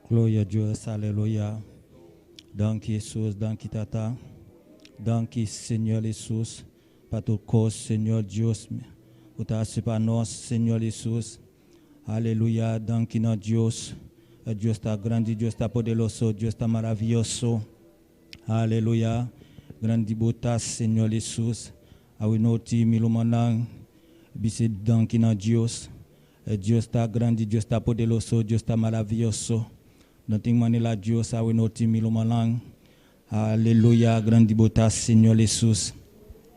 Glória a Deus, aleluia. Danke Jesus, danke Tata. Danke Senhor Jesus, para tua causa, Senhor Deus. Por estar para nós, Senhor Jesus. Aleluia, danke a Deus. Deus está grande, Deus está poderoso, Deus está maravilhoso. Aleluia. Grande botas, Senhor Jesus. Awinoti milumanang. Bisi danke a Deus. Deus está grande, Deus está poderoso, Deus está maravilhoso. Não tem maneira Deus, awinoti milumanang. Aleluia, grande botas, Senhor Jesus.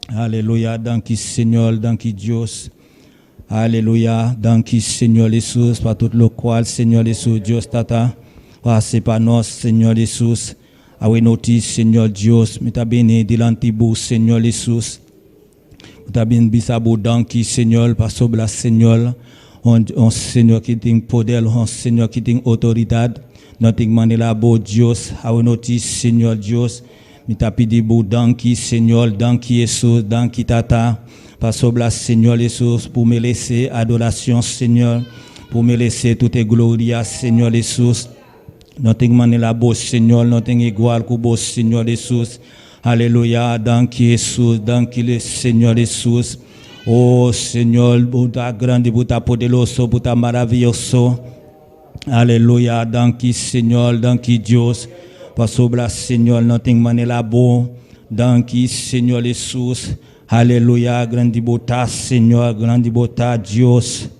Aleluia, danke Senhor, danke Deus. Aleluia, danke Senhor Jesus, para tout le qual, Senhor Jesus, Deus tata. C'est para nós, Senhor Jesus. Awinoti, Senhor Deus, me tá bem dilantibu, Senhor Jesus. Me tá bem bisabu, danke Senhor, para sobre la Senhor. Um Senhor que tem poder, um Senhor que tem autoridade. Não tem maneira boa, Deus. Awinoti, Senhor Deus. Me tá pedindo, danke Senhor, danke Jesus, danke Tata. Para sobre la Senhor Jesus, pour me laisser adoration, Senhor. Pour me laisser toute gloire, Senhor Jesus. Não tem maneira boa, Senhor, não tem igual que o Senhor Jesus. Aleluia, danke Jesus, danke Senhor Jesus. Oh Senhor, buta grande, buta poderoso, buta maravilhoso. Aleluia, danke Senhor, danke Deus. Para sobre la Senhor, não tem maneira boa. Danke Senhor Jesus. Aleluia, grande botar, Senhor, grande botar, Deus.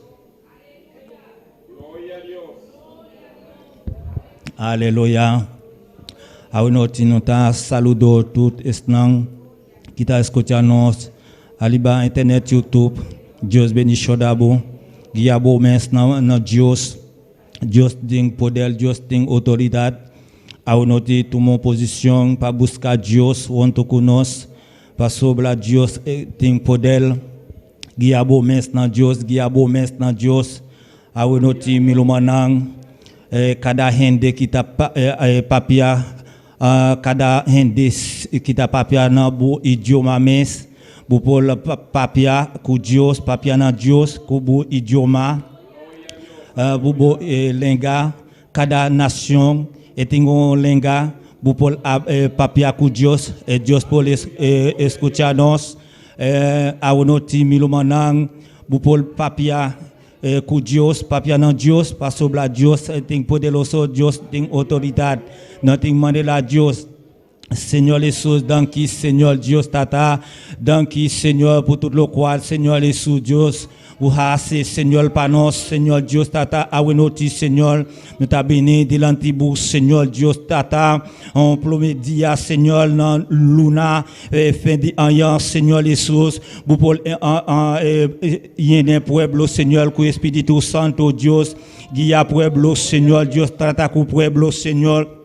Aleluia. A noti nota saludo tout estão que está escutando nós. Aliba internet YouTube. Deus bendiga dabo. Guiabo mes na Deus. Deus tem poder, Deus tem autoridade. A noti tomou posição para buscar Deus junto conosco. Para sobre a Deus tem poder. Guiabo mes na Deus, guiabo mes na Deus. A noti milumanang. Cada rende que está papia, cada rende que está papia na bu idioma mes, bu pol papia com Deus, papia na Deus, com bu idioma, bu lenga, cada nação tem lenga, bu pol papia com Deus, Deus pol escutar nós, a noti milumanang, bu pol papia com Deus, papia não Deus, para sobre a Deus tem poderoso, Deus tem autoridade, não tem maneira Deus. Senhor Jesus, danke Senhor Deus Tata, danke Senhor por tudo o qual, Senhor Jesus Deus, o race Senhor para nós, Senhor Deus Tata, a noti Senhor, nous t'a béni delante vous, Senhor Deus Tata, en premier dia Senhor, dans luna, fin de ayan, Senhor Jesus, vous pour y en pueblo, Senhor, cu Espíritu Santo Deus, guia pueblo, Senhor Deus Tata, cu pueblo, Senhor.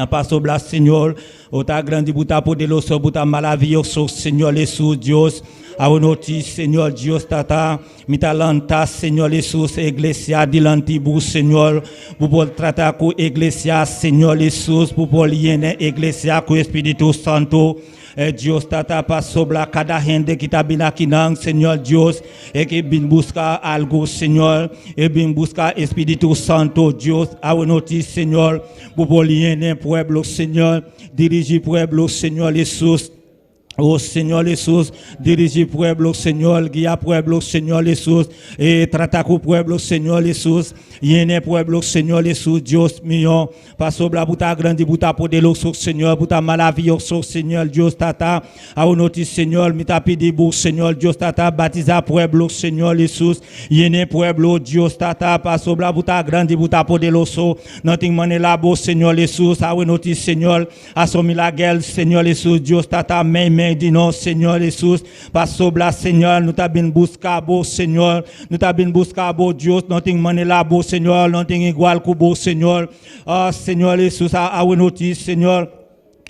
Passo bla Senhor, o ta grande buta poderoso, buta maravilhoso, Senhor Jesus Deus, a noti Senhor Deus Tata, mitalanta Senhor Jesus, igreja dilante bu Senhor, bu pol tratar com igreja Senhor Jesus, bu pol yene igreja com Espírito Santo. Deus Tata passo bla cada rende que tá bem aqui não, Senhor Deus, que vem buscar algo, Senhor, e vem buscar Espírito Santo, Deus, a noti Senhor, bu pol yene pueblo, Senhor, dirige pueblo, Senhor Jesus. Oh Senhor Jesus, dirige pueblo, Senhor, guia pueblo, Senhor Jesus, e trata com pueblo, Senhor Jesus, yene pueblo, Senhor Jesus, Deus mío, passo bla buta grande, buta poderoso, Senhor, buta maravilhoso, Senhor Deus Tata, a noti Senhor, me tá pedindo, Senhor Deus Tata, batiza pueblo, Senhor Jesus, yene pueblo, Deus Tata, passo bla buta grande, buta poderoso, não tem maneira boa, Senhor Jesus, a noti Senhor, assumi la guerre, Senhor Jesus, Deus Tata, amém. De nós, Senhor Jesus, passou lá, Senhor, não tá bem buscar bom, Senhor, não tá bem buscar bom Deus, não tem maneira boa, Senhor, não tem igual com bom, Senhor, Senhor Jesus, a notícia, Senhor.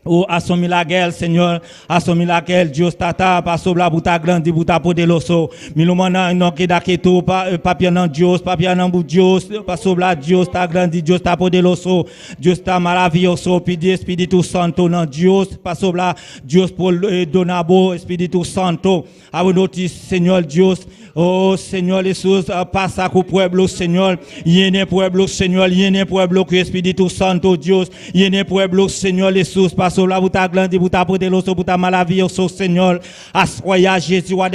Oh, assumi la guerre, Senhor, assumi la guerre, Deus Tata, passou lá, buta grande, buta poderoso, milumana, não que daqui tu, papia não Deus, papia não Deus, passou lá, Deus tá grande, Deus tá poderoso, Deus tá maravilhoso, pedi Espírito Santo, não Deus, passou lá, Deus por donar bo Espírito Santo, a notícia, Senhor Deus, Oh Señor Jesús, pasa con pueblo, Señor. Llene pueblo, Señor. Llene pueblo que Espíritu Santo, Dios. Llene pueblo, Señor Jesús. Parce que là, vous t'as grandi, vous t'as prêté l'eau, vous t'as mal à vie, Seigneur. Assoya Jésus, m'a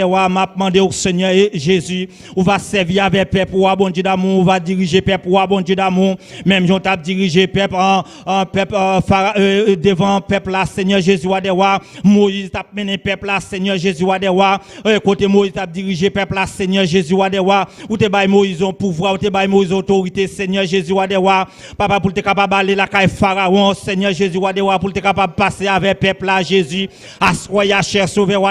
demandé au Seigneur Jésus. On va servir avec peuple, bon Dieu d'amour. On va diriger peuple, bon Dieu d'amour. Même j'en t'a dirigé peuple, peuple devant peuple là, Seigneur Jésus, Moïse t'a mené peuple là, Seigneur Jésus, côté Moïse t'a dirigé peuple là, Seigneur Jésus, ou te bail Moïse en pouvoir, ou te bail Moïse autorité, Seigneur Jésus, papa pour te capable aller la caille Pharaon, Seigneur Jésus, pour te capable passer avec peuple là, Jésus, assoya cher sauveur,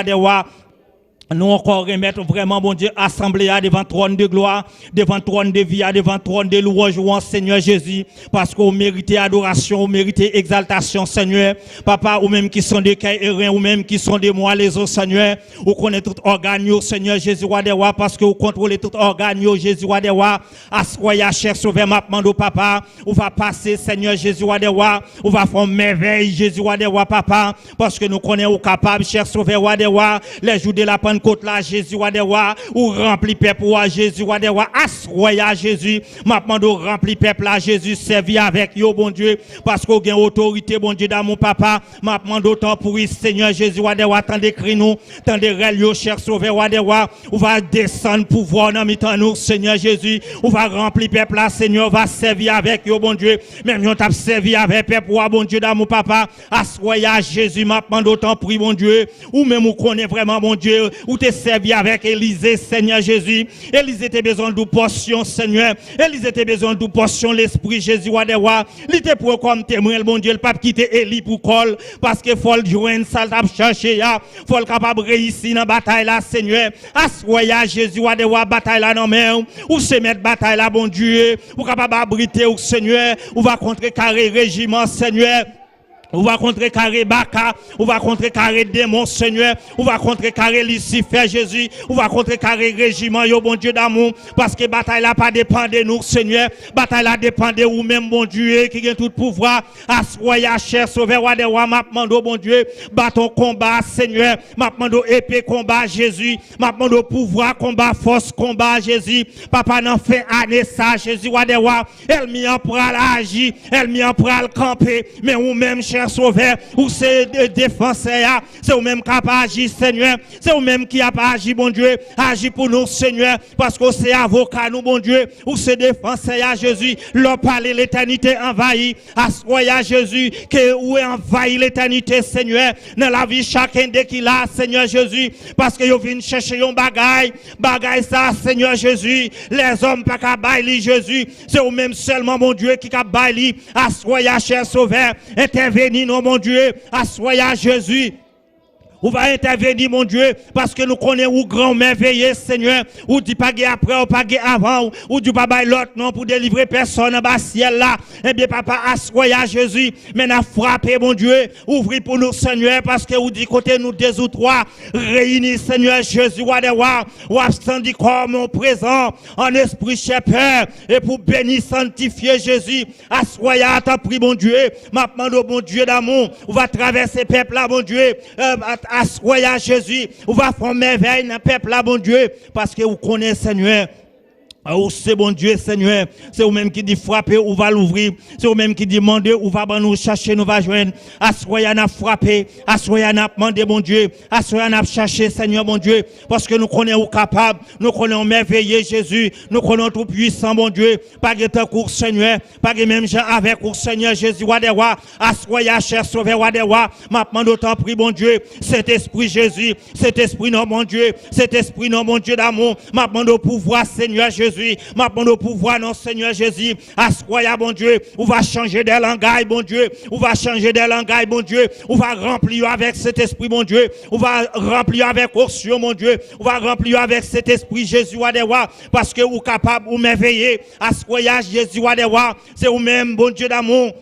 nous encore remettre vraiment, bon Dieu, assemblée devant trône de gloire, devant trône de vie, devant trône de louange, Seigneur Jésus, parce qu'on mérite adoration, on mérite exaltation, Seigneur. Papa, ou même qui sont des caïrins, ou même qui sont des mois les autres, Seigneur, ou connaît tout organe, Seigneur Jésus, parce que vous contrôlez tout organe, Jésus, assoya, cher sauveur, m'appelle papa, on va passer, Seigneur Jésus, on va faire merveille, Jésus, papa, parce que nous connaissons capable, cher sauveur, les jours de la Côte là, Jésus, ou rempli peuple, Jésus, assoya Jésus, m'appelle rempli peuple là, Jésus, servi avec yo, bon Dieu, parce qu'on a autorité, bon Dieu, dans mon papa, m'appelle autant pour Seigneur Jésus, tant d'écrit nous, tant de relio, cher sauveur, on va descendre pouvoir dans mi-temps nous, Seigneur Jésus, on va remplir peuple là, Seigneur, on va servir avec yo, bon Dieu, même on t'a servi avec peuple, bon Dieu, dans mon papa, assoya Jésus, m'appelle autant pour bon Dieu, ou même on connaît vraiment, bon Dieu, ou t'es servi avec Élisée, Seigneur Jésus. Élisée t'es besoin de portion, Seigneur. Élisée t'es besoin de portion, l'Esprit Jésus, il était pour comme témoin, bon Dieu, le pape qui t'est éli pour col, parce que faut le joindre, ça t'a cherché, faut le capable réussir dans la bataille là, Seigneur. Assoya Jésus, bataille là, non, mais, ou se mettre bataille là, bon Dieu, ou capable abriter, au Seigneur, ou va contrecarrer régiment, Seigneur. On va contrecarrer Baka, on va contrecarrer démon, Seigneur, on va contrecarrer Lucifer, Jésus, on va contrecarrer régiment, yo bon Dieu d'amour, parce que bataille là pas dépend de nous, Seigneur, bataille là dépend de vous même, bon Dieu, qui a tout pouvoir, assoya cher sauveur, m'appelle bon Dieu, bâton combat, Seigneur, m'appelle épée combat, Jésus, m'appelle pouvoir combat, force combat, Jésus, papa n'en fait année ça, Jésus, elle m'y en pral agir, elle m'y en pral camper, mais ou même cher sauveur, ou c'est défenseur, c'est ou même qui a pas agi, Seigneur, c'est ou même qui a pas agi, bon Dieu, agi pour nous, Seigneur, parce que c'est avocat, nous, bon Dieu, ou c'est défenseur, Jésus, leur parler l'éternité envahie, assoya Jésus, que où est envahi l'éternité, Seigneur, dans la vie chacun de qui l'a, Seigneur Jésus, parce que vous venez chercher un bagaille ça, Seigneur Jésus, les hommes pas qu'à bailler Jésus, c'est ou même seulement, mon Dieu, qui a bailler, assoya cher sauveur, intervenir, non, mon Dieu, assoya Jésus. On va intervenir, mon Dieu, parce que nous connaissons où grand merveilleux, Seigneur, ou dit pas après, ou pas avant, ou du pas l'autre, non, pour délivrer personne en bas ciel là. Eh bien, papa, assoya Jésus, mais n'a frappé, mon Dieu, ouvrez pour nous, Seigneur, parce que vous dit côté nous deux ou trois, réunis, Seigneur Jésus, ou abstendu comme mon présent, en esprit chépeur, et pour bénir, sanctifier Jésus, assoya, t'en prie, mon Dieu, m'appelle au bon Dieu d'amour, on va traverser peuple là, mon Dieu, assoya Jésus, on va faire merveille dans le peuple là, bon Dieu, parce que vous connaissez, Seigneur. Oh, c'est bon Dieu, Seigneur. C'est vous-même qui dit frapper, ou va l'ouvrir. C'est vous-même qui dit demander, ou va nous chercher, nous va joindre. Assoya n'a frappé, assoya n'a demandé, bon Dieu. Assoya n'a cherché, Seigneur, bon Dieu. Parce que nous connaissons capable, nous connaissons merveilleux, Jésus. Nous connaissons tout puissant, bon Dieu. Pas de temps court, Seigneur. Pas de même gens avec vous, Seigneur Jésus. Wadewa, assoya, cher sauveur, wadewa. Maintenant, d'autant prie, bon Dieu. Cet esprit, Jésus. Cet esprit, non, mon Dieu. Cet esprit, non, mon Dieu d'amour. Maintenant, au pouvoir, Seigneur Jésus. Maintenant, au pouvoir, non, Seigneur Jésus. Assoya, bon Dieu. On va changer des langages, bon Dieu. On va changer des langages, bon Dieu. On va remplir avec cet esprit, bon Dieu. On va remplir avec Orsio, mon Dieu. On va remplir avec cet esprit, Jésus, wadewa. Parce que vous capable, vous merveilleux. Assoya, Jésus, wadewa. C'est vous-même, bon Dieu d'amour.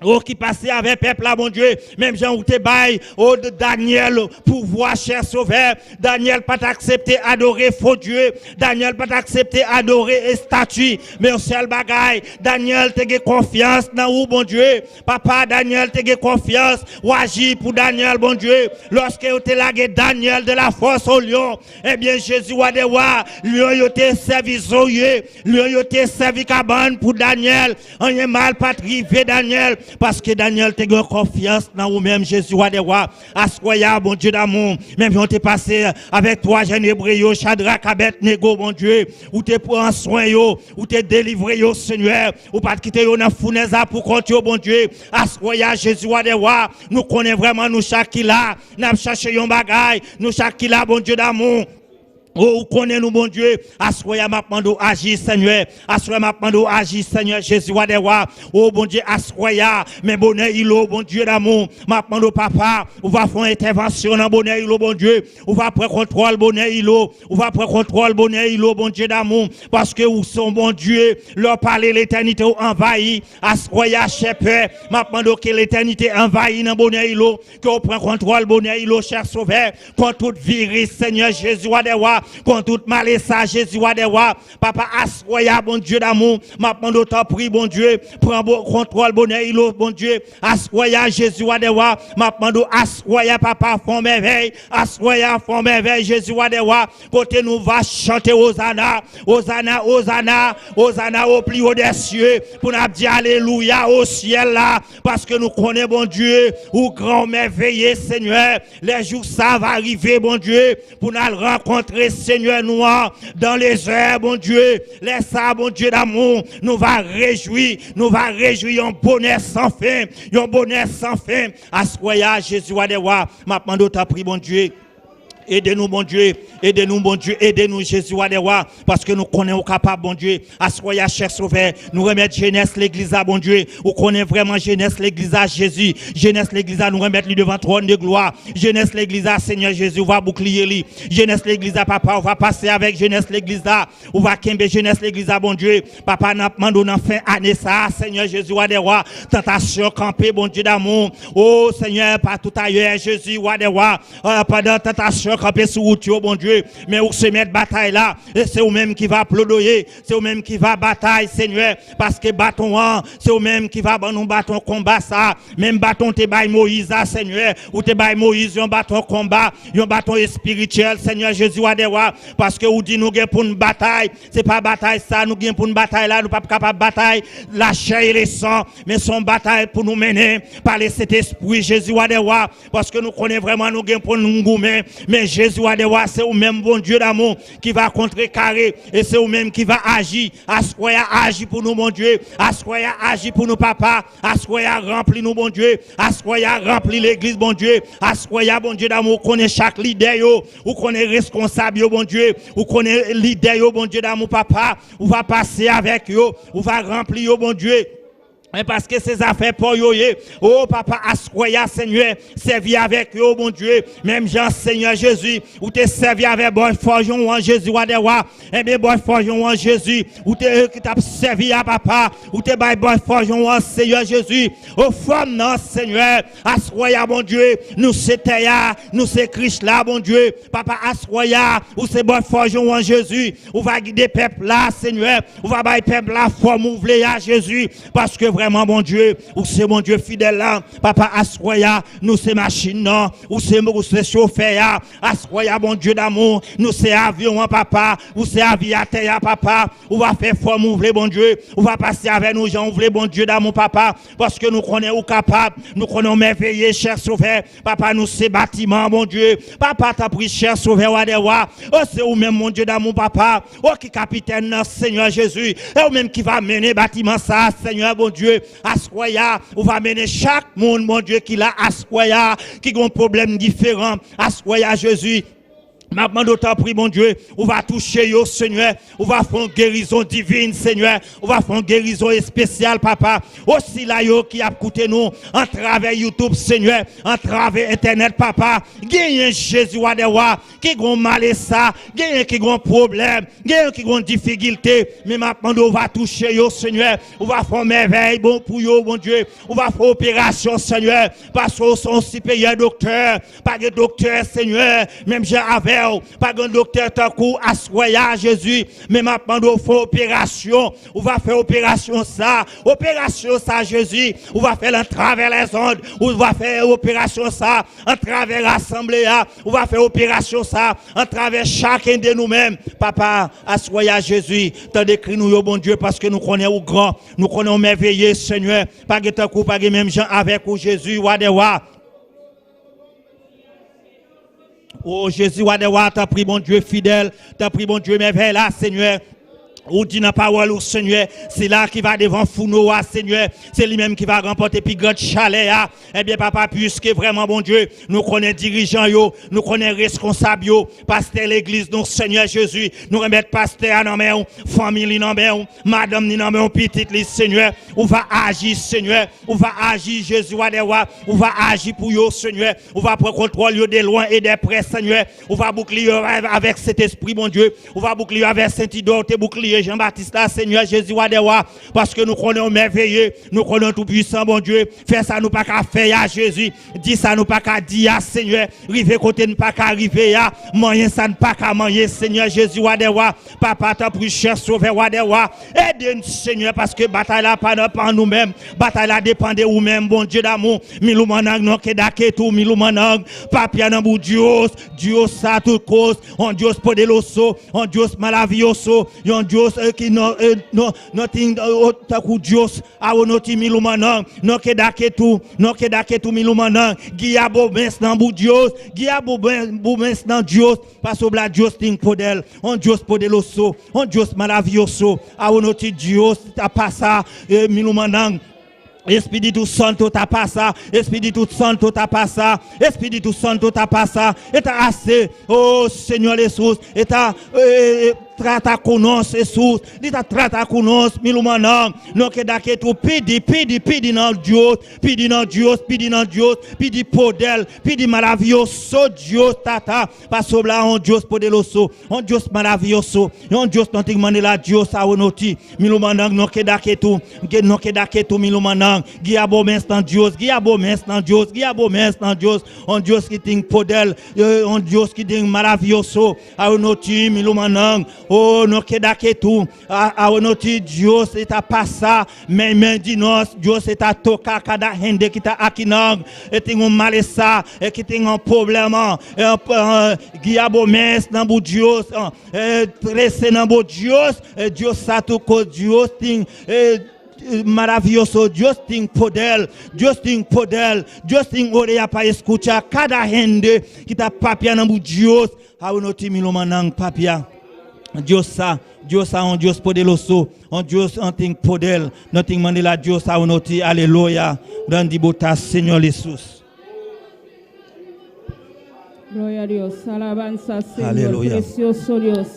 Oh, qui passait avec peuple là, bon Dieu, même Jean ou te bail, oh, de Daniel, pour voir, cher sauveur, Daniel pas accepté adorer faux Dieu, Daniel pas accepté adorer statue, mais au seul bagaille, Daniel te gagné confiance dans où, bon Dieu, papa Daniel te gagné confiance, ou agit pour Daniel, bon Dieu, lorsque vous te lagué Daniel de la force au lion, eh bien, Jésus a des rois, lion yo te servi zoye, lion yo te servi cabane pour Daniel, on est mal pas privé Daniel, parce que Daniel te gagne confiance dans vous-même, Jésus roi des rois. Assoya, bon Dieu d'amour. Même si on t'est passé avec toi, jeunes hébreux, Shadrach, Abednego, bon Dieu. Ou t'es pour un soin, ou t'es délivré, Seigneur. Ou pas quitter dans la fournaise pour compter, bon Dieu. Assoya, Jésus roi des rois. Nous connaissons vraiment nous chaque qui là. Nous cherchons un bagaille. Nous chaque qui là, bon Dieu d'amour. Oh, connaît nous, bon Dieu. Assoya m'a demandé agir, Seigneur. Assoya m'a demandé agir, Seigneur. Jésus, wa de wa. Oh, bon Dieu, assoya. Mais bonheur, bon Dieu d'amour. M'a demandé papa. On va faire une intervention dans bonheur, bon Dieu. On va prendre contrôle, bonheur, on va prendre contrôle, bonheur, bon Dieu d'amour. Parce que vous sont, bon Dieu. Leur parler l'éternité envahi. Assoya, cher Père. M'a demandé que l'éternité envahit dans bonheur, que on prend contrôle, bonheur, cher sauveur. Contre toute virus, Seigneur Jésus, wa de wa. Contre toute malaisie, Jésus wa de wa. Papa assoya, bon Dieu d'amour. M'a demandé t'en prie, bon Dieu. Prends contrôle, bonheur, bon Dieu. Assoya, Jésus wa de wa. M'a demandé assoya, papa, font merveille. Assoya, font merveille, Jésus wa de wa. Côté nous va chanter Hosanna, Hosanna, Hosanna, Hosanna au plus haut des cieux. Pour nous dire alléluia au ciel là. Parce que nous connaissons, bon Dieu, ou grand merveilleux, Seigneur. Les jours ça va arriver, bon Dieu. Pour nous rencontrer, Seigneur noir, dans les airs, bon Dieu, laisse ça, bon Dieu d'amour, nous va réjouir un bonheur sans fin, un bonheur sans fin. Assoya, Jésus, wa de wa, m'a demandé ta prière, bon Dieu. Aidez-nous, bon Dieu. Aidez-nous, bon Dieu. Aidez-nous, Jésus, wa de wa. Parce que nous connaissons capables, bon Dieu. Assoya, cher sauveur. Nous remettre jeunesse l'église à, bon Dieu. Nous connaissons vraiment jeunesse l'église à Jésus. Jeunesse l'église à nous remettre lui devant trône de gloire. Jeunesse l'église à Seigneur Jésus. On va bouclier lui. Jeunesse l'église à papa. On va passer avec jeunesse l'église à. On va kembe jeunesse l'église à, bon Dieu. Papa n'a pas demandé fin année ça. Seigneur Jésus, wa de wa. Tentation campée, bon Dieu d'amour. Oh Seigneur, pas tout ailleurs. Jésus, wa de wa. Pendant tentation camper sur route, bon Dieu, mais où se mettre bataille là, et c'est vous-même qui va plaidoyer, c'est vous-même qui va bataille, Seigneur, parce que bâton, c'est vous-même qui va nous bâton combat ça, même bâton te bail Moïse, Seigneur, ou te bail Moïse, un bâton combat, un bâton spirituel, Seigneur Jésus, parce que vous dit nous gain pour une bataille, c'est pas bataille ça, nous gain pour une bataille là, nous pas capable de bataille, la chair et le sang, mais son bataille pour nous mener, par le Saint-Esprit, Jésus, parce que nous connaissons vraiment nous gain pour nous goumer, mais Jésus wa de wa, c'est vous-même, bon Dieu d'amour, qui va contrecarrer, et c'est vous-même qui va agir. Assoya agir pour nous, bon Dieu. Assoya agir pour nous, papa. Assoya rempli nous, bon Dieu. Assoya rempli l'église, bon Dieu. Assoya, bon Dieu d'amour, connaît chaque leader, ou connaît responsable, bon Dieu. Ou connaît leader, bon Dieu d'amour, papa. Ou va passer avec eux, ou va remplir, bon Dieu. Mais parce que ces affaires pour yo, oh papa, assoya Seigneur, servi avec eux, bon Dieu, même Jean Seigneur Jésus, ou t'es servi avec bon forgeon en Jésus, wa de wa, eh bien bon forgeon en Jésus, ou t'es qui t'a servi à papa, ou t'es bon forgeon en Seigneur Jésus, au femme non Seigneur, assoya bon Dieu, nous c'est Théa, nous c'est Christ là, bon Dieu, papa assoya, ou c'est bon forgeon en Jésus, ou va guider peuple là, Seigneur, ou va bailler peuple là, forme ouvler à Jésus, parce que vraiment, bon Dieu, ou c'est mon Dieu fidèle là, papa assoya, nous c'est machine non, ou c'est chauffeur, assoya, bon Dieu d'amour, nous c'est avion, papa, ou c'est aviateur, papa, ou va faire forme ouvrir, bon Dieu, ou va passer avec nous, gens ouvrir, bon Dieu d'amour, papa, parce que nous connaissons capable, nous connaissons merveilleux, cher sauveur, papa, nous c'est bâtiment, bon Dieu, papa, t'as pris, cher sauveur, wadewa, oh c'est ou même, mon Dieu d'amour, papa, oh qui capitaine, Seigneur Jésus, et ou même qui va mener bâtiment ça, Seigneur, bon Dieu, assoya, on va mener chaque monde, mon Dieu, qui l'a assoya, qui a un problème différent, assoya Jésus. Maintenant, d'autant prie, mon Dieu, on va toucher yo, Seigneur. On va faire une guérison divine, Seigneur. On va faire une guérison spéciale, Papa. Aussi là, yo, qui a coûté nous, en travers YouTube, Seigneur, en travers Internet, Papa. Gagne Jésus, Wadewa, qui a mal et ça, gagne qui a un problème, gagne qui a une difficulté. Mais maintenant, on va toucher yo, Seigneur. On va faire merveille, bon, pour yo, mon Dieu. On va faire opération, Seigneur. Parce qu'on est supérieur docteur. Pas de docteur, Seigneur. Même j'ai avec pas un docteur tant coup à Jésus, mais maintenant on fait opération, on va faire opération ça Jésus, on va faire à travers les ondes, on va faire opération ça à travers l'assemblée, on va faire opération ça à travers chacun de nous-mêmes. Papa, à Jésus, t'as décrit nous bon Dieu parce que nous connaissons grand, nous connaissons merveilleux Seigneur, pas de tant coup, pas de même gens avec ou Jésus, wadewa. Oh Jésus, t'as pris mon Dieu fidèle, t'as pris mon Dieu merveilleux là, Seigneur. Ou dit dans la parole, au Seigneur, c'est là qui va devant Founoa, Seigneur, c'est lui-même qui va remporter puis grand chalet, eh bien, papa, puisque vraiment, bon Dieu, nous connaissons dirigeants, nous connaissons responsables, pasteur l'église, nous, Seigneur Jésus, nous remettons pasteur à nos famille, madame, nous petite, Seigneur, on va agir, Seigneur, on va agir, Jésus, on va agir pour eux, Seigneur, on va prendre contrôle de loin et de près, Seigneur, on va boucler avec cet esprit, mon Dieu, on va boucler avec Saint-Idore, bouclier. Jean-Baptiste, Seigneur Jésus, parce que nous connaissons merveilleux, nous connaissons tout puissant, bon Dieu. Fais ça, nous pas qu'à faire à Jésus. Dis ça, nous pas qu'à dire à Seigneur. Rive côté, nous pas qu'à arriver à. Moyen, ça, nous pas qu'à manger, Seigneur Jésus, Papa, t'as pris cher, sauver, aide-nous, Seigneur, parce que bataille là, pas nous-mêmes. Bataille là, dépend de nous-mêmes, bon Dieu d'amour. Milou manang, non, kedake tout, milou manang. Papia, nan bou Dios, Dios, ça, tout cause. On Dios, podeloso, on Dios, malavioso, on Dios, qui nothing taku Dios a noti milumanang no kedake tout milumanang giabo bens nan bou Dios giabo bens nan Dios parce que Dios ting podel on Dios podeloso on Dios maravilloso a noti Dios ta passa milumanang Espírito Santo tá passar, Espírito Santo tá passar, Espírito Santo tá passar, e tá assim, oh Senhor Jesus, e tá trata conosco, Jesus, ele tá trata conosco, milumanão, não que daqui tu pedi não Deus, pedi poder, pedi maravilhoso Deus, tá, passou lá um Deus poderoso, um Deus maravilhoso, um Deus não tem maneira Deus a onoti, milumanão, não que daqui tu milumanão, guia bomens dans Deus, um Deus que tem poder, um Deus que tem maravilhoso, a onoti, milumanão. Oh, no kedake tu, a onoti Dios está passar, men de nós, Dios está tocar cada rende que está aqui não, e tem malessa, e que tem problema, guiabo mes na bu Dios, trece na bu Dios, Dios sato ko Dios tem maravilhoso, Deus tem poder, Deus tem orelha para escutar cada rende que está papia na bu Dios, a onoti milomanang papia. Dios un Dios poderoso, un Dios un ting poder, nothing manila Dios a unoti, alléluia, grandi botas Señor Jesús. Gloria a Dios, alabanza Señor, aleluya. Precioso Dios,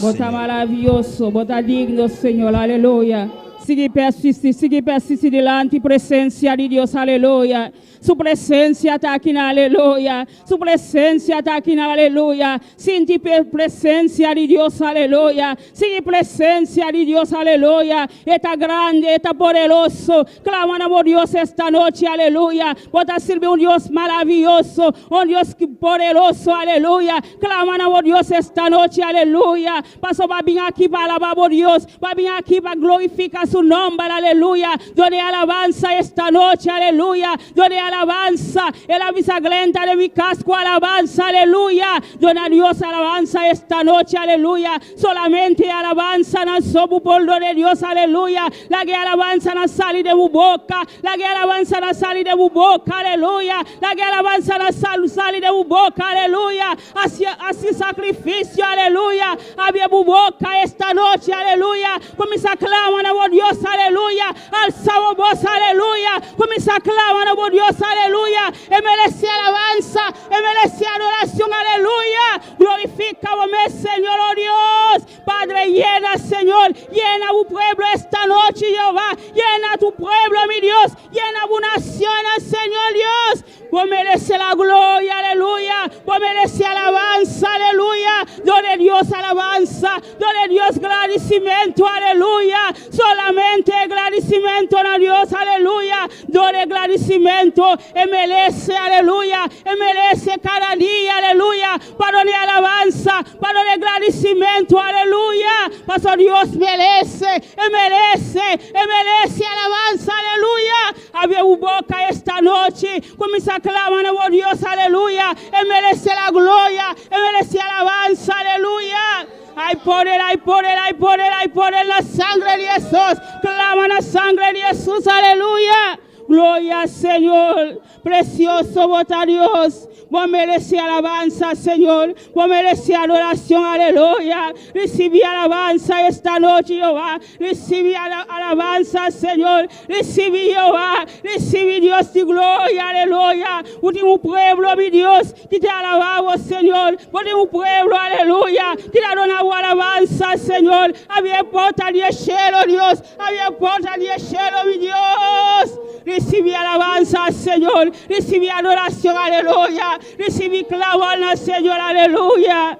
bota maravilloso, bota digno Señor, aleluya. Sigue persiste delante presencia de Dios, aleluya. Su presencia está aquí, aleluya. Su presencia está aquí, aleluya. Siente presencia de Dios, aleluya. Sigue presencia de Dios, aleluya. Está grande, está poderoso. Clamamos por Dios esta noche, aleluya. Bota servir un Dios maravilloso, un Dios poderoso, aleluya. Clamamos por Dios esta noche, aleluya. Paso va bien aquí para alabar por Dios, va bien aquí para glorificar su nombre, aleluya. Donde alabanza esta noche, aleluya. Donde alabanza, el avisaglenta de mi casco, alabanza, aleluya. Dona a Dios alabanza esta noche, aleluya. Solamente alabanza no somos por lo de Dios, aleluya. La que alabanza no sale de mi boca, la que alabanza no sale de mi boca, aleluya. La que alabanza no sale de mi boca, aleluya. Así sacrificio, aleluya. Había mi boca esta noche, aleluya. Comienza a clamar a Dios, aleluya. Alzamos voz, aleluya. Comienza a clamar, oh Dios, aleluya. Merece alabanza, merece adoración, aleluya. Glorificamos, Señor, oh Dios. Padre, llena, Señor, llena tu pueblo esta noche, Jehová. Llena tu pueblo, mi Dios. Llena tu nación, Señor Dios. Vos merece la gloria, aleluya. Vos merece alabanza, aleluya. Dore Dios alabanza, dore Dios agradecimiento, aleluya. Solamente agradecimiento a Dios, aleluya. Dore agradecimiento, merece, aleluya. Merece cada día, aleluya. Para de alabanza, para de agradecimiento, aleluya. Pastor Dios merece, merece alabanza, aleluya. Abre tu boca esta noche, comienza a clamar, oh Dios, aleluya. Merece la gloria, merece alabanza, aleluya. Hay poder, hay poder, hay poder, hay poder en la sangre de Jesús. Clama la sangre de Jesús, aleluya. Gloria al Señor, precioso vota Dios. Vos mereces alabanza, Señor. Vos mereces adoración, aleluya. Recibí alabanza esta noche, Jehová. Recibí alabanza, Señor. Recibí, Jehová. Recibí, Dios, de gloria, aleluya. Último pueblo, mi Dios, que te alabamos, Señor. Último pueblo, aleluya. Que te adoramos alabanza, Señor. Había porta de cielo, Dios. Había porta de cielo, mi Dios. Recibí alabanza, Señor. Recibí adoración, aleluya. Recibí clamor, Señor, aleluya.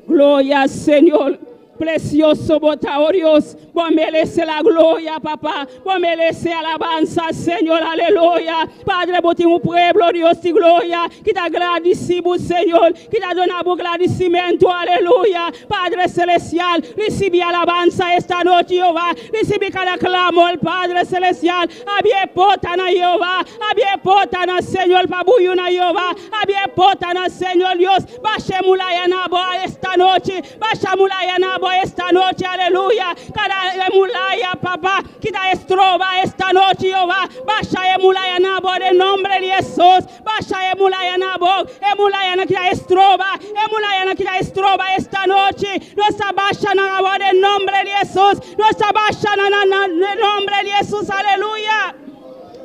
Gloria al Señor. Precioso bota, oh Dios. Vos merece la gloria, papá. Vos merece alabanza, Señor, aleluya. Padre, vos tienes un pueblo, Dios, de gloria. Que te agradecimos, Señor. Que te donamos agradecimiento, aleluya. Padre celestial, recibí alabanza esta noche, Jehová. Recibí cada clamor, Padre celestial. Había potana, Jehová. Había potana, Señor, pabuyuna, Jehová. Había potana, Señor Dios. Bashemula yanabo esta noche. Bashamula yanabo esta noche, aleluya. Cada emulaya, papá, que da estroba esta noche, Jehová. Basha emulaya nabo en nombre de Jesús. Basha emulaya nabo, emulaya que da estroba, emulaya que da estroba esta noche. Nuestra basha nabo en nombre de Jesús. Nuestra basha en nombre de Jesús, aleluya.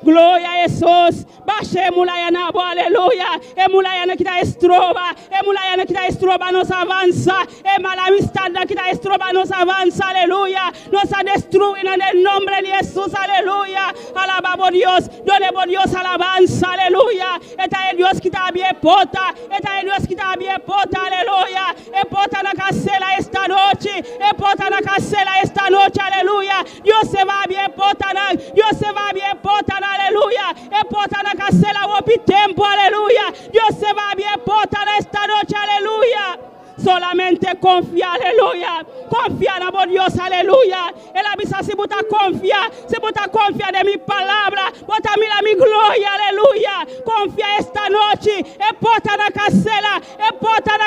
Gloria a Jesús. Bashe emulaya nabo, aleluya. Emulaya que da estroba, emulaya que da estroba nos avanza. La amistad que da estroba nos avanza, aleluya. Nos ha destruido en el nombre de Jesús, aleluya. Alabamos Dios, donemos Dios alabanza, aleluya. Esta es Dios que está bien pota, esta es Dios que está bien pota, aleluya. E pota na casela esta noche, e pota na casela esta noche, aleluya. Dios se va bien pota, Dios se va bien pota, aleluya. E pota na casela wopi tempo, aleluya. Dios se va bien pota esta noche, aleluya. Solamente confía, aleluya. Confía en Dios, aleluya. En la misa si vos confía de mi palabra, vos también mi gloria, aleluya. Confía esta noche. E porta na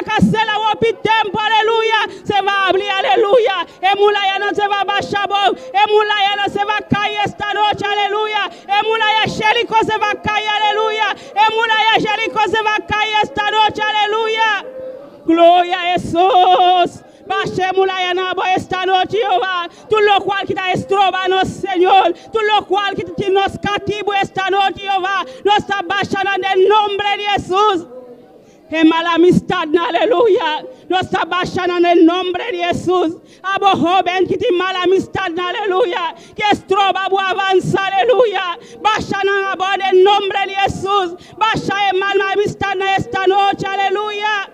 casela, wopi tempo, aleluya. Se va a abrir, aleluya. Emulaya no se va a bajar, emulaya no se va a caer esta noche, aleluya. Emulaya Jerico se va a caer, aleluya. Emulaya Jerico se va a caer esta noche, aleluya. Gloria a Jesús. Bashemula yanabo esta noche, Jehová. Tú lo cual que te estrobanos, Señor. Tú lo cual que nos cativo esta noche, Jehová. Nos abashan en el nombre de Jesús. En mala amistad, aleluya. Nos abashan en el nombre de Jesús. Abo joven que tiene mala amistad, aleluya. Que estroba bu avanza, aleluya. Bashan en el nombre de Jesús. Basha en mala amistad esta noche, aleluya.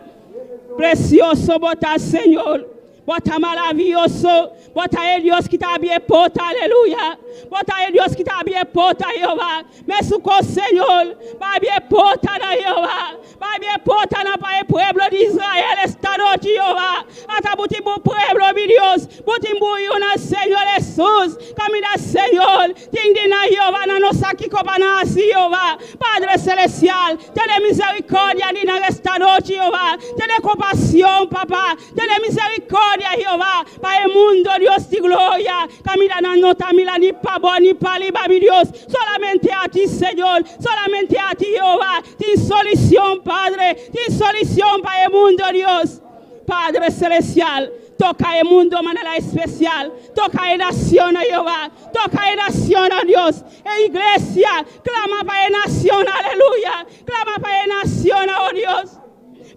Precioso bota, Señor. Bota maravilloso. Bota el Dios que está bien pota, aleluya. Bota el Dios que está bien pota, Jehová. Me suco, Señor. Va bien pota, Jehová. Va bien pota para el pueblo de Israel esta noche, Jehová. Hasta butimbu pueblo, mi Dios. Butimbu una, Señor Jesús. Camina, Señor. Tingina, Jehová, no nos aquí copanasi, Jehová. Padre celestial, ten misericordia en esta noche, Jehová. Ten compasión, papá. Ten misericordia, Jehová, para el mundo, Dios de gloria. Camila no nota, mila ni pabo, ni paliba, mi Dios. Solamente a ti, Señor. Solamente a ti, Jehová. Tienes solución, Padre. Tienes solución para el mundo, Dios. Padre celestial, toca el mundo de manera especial. Toca la nación, Jehová. Toca la nación, Dios. E iglesia, clama para la nación, aleluya. Clama para la nación, oh Dios.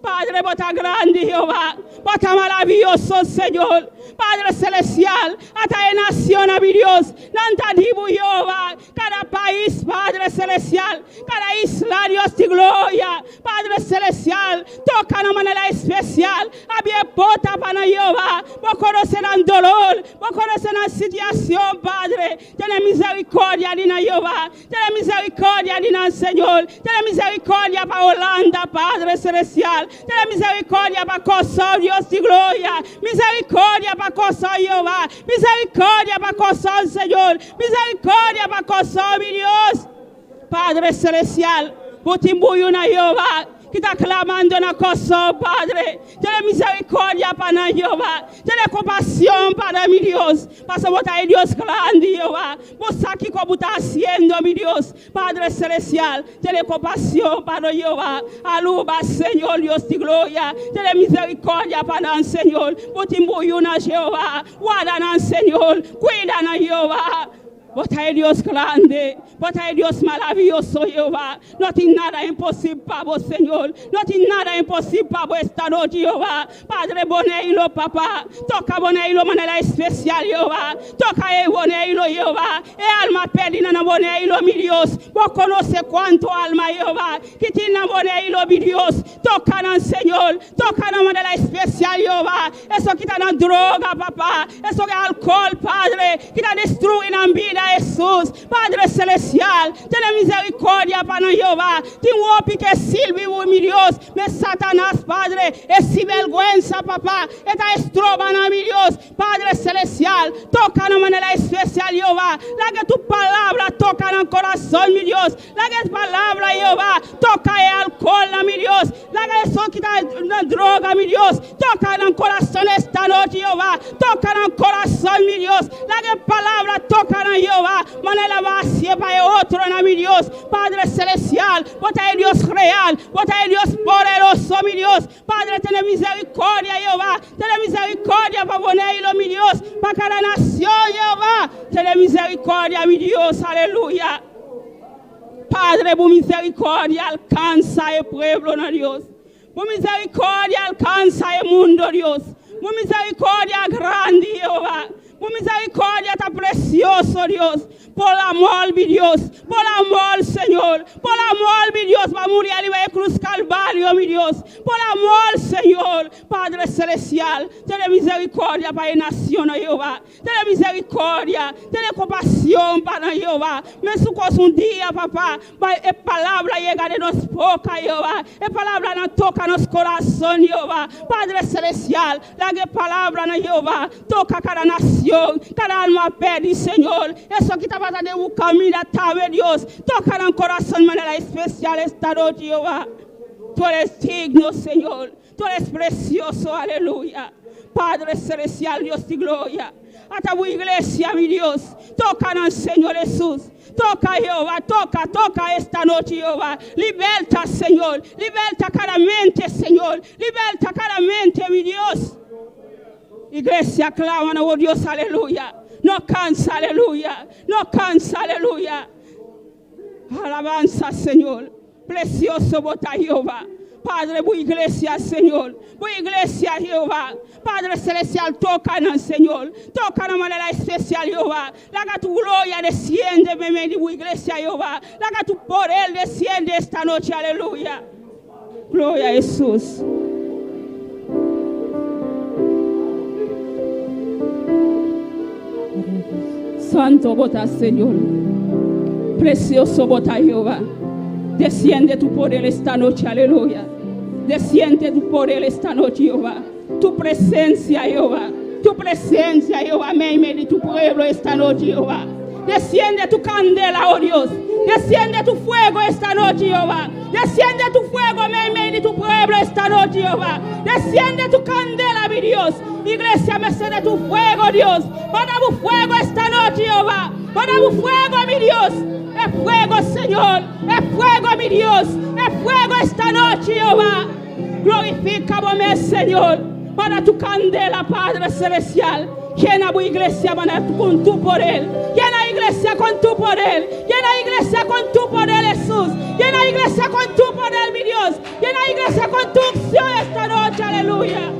Padre, bota grande, Jehová. Bota maravilloso, Señor. Padre celestial, hasta la nación, mi Dios. Nanta dibu, Jehová. Cada país, Padre celestial. Cada isla, Dios de gloria. Padre celestial, toca de manera especial. Había pota para Jehová. Vos conocerán dolor. Vos conocerán situación, Padre. Ten misericordia, Dina Jehová. Ten misericordia, Dina Señor. Ten misericordia para Holanda, Padre celestial. Ten misericordia para Kosovo, Dios de gloria. Misericordia para Kosovo, Jehová. Misericordia para Kosovo, Señor. Misericordia para Kosovo, mi Dios. Padre celestial, Butimbuina, Jehová, que está clamando en Kosovo, Padre. Ten misericordia para Jehová. Ten compasión para mi Dios. Pasa botar Dios grande, Jehová. Vos aquí como está haciendo, mi Dios. Padre celestial, ten compasión para Jehová. Aluba, Señor, Dios de gloria. Ten misericordia para el Señor. Butimbuina, Jehová. Guarda, Señor. Cuida, Jehová. Bota Dios grande, bota Dios maravilloso, Jehová. No tiene nada imposible para vos, Señor. No tiene nada imposible para vos esta noche, Jehová. Padre, boneilo, papá. Toca boneilo de manera especial, Jehová. Toca el boneilo, Jehová. El alma perdida en boneilo, mi Dios. Vos conoces cuánto alma, Jehová, que tiene boneilo, mi Dios. Toca, Señor. Toca de manera especial, Jehová. Eso que está en droga, papá. Eso que es alcohol, Padre, que está destruyendo la vida. Jesús, Padre celestial, ten misericordia para Jehová. Ten un que sirve, mi Dios. Me Satanás, Padre, es sin vergüenza, papá. Esta estrobana, mi Dios. Padre celestial, toca de manera especial, Jehová. La que tu palabra toca en el corazón, mi Dios. La que tu palabra, Jehová, toca el alcohol, mi Dios. La que eso quita la droga, mi Dios. Toca en el corazón esta noche, Jehová. Toca en el corazón, mi Dios. La que palabra toca en Jehová. Manera vacía para otro, mi Dios. Padre celestial, bota el Dios real, bota el Dios poderoso, mi Dios. Padre, ten misericordia, Jehová. Ten misericordia para ponerlo, mi Dios, para cada nación, Jehová. Ten misericordia, mi Dios, aleluya. Padre, por misericordia, alcanza el pueblo, no Dios. Por misericordia, alcanza el mundo, Dios. Por misericordia grande, Jehová. Por misericordia está precioso, Dios. Por amor, mi Dios. Por amor, Señor. Por amor, mi Dios. Va a morir a cruz Calvario, mi Dios. Por amor, Señor. Padre celestial. Ten misericordia para la nación, Jehová. Ten misericordia. Ten compasión para Jehová. Me sucos un día, papá. La palabra llega de nos boca, Jehová. La palabra nos toca nos corazón, Jehová. Padre celestial. La palabra, Jehová, toca cada nación. Cada alma pede, Señor. Eso que está pasando en un camino, tabe Dios. Toca en el corazón de manera especial esta noche, Jehová. Tú eres digno, Señor. Tú eres precioso, aleluya. Padre celestial, Dios de gloria. Hasta tu iglesia, mi Dios. Toca en el Señor Jesús. Toca, Jehová, toca esta noche, Jehová. Liberta, Señor. Liberta cada mente, Señor. Liberta cada mente, mi Dios. Iglesia, clama, oh Dios, aleluya. No cansa, aleluya. No cansa, aleluya. Alabanza, Señor. Precioso bota Jehová. Padre, bu iglesia, Señor. Bu iglesia, Jehová. Padre celestial, toca en el Señor. Toca de manera especial, Jehová. La que tu gloria desciende, bebé, de bu iglesia, Jehová. La que tu poder desciende esta noche, aleluya. Gloria a Jesús. Santo bota, Señor. Precioso bota, Jehová. Desciende tu poder esta noche, aleluya. Desciende tu poder esta noche, Jehová. Tu presencia, Jehová. Tu presencia, Jehová. Amén de tu pueblo esta noche, Jehová. Desciende tu candela, oh Dios. Desciende tu fuego esta noche, Jehová. Desciende tu fuego en medio de tu pueblo esta noche, Jehová. Desciende tu candela, mi Dios. Iglesia, me de tu fuego, Dios. Ponamos fuego esta noche, Jehová. Ponamos fuego, mi Dios. Es fuego, Señor. Es fuego, mi Dios. Es fuego esta noche, Jehová. Glorifícame, Señor, para tu candela, Padre Celestial. Llena tu iglesia con tu poder. Llena iglesia con tu poder. Llena iglesia con tu poder, Jesús. Llena iglesia con tu poder, mi Dios. Llena iglesia con tu unción esta noche, aleluya.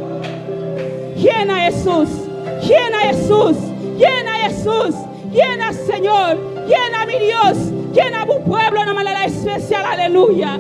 Llena Jesús. Llena Jesús. Llena Jesús. Llena, Señor. Llena, mi Dios. Llena tu pueblo de una manera especial, aleluya.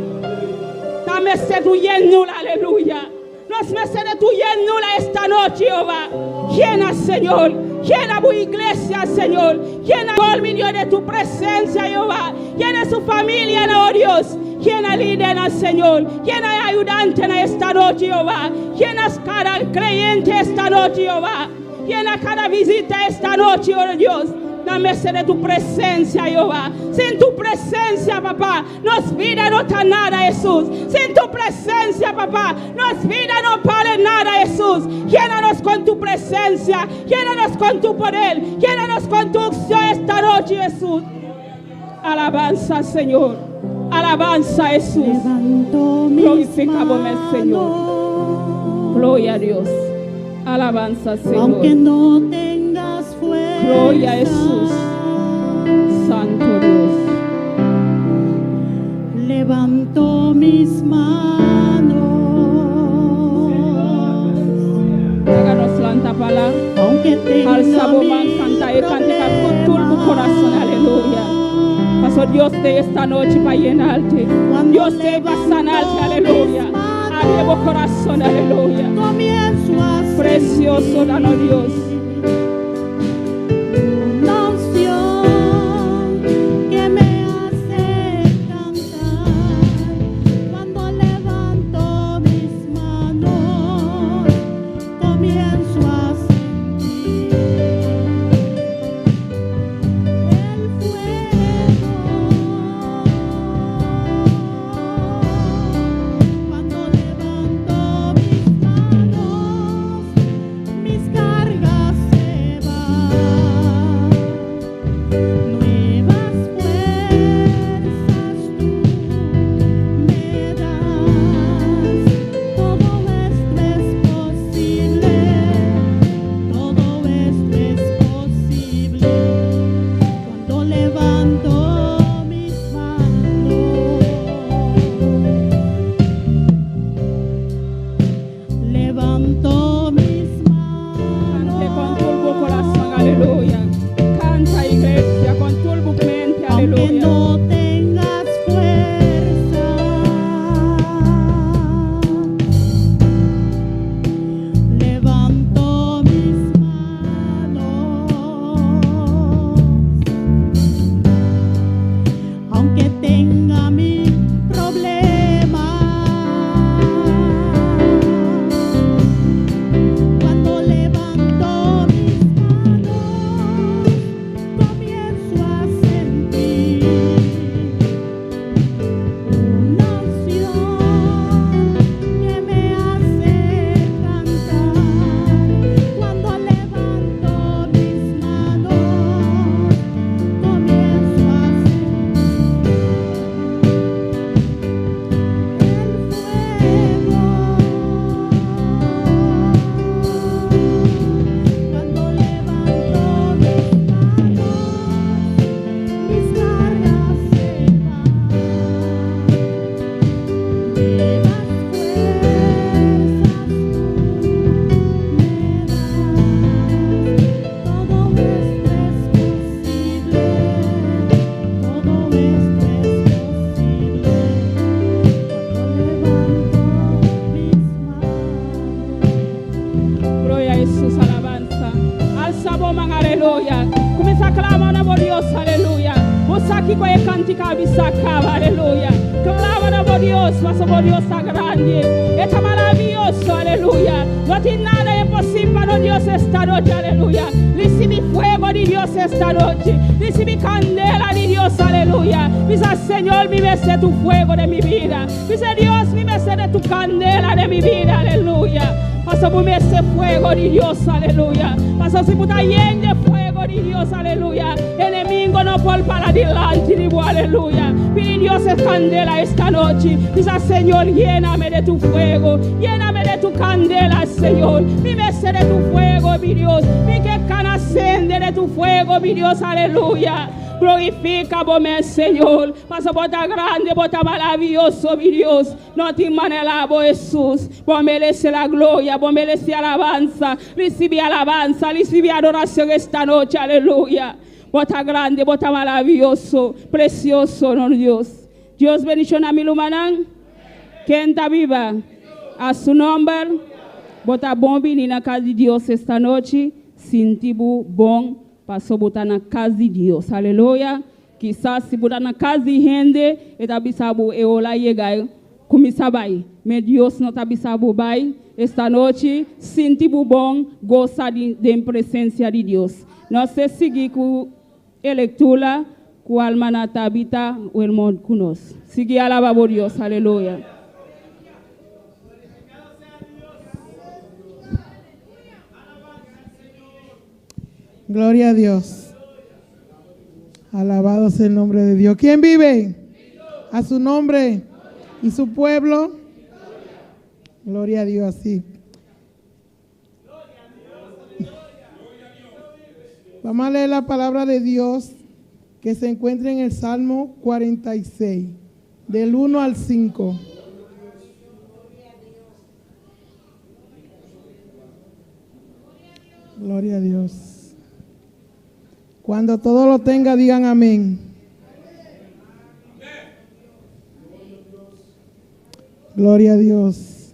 Dame ser tu llenura, aleluya. Nos merece de tu llenura esta noche, Jehová. Llena, Señor. Llena tu iglesia, Señor. Llena el dominio de tu presencia, Jehová. Llena su familia, oh Dios. Llena líder, Señor. Llena ayudante esta noche, Jehová. Llena cada creyente esta noche, Jehová. Llena cada visita esta noche, oh Dios. Dame sed de tu presencia, Jehová. Sin tu presencia, papá, nos vida no está nada, Jesús. Sin tu presencia, papá, nos vida no vale nada, Jesús. Llénanos con tu presencia, llénanos con tu poder, llénanos con tu unción esta noche, Jesús. Alabanza, Señor. Alabanza, Jesús. Glorificamos, Señor. Gloria a Dios. Alabanza, Señor. Aunque no tengas fuerza. Gloria a Jesús. Santo Dios. Levanto mis manos. Háganos lanta palabra. Aunque tenga Alza boman, canta y canta con todo tu corazón. Aleluya. Paso Dios de esta noche para llenarte. Dios te va a sanarte. Aleluya. Abre tu corazón. Aleluya. Precioso, danos Dios. Una unción que me hace cantar cuando levanto mis manos, comienzo a sentir el fuego. Cuando levanto mis manos, mis cargas se van, nuevas fuerzas tú me das, todo esto es posible, todo esto es posible, cuando levanto mis manos, levanto mis Cante con todo tu corazón. Aleluya. Canta, iglesia, con todo tu mente. aunque Aleluya. no tengas fuerza, levanto mis manos, aunque tenga mi problema, cuando levanto mis manos, comienzo a sentir una unción que me hace cantar cuando levanto mis manos, comienzo a sentir el fuego. Cuando levanto mis manos, mis cargas se van, nuevas fuerzas tú me das, todo esto es posible, todo esto es posible, cuando levanto mis manos. Gloria a Jesús, alabanza. Alza boman, aleluya. Comienza a clamar a Dios, aleluya. Usa aquí con el cántico bisacaba, aleluya. Clama a Dios, mas Dios está grande. Está maravilloso, aleluya. No tiene nada imposible. lámpara, Dios, esta noche, aleluya. Recibe fuego de Dios esta noche. Recibe candela de Dios, aleluya. Dice, Señor, mi merced tu fuego de mi vida. Dice, Dios, mi merced de tu candela de mi vida, aleluya. Pasa por ese fuego de Dios, aleluya. Pasa si puta lleno de fuego de Dios, aleluya. Enemigo no puede para adelante, digo, aleluya. Pide Dios es candela esta noche. Dice, Señor, lléname de tu fuego. Lléname de tu candela, Señor. Mi merced de tu fuego, mi Dios. Mi que cana ascende de tu fuego, mi Dios, aleluya. Glorifica, bom Señor. Pasa bota grande, bota maravilloso, mi Dios. No te manelabo, Jesús. Vos merece la gloria, vos merece alabanza. Recibe alabanza, recibe adoración esta noche, aleluya. Bota grande, bota maravilloso, precioso, no Dios. Dios bendición a mi lumanán. ¿Quién está viva? A su nombre. Bota bom venir na casa de Dios esta noche. Sintibu bom. Passou botar na casa de Deus, aleluia. Quizás se botar na casa de gente, está bisabo eu lá chegar, começar vai. Mas Deus não está bisabo vai. Esta noite, senti bom, gostar de presença de Deus. Nós se seguir com a leitura, com a alma na tabita, o irmão conosco. Seguir a alabar a Deus, aleluia. Gloria a Dios. Alabado sea el nombre de Dios. ¿Quién vive? A su nombre y su pueblo. Gloria a Dios, sí. Vamos a leer la palabra de Dios que se encuentra en el Salmo 46, del 1 al 5. Gloria a Dios. Cuando todo lo tenga, digan amén. Gloria a Dios.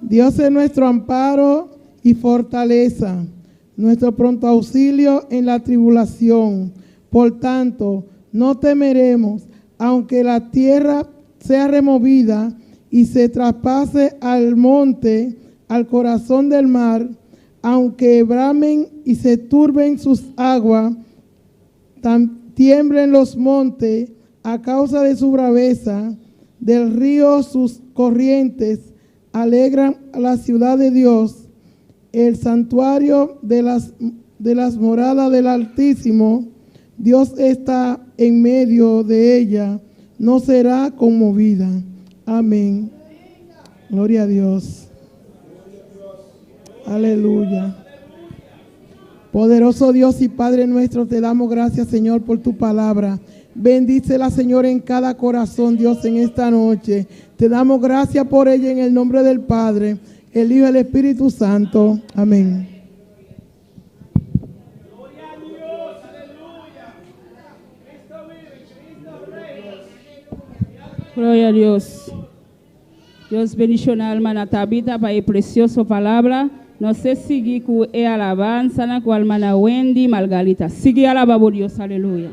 Dios es nuestro amparo y fortaleza, nuestro pronto auxilio en la tribulación. Por tanto, no temeremos, aunque la tierra sea removida y se traspase al monte, al corazón del mar, aunque bramen y se turben sus aguas, tiemblen los montes a causa de su braveza, del río sus corrientes alegran a la ciudad de Dios, el santuario de las moradas del Altísimo. Dios está en medio de ella, no será conmovida. Amén. Gloria a Dios. Aleluya. Poderoso Dios y Padre nuestro, te damos gracias, Señor, por tu palabra. Bendícela, Señor, en cada corazón, Dios, en esta noche. Te damos gracias por ella en el nombre del Padre, el Hijo y el Espíritu Santo. Amén. Gloria a Dios. Dios bendición alma na tabita para el precioso palabra. No sé seguir con el alabanza na con alma na Wendy Margarita. Sigue alaba por Dios, aleluya.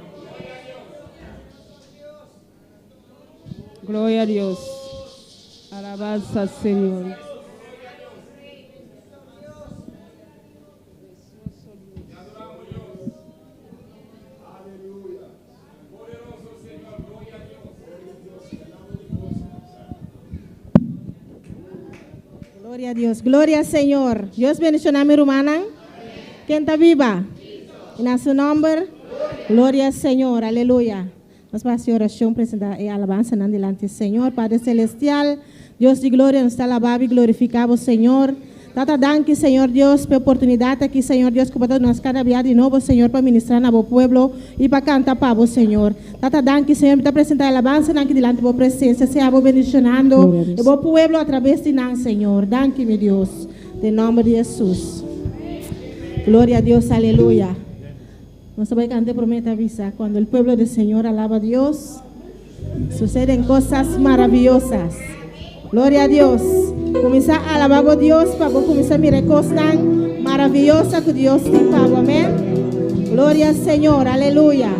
Gloria a Dios. Alabanza al Señor. Gloria a Dios, gloria al Señor. Dios bendición a mi hermana. ¿Quién está viva? En su nombre, gloria al Señor, aleluya. Vamos a hacer oración, presentar y alabanza delante del Señor, Padre Celestial. Dios de gloria, nos está alabado y glorificado, Señor. Tata danke, Señor Dios, por oportunidad aquí, Señor Dios, que podemos nos cada día de nuevo, Señor, para ministrar a vos pueblo y para cantar para vos, Señor. Tata danke, Señor, para presentar alabanza aquí delante de vos presencia, sea vos bendicionando el vos pueblo a través de nan, Señor. Danke, mi Dios, en nombre de Jesús. Gloria a Dios, aleluya. No sabe cantar promete avisa, cuando el pueblo del Señor alaba a Dios, suceden cosas maravillosas. Gloria a Dios. Comienza a alabar a Dios para comenzar a mirar cosas tan maravillosas que Dios te paga. Amén. Gloria al Señor. Aleluya.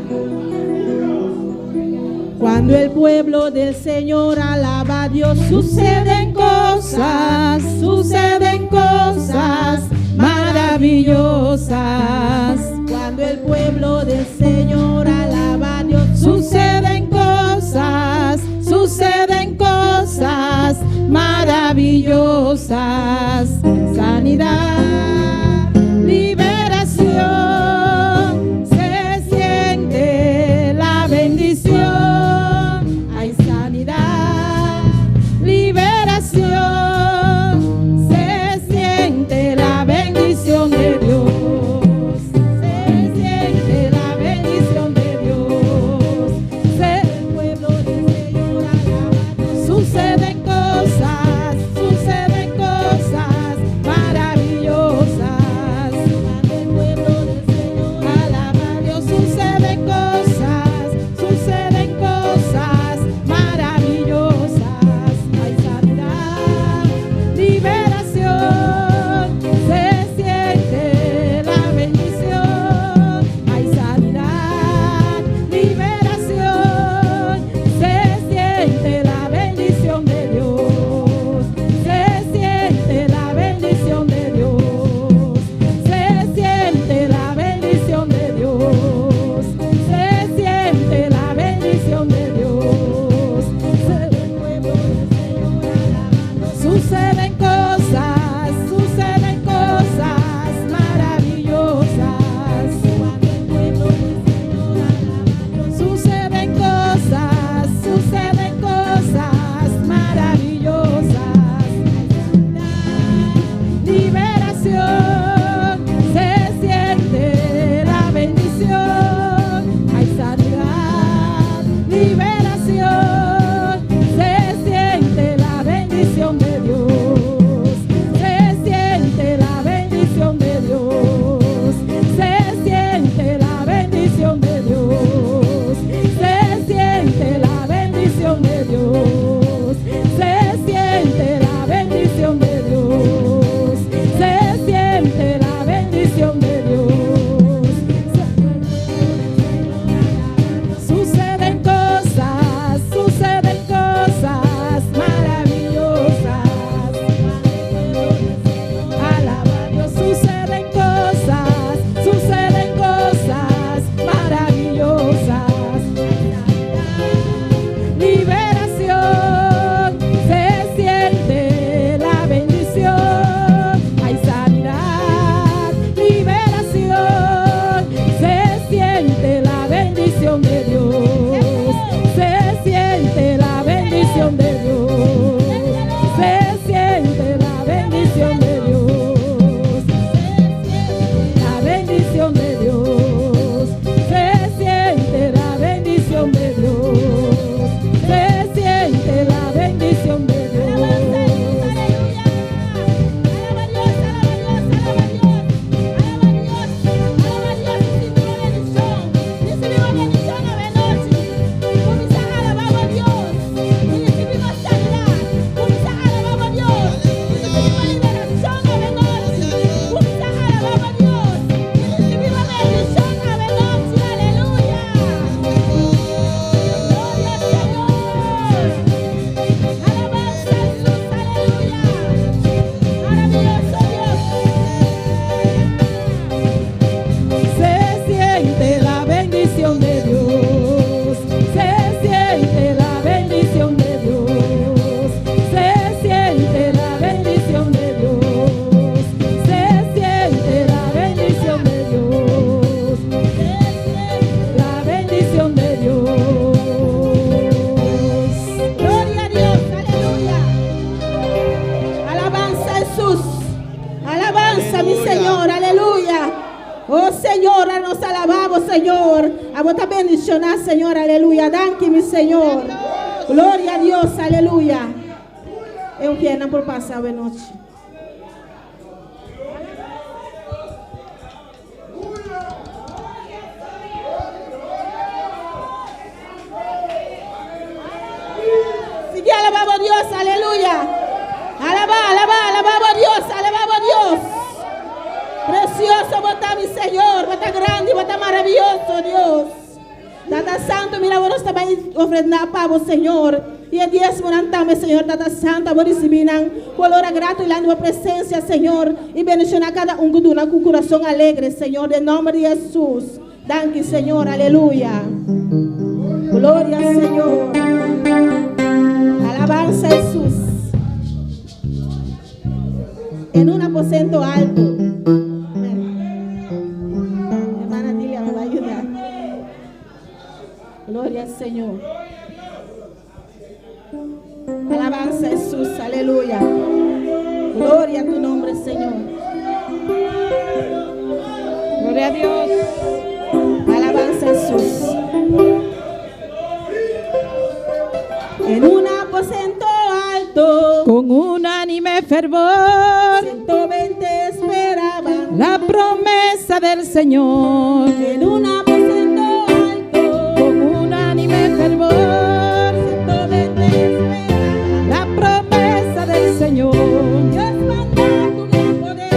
Cuando el pueblo del Señor alaba a Dios, suceden cosas maravillosas. Cuando el pueblo del Señor alaba a Dios, suceden cosas maravillosas. Sanidad, liberación, se siente la bendición. Hay sanidad, liberación, se siente la bendición de Dios. Se siente la bendición de Dios. El pueblo del Señor alaba, suceden cosas maravillosas. Cuando el pueblo del Señor alaba a Dios, suceden cosas maravillosas. Hay sanidad, liberación, se siente la bendición. Hay sanidad, liberación, se siente la bendición de Dios. Se siente la bendición de Dios. Se siente la bendición de Dios. Se siente la bendición de Dios. El pueblo del Señor alabando. Suceden cosas maravillosas. Cuando el pueblo del Señor alabando. Suceden cosas maravillosas. Liberación, se siente la bendición. Hay sanidad, liberación, se siente la bendición de Dios. Se siente la bendición de Dios. Se siente la bendición de Dios. Se siente la bendición de Dios. Se siente la bendición de Dios. Se siente la bendición de Dios. Suceden cosas maravillosas. Alaba a Dios. Suceden cosas maravillosas. Liberación, se siente la bendición. Hay sanidad, liberación, se siente la bendición de Dios. Se siente la bendición de Dios. Se siente la bendición de Dios. La bendición de Dios. Se siente la bendición de Dios. Se siente la bendición de Dios. Oh Señor, nos alabamos, Señor. A vos te bendicionar, Señor, aleluya. Danke, mi Señor. Gloria a Dios, aleluya. Eu quero por passar a noite. Sigue alabando a Dios, aleluya. Alabamos a Dios, alabamos a Dios. Precioso, vos estás, mi Señor, vos estás grande, vos estás maravilloso, Dios. Tata Santo, mira, vos também ofrendar para o Senhor. E é dias morantame, Senhor, Tata Santa, vos recebinan. Colora grato e lá na presença, Senhor. E bendicionar cada um com coração alegre, Senhor, em nome de Jesus. Danke, Senhor, aleluia. Glória ao Senhor. Alabanza a Jesus. En un aposento alto. Hermana Dilia me va a ayudar. Gloria al Señor. Alabanza a Jesús, aleluya. Gloria a tu nombre, Señor. Gloria a Dios. Alabanza a Jesús. En un aposento alto, con unánime fervor, 120 esperaban la promesa del Señor. en un aposento alto, Con unánime fervor, 120 esperaban. la promesa del Señor. Dios manda tu gran poder,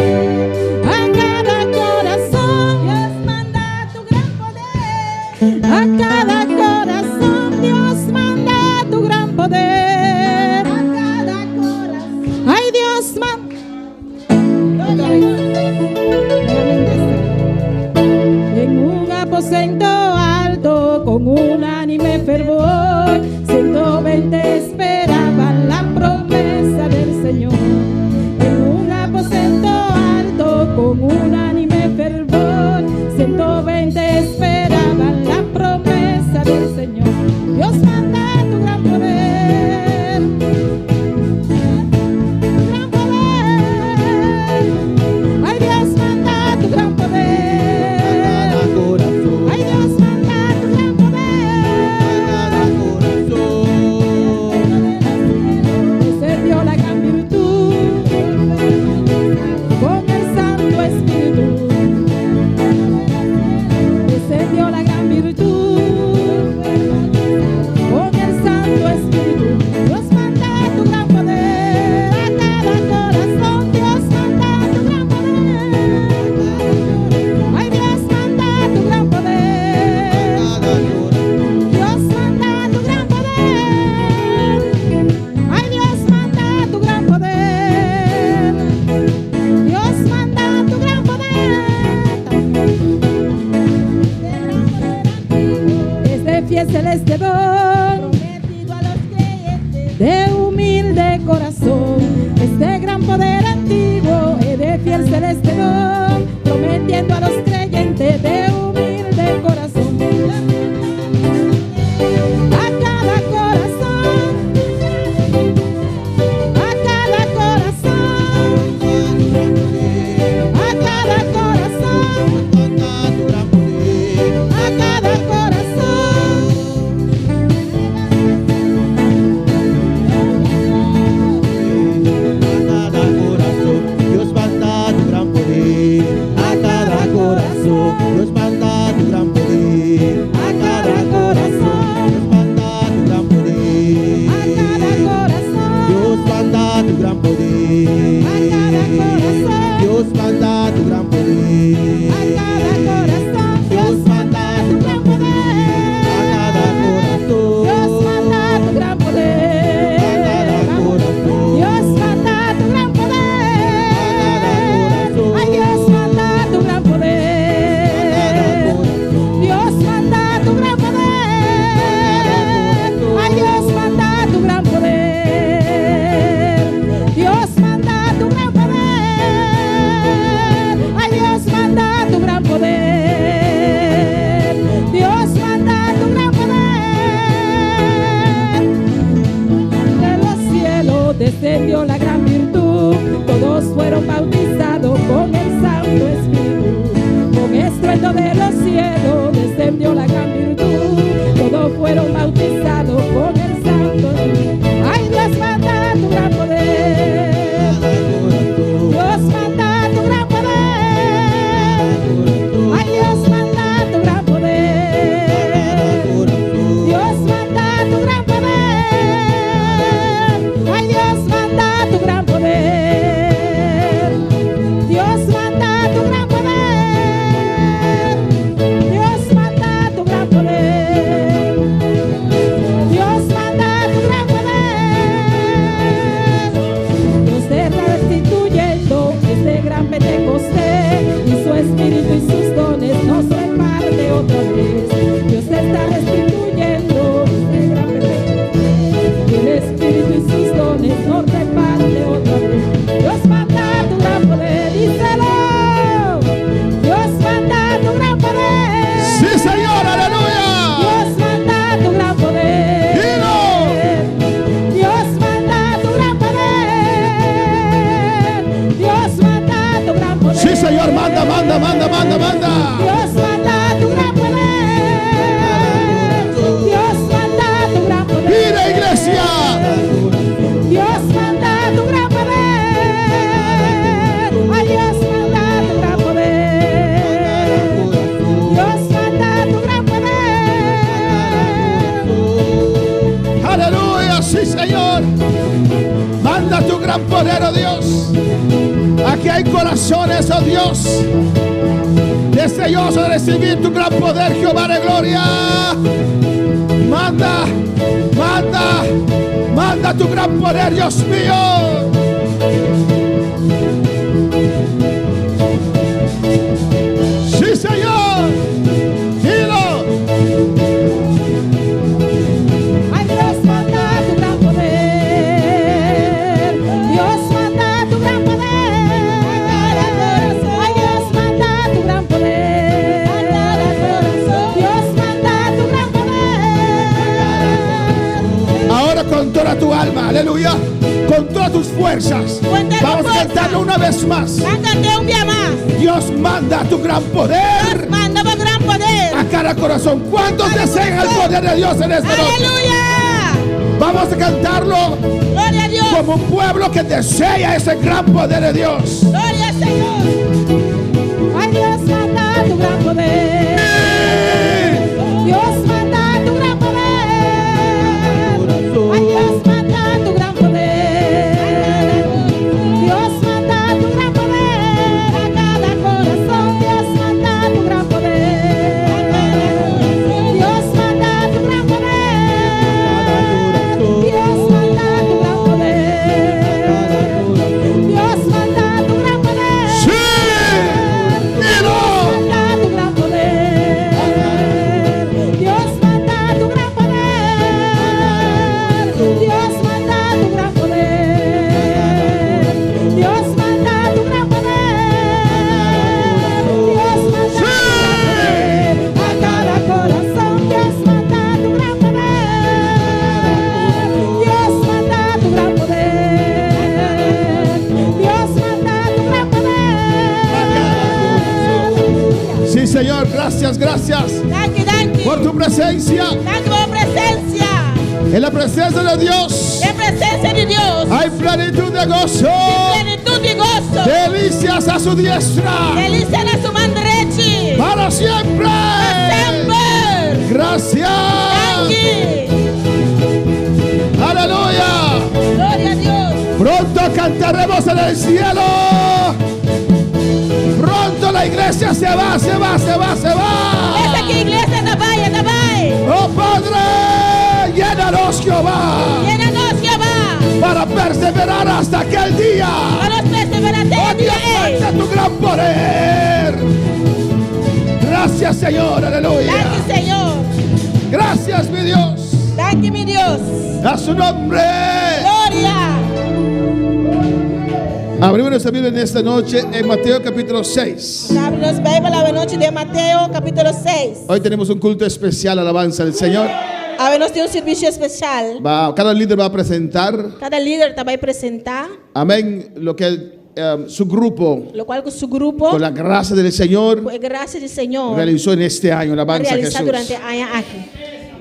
A cada corazón, Dios manda tu gran poder, a cada corazón, Dios manda tu gran poder. a cada corazón. Ay, Dios manda. En un aposento alto, con unánime fervor, 120 esperaban la promesa del Señor. En un aposento alto, con unánime fervor, 120 esperaban la promesa del Señor. Dios manda tu gran poder. Gran poder. Ay, Dios manda tu gran poder. Ay, Dios manda tu gran poder. Descendió la gran virtud con el Santo Espíritu. Descendió la gran virtud con el Santo Espíritu. Dios manda tu gran poder a cada corazón. Dios manda tu gran poder. Ay, Dios manda tu gran poder. Dios manda tu gran poder. Ay, Dios manda tu gran poder. Dios manda tu gran poder. Este fiel celeste don Prometido a los creyentes, de humilde corazón, este gran poder antiguo es de fiel celeste don, prometiendo a los creyentes de humilde corazón. A cada corazón, a cada corazón, a cada corazón, a cada corazón. Dios manda tu gran poder a cada corazón. Dios manda tu gran poder A cada corazón, Dios manda tu gran poder. a cada corazón, Dios manda tu gran poder. a cada corazón, Dios manda tu gran poder. a cada corazón, Dios manda tu gran poder. A cada corazón. Dios manda tu gran poder. A cada corazón. Dios manda tu gran poder. Ay, Dios manda tu gran poder. Dios manda tu gran poder. Ay, Dios manda tu gran poder. Dios manda tu gran poder. Ay, Dios manda tu gran poder. Dios manda tu gran poder. De los cielos descendió la gran virtud, todos fueron bautizados con el Santo Espíritu. Con estruendo de los cielos descendió la gran virtud, todos fueron bautizados con el Santo Espíritu. Ay, Dios manda tu gran poder. Dios manda tu gran poder. Ay, Dios manda tu gran poder. Dios manda tu gran poder. Ay, Dios manda tu gran Sí, Señor. Manda tu gran poder, oh Dios. Aquí hay corazones, oh Dios, deseosos de recibir tu gran poder, Jehová de gloria. Manda, manda, manda tu gran poder, Dios mío. Sí, Señor. Dilo. Ay, Dios, manda tu gran poder. Dios, manda tu gran poder. Ay, Dios, manda tu gran poder. Dios, manda tu gran poder. Ahora con toda tu alma, aleluya, con todas tus fuerzas, vamos a cantarlo una vez más. Cántate un día más. Dios manda tu gran poder Manda tu gran poder. a cada corazón. ¿Cuántos desean el poder de Dios en esta noche? Aleluya. Vamos a cantarlo Gloria a Dios. como un pueblo que desea ese gran poder de Dios. Gloria al Señor. Ay, Dios, manda tu gran poder. Dios, manda tu gran poder. Ay, Dios, manda tu gran poder. Dios, manda tu gran poder a cada corazón. Dios, manda tu gran poder. Dios, manda tu gran poder. Dios, manda tu gran poder. Dios, manda tu gran poder. ¡Sí! ¡Dilo! Manda tu gran poder. Dios, manda tu gran poder. Dios, manda tu gran poder. Dios, manda tu gran poder. Dios, manda tu gran poder a cada corazón. Dios, manda tu gran poder. Dios, manda tu gran poder. Dios, manda tu gran poder. Sí, Señor, gracias, gracias Thank you por tu presencia. Thank you por presencia. En la presencia de Dios En presencia de Dios. hay plenitud de gozo, Plenitud y gozo. delicias a su diestra, Delicia a su mano derecha. para siempre. Siempre. Gracias. Thank you. Aleluya. Gloria a Dios. Pronto cantaremos en el cielo. Pronto la iglesia se va, se va, se va, se va. Esta aquí iglesia tabay, tabay. Oh Padre, llénanos, Jehová, Llénanos, Jehová. para perseverar hasta aquel día. A los perseverantes Oh Dios, manda tu gran poder. Gracias, Señor, aleluya. Thank you, Señor. Gracias, mi Dios. Thank you, mi Dios. A su nombre. Gloria. Abrimos nuestra Biblia en esta noche en Mateo capítulo 6. Abre los Bibles la noche de Mateo, capítulo 6. Hoy tenemos un culto especial, alabanza del Señor. A ver, nos tiene un servicio especial. Cada líder va a presentar, Cada líder te va a presentar, amén, lo que su grupo, lo cual con su grupo, con la gracia del Señor, por gracia del Señor, realizó en este año, alabanza a realizar durante Jesús. el año aquí.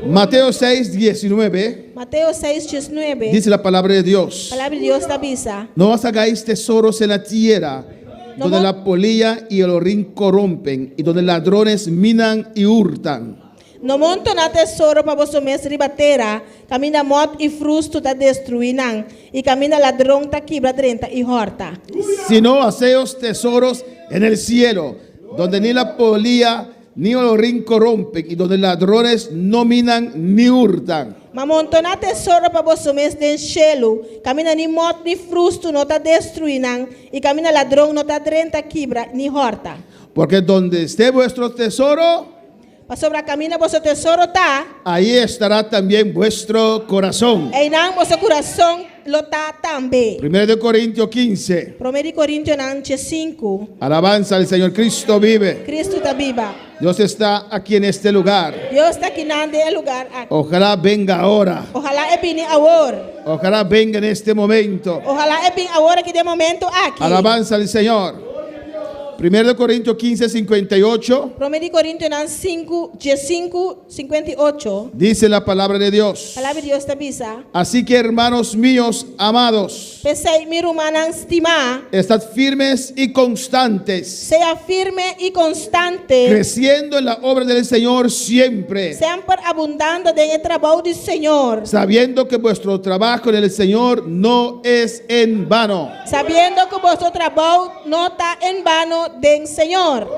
Mateo 6, 19, Mateo 6, 19. dice la palabra de Dios: Palabra de Dios te avisa. no os hagáis tesoros en la tierra, donde la polilla y el orín corrompen, y donde ladrones minan y hurtan. No monto na tesouro para vosotros mestre ribatera, camina morte e frusto ta destruirán, y camina ladrón ta quebra drenta y horta. Sino haceos tesoros en el cielo, donde ni la polilla ni el orín corrompen, y donde ladrones no minan ni hurtan. Mas monto na tesouro para vosotros mestre den cielo, camina ni morte ni frusto no ta destruirán, y camina ladrón no ta drenta quebra ni horta. Porque donde esté vuestro tesoro, Para sobre camina vosso tesouro tá, ahí estará también vuestro corazón. e não vosso coração lo tá também. 1 de Corintios 15. 1 Coríntios 5. Alabanza al Señor. Cristo vive. Cristo tá viva. Dios está aquí en este lugar. Deus está aqui neste lugar. Ojalá venga ahora. Ojalá é bem agora. Ojalá venga en este momento. Ojalá é bem agora que de momento aqui. Alabanza al Señor. 1 Corintios 15, 58. 1 Coríntios 5, 58. Dice la palabra de Dios. Palavra de Deus te avisa. Así que, hermanos míos amados, Pensei, miro manang estima. estad firmes y constantes, Sea firme y constante. creciendo en la obra del Señor siempre, Sempre abundando en el trabajo del Señor. sabiendo que vuestro trabajo en el Señor no es en vano. Sabiendo que vuestro trabajo no está en vano del Señor.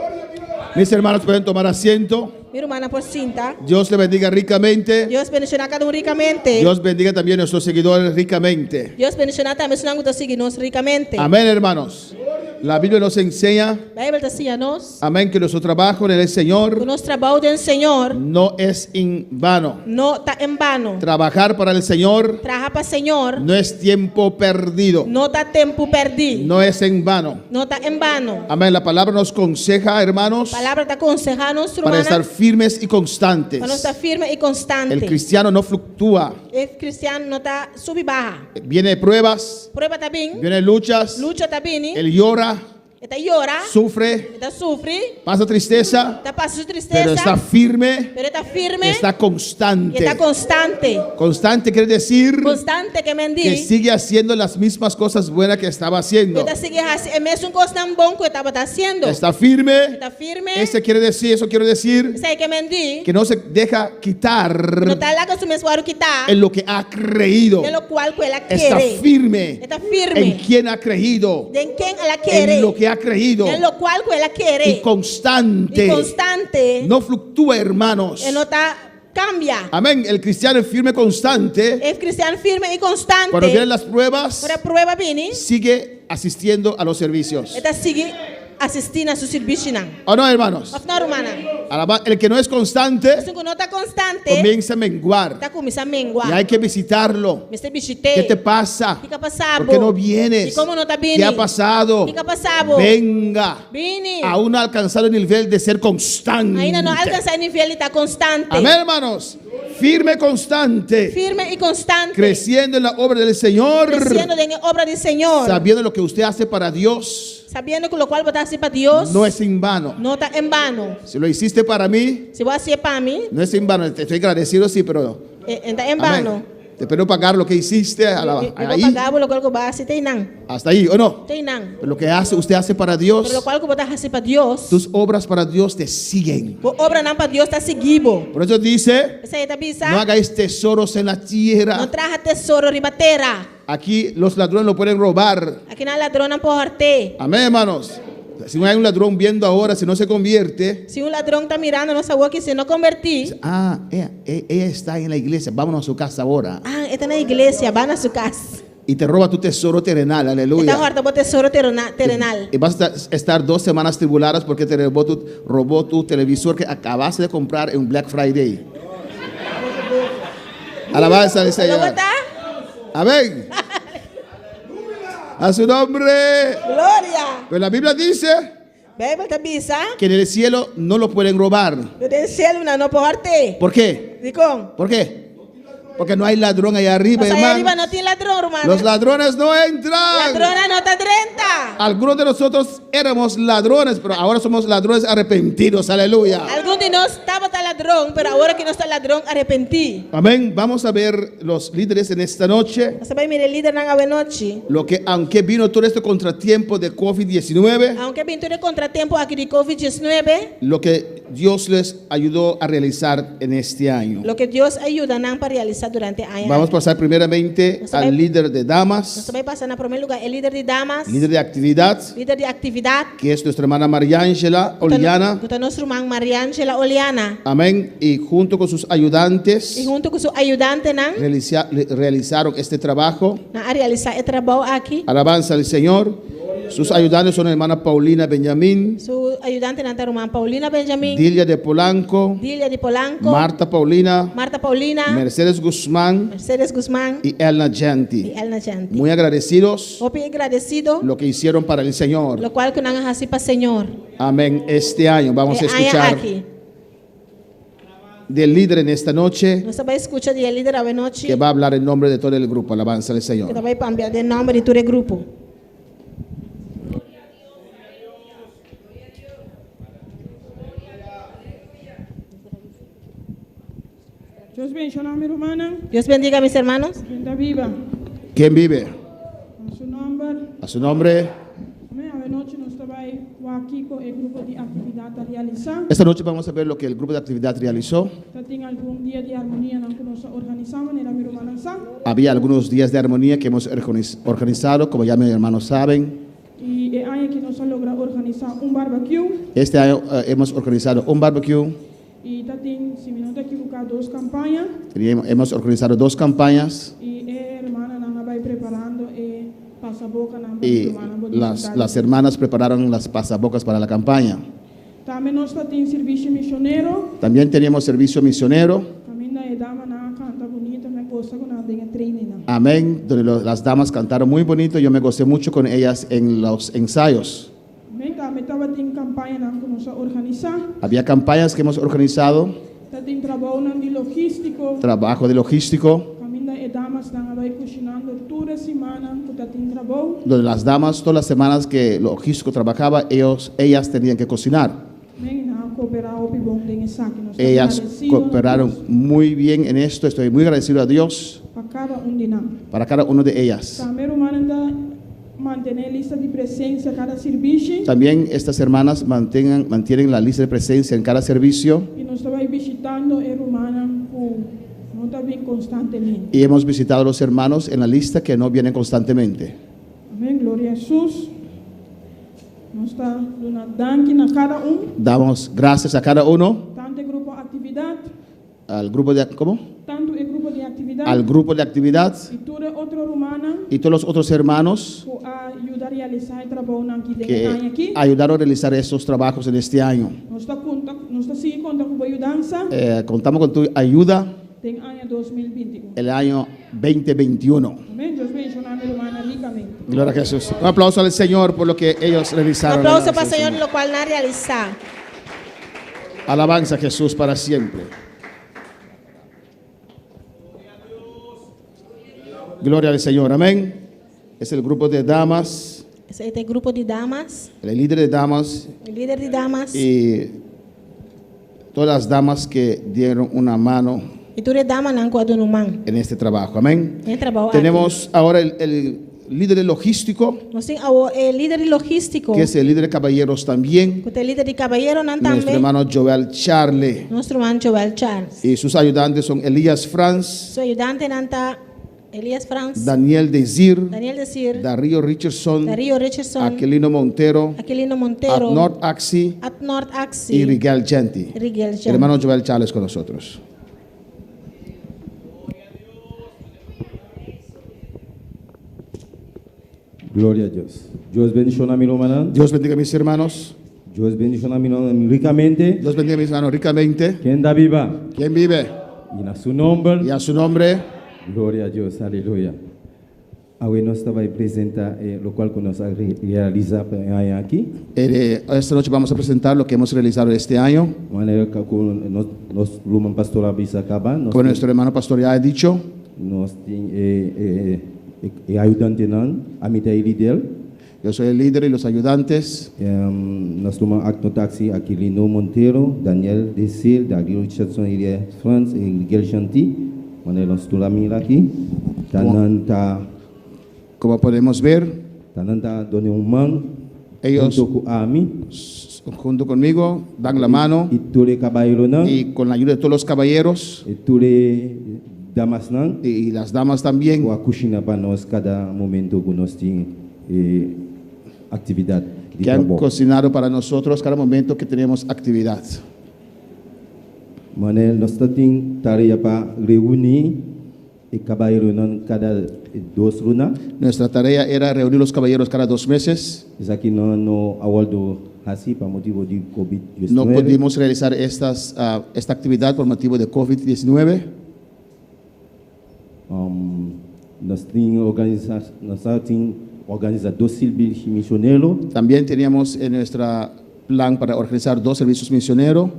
Mis hermanos pueden tomar asiento. Mi hermana por cinta. Dios le bendiga ricamente. Dios bendiga a cada uno ricamente. Dios bendiga también a nuestros seguidores ricamente. Dios bendiga también a los seguidores ricamente. Amén, hermanos. La Biblia nos enseña, A Bíblia ensina-nos amén, que nuestro trabajo en el que Señor o nosso trabalho do Senhor no es en vano. não está em vano. Trabajar para el Señor Trabalhar para o Senhor no es tiempo perdido, não está tempo perdido. no es en vano. Não está em vano. Amén. La palabra nos aconseja, hermanos, A palavra está aconsejando nos para estar firmes y constantes. para estar firme e constante. El cristiano no fluctúa. O cristiano não está sub e barra. Viene pruebas, Prueba está bem, viene luchas, luta está bem, él llora, está llora, sufre, está sofre, pasa tristeza, está passando pero tristeza, está firme, pero está firme está e constante. está constante. Constante quiere decir Constante que me que diz. sigue haciendo las mismas cosas buenas que estaba haciendo. Está seguindo a mesma coisa tão bom que eu estava fazendo. Está firme. Está firme. Eso quiere decir Isso aí que me diz. que no se deja quitar Não está lá com o mesmo aro que está. en lo que ha creído. De lo cual que ela Está quiere. firme Está firme. en quien ha creído, De quem ela quiere. en lo que ha creído, En lo cual que ela quiere. y constante. Y constante. No fluctúa, hermanos. E não está cambia. Amén. El cristiano es firme, constante. É cristiano firme e constante. Cuando vienen las pruebas, Para a prova vini. sigue asistiendo a los servicios. Está seguir assistindo a seu serviço não. ¿O no, hermanos? Of não romana. El que no es constante Se não está constante. comienza a menguar. Está começando a menguar. Y hay que visitarlo. Mr. Bichite. ¿Qué te pasa? Fica passado. ¿Por qué no vienes? E como não está vindo? ¿Qué ha pasado? Fica passado. Venga. Vini. Aún no ha alcanzado el nivel de ser constante. Ainda não alcança o nível de estar constante. Amén, hermanos. Firme, constante. Firme e constante. Creciendo en la obra del Señor. Creciendo en la obra del Señor. Sabiendo lo que usted hace para Dios. Sabiendo que lo cual botar para Dios. No es en vano. No está en vano. Si lo hiciste para mí, Si voy a hacer para mí, no es en vano. Te estoy agradecido, sí, pero está en vano. amén. Te espero pagar lo que hiciste Eu ahí, vou pagar lo cual que vai hacer tem não. hasta ahí, ¿o no? Tem não. Pero lo que usted hace para Dios, Pero lo cual que botar hacer para Dios. tus obras para Dios te siguen. Vou obra não para Dios está seguido. Por eso dice, Essa aí tá bisa. no hagáis tesoros en la Não tierra. traja tesouro ribatera. Aquí los ladrones lo pueden robar. Aqui na ladrona porte. Amén, hermanos. Si no hay un ladrón viendo ahora, si no se convierte, Se ladrão tá mirando nossa rua que se não convertir. ella está en la iglesia, vámonos a su casa ahora. Está na igreja, vai na sua casa. Y te roba tu tesoro terrenal, Está aleluya. horta bo tesouro terrenal. Y vas a estar 2 semanas tribuladas porque te robó tu televisor que acabaste de comprar en Black Friday. Alabanza al Lo Señor. botar? Amén. A su nombre. Glória. Pues la Biblia dice Bíblia tá bisa. que en el cielo no lo pueden robar. Eu tenho cielo não porte. ¿Por qué? Dicom. ¿Por qué? Porque no hay ladrón allá arriba, Mas aí arriba hermano. não tem ladrão, hermano. Los ladrones no entran. Ladrona não tá drenta. Algunos de nosotros éramos ladrones, pero ahora somos ladrones arrepentidos. Aleluya. Algum de nós estava tá ladrão, pero agora que nós está ladrão arrependi. Amén. Vamos a ver los líderes en esta noche. Você vai mirar líder na noite. Lo que, aunque vino todo este contratiempo de COVID-19, Aunque pintura contratempo aqui de COVID-19, lo que Dios les ayudó a realizar en este año. lo que Deus ajuda não para realizar durante o ano. Vamos a pasar primeramente al líder de damas, Você vai passar na primeiro lugar, é líder de damas, líder de actividad, líder de atividade, que es nuestra hermana María Ángela Oliana. que nossa irmã Maria Angela Oliana. Amén. Y junto con sus ayudantes E junto com seu ajudante, não, realizaron este trabajo. a realizar o trabalho aqui. Alabanza al Señor. Sus ayudantes son la hermana Paulina Benjamín, Su ayudante na irmã Paulina Benjamin, Dilia de Polanco, Dilia de Polanco, Marta Paulina, Marta Paulina, Mercedes Guzmán Mercedes Guzmán y Elna e Janti. Elna Janti. Muy agradecidos Opi agradecido, lo que hicieron para el Señor. lo cual que nang hasi pa Señor. Amén. Este año vamos a Aya escuchar aqui. del líder en esta noche Nós vai escutar de líder a noite, que va a hablar en nombre de todo el grupo. Alabanza al que Señor. vai cambiar de nome de todo grupo. Dios bendiga a mi hermana. Dios bendiga a mis hermanos. Quien viva. ¿Quién vive? En su nombre. A su nombre. Amén. Anoche nos estaba aquí con el grupo de actividad a realizar. Esta noche vamos a ver lo que el grupo de actividad realizó. Tenía algún día de armonía que nos organizamos en la mi hermana. Había algunos días de armonía que hemos organizado, como ya mis hermanos saben. Y el año que nos ha logrado organizar un barbecue. Este año hemos organizado un barbecue. Y también, si me no te equivocas, 2 campañas. Hemos organizado 2 campañas. Y hermana va preparando pasabocas. Y las hermanas prepararon las pasabocas para la campaña. También nos tiene servicio misionero. También teníamos servicio misionero. También la dama canta bonita, me gusta con la de training. Amén. Donde las damas cantaron muy bonito. Yo me gocé mucho con ellas en los ensayos. Amén. También estaba en campaña que nos organiza. Había campañas que hemos organizado. También trabajo de logístico. Trabajo de logístico. También las damas están ahí cocinando toda semana. También trabajo. Donde las damas todas las semanas que logístico trabajaba, ellas tenían que cocinar. Ellas cooperaron muy bien en esto. Estoy muy agradecido a Dios para cada uno de ellas. Mantener lista de presencia cada servicio. También estas hermanas mantienen la lista de presencia en cada servicio. Y nos estaba visitando hermanas no también constantemente. Y hemos visitado a los hermanos en la lista que no vienen constantemente. Amén, gloria a Jesús. Nos está dando a cada uno. Damos gracias a cada uno. Tanto el grupo de actividad. Al grupo de ¿cómo? Tanto el grupo de actividad. Al grupo de actividad. Y toda otra hermana. Y todos los otros hermanos ayudar a realizar el trabajo que ayudaron a realizar estos trabajos en este año. Nos está sigue contando con ayudanza. Contamos con tu ayuda. En año 2021. El año 2021. Amén. Dios bendiga a mi hermana ricamente. Gloria a Jesús. Un aplauso al Señor por lo que ellos realizaron. Un aplauso para el Señor, lo cual ha realizado. Alabanza a Jesús para siempre. Gloria al Señor. Amén. Es el grupo de damas. Este grupo de damas. El líder de damas. El líder de damas. Y todas las damas que dieron una mano en este trabajo. Amén. Tenemos ahora el líder logístico, el líder logístico, que es el líder de caballeros también. El líder de caballeros nuestro hermano Joel Charle. Nuestro hermano Joel Charles. Y sus ayudantes son Elías Franz. Su ayudante nanta Elías Franz. Daniel Desir. Daniel Desir. Darío Richardson. Darío Richardson. Aquilino Montero. Aquilino Montero. Atnort Axi. Atnort Axi. Y Rigel Genti. Rigel Genti. El hermano Joel Charles con nosotros. Gloria a Dios. Dios bendiga a mi hermana. Dios bendiga a mis hermanos. Dios bendiga a mi hermana ricamente. Dios bendiga a mis hermanos ricamente. ¿Quién da viva? ¿Quién vive? Y a su nombre. Y a su nombre. Gloria a Dios. Aleluya. Hoy nos estaba presenta lo cual nos realiza aquí. Esta noche vamos a presentar lo que hemos realizado este año. Con nuestro hermano pastor ya ha dicho. Nos ayudante amita y líder. Yo soy el líder y los ayudantes. Nos toma acto taxi Aquilino Montero, Daniel Desir, Darío Richardson, Elías Franz, y Rigel Genti. Nos toma mira aquí. Tananta. Como podemos ver, ellos junto conmigo dan la mano y con la ayuda de todos los caballeros y las damas también que han cocinado para nosotros cada momento que tenemos actividad. Nuestra tarea era reunir los caballeros cada 2 meses. No pudimos realizar esta actividad por motivo de COVID-19. También teníamos en nuestra plan para organizar 2 servicios misioneros.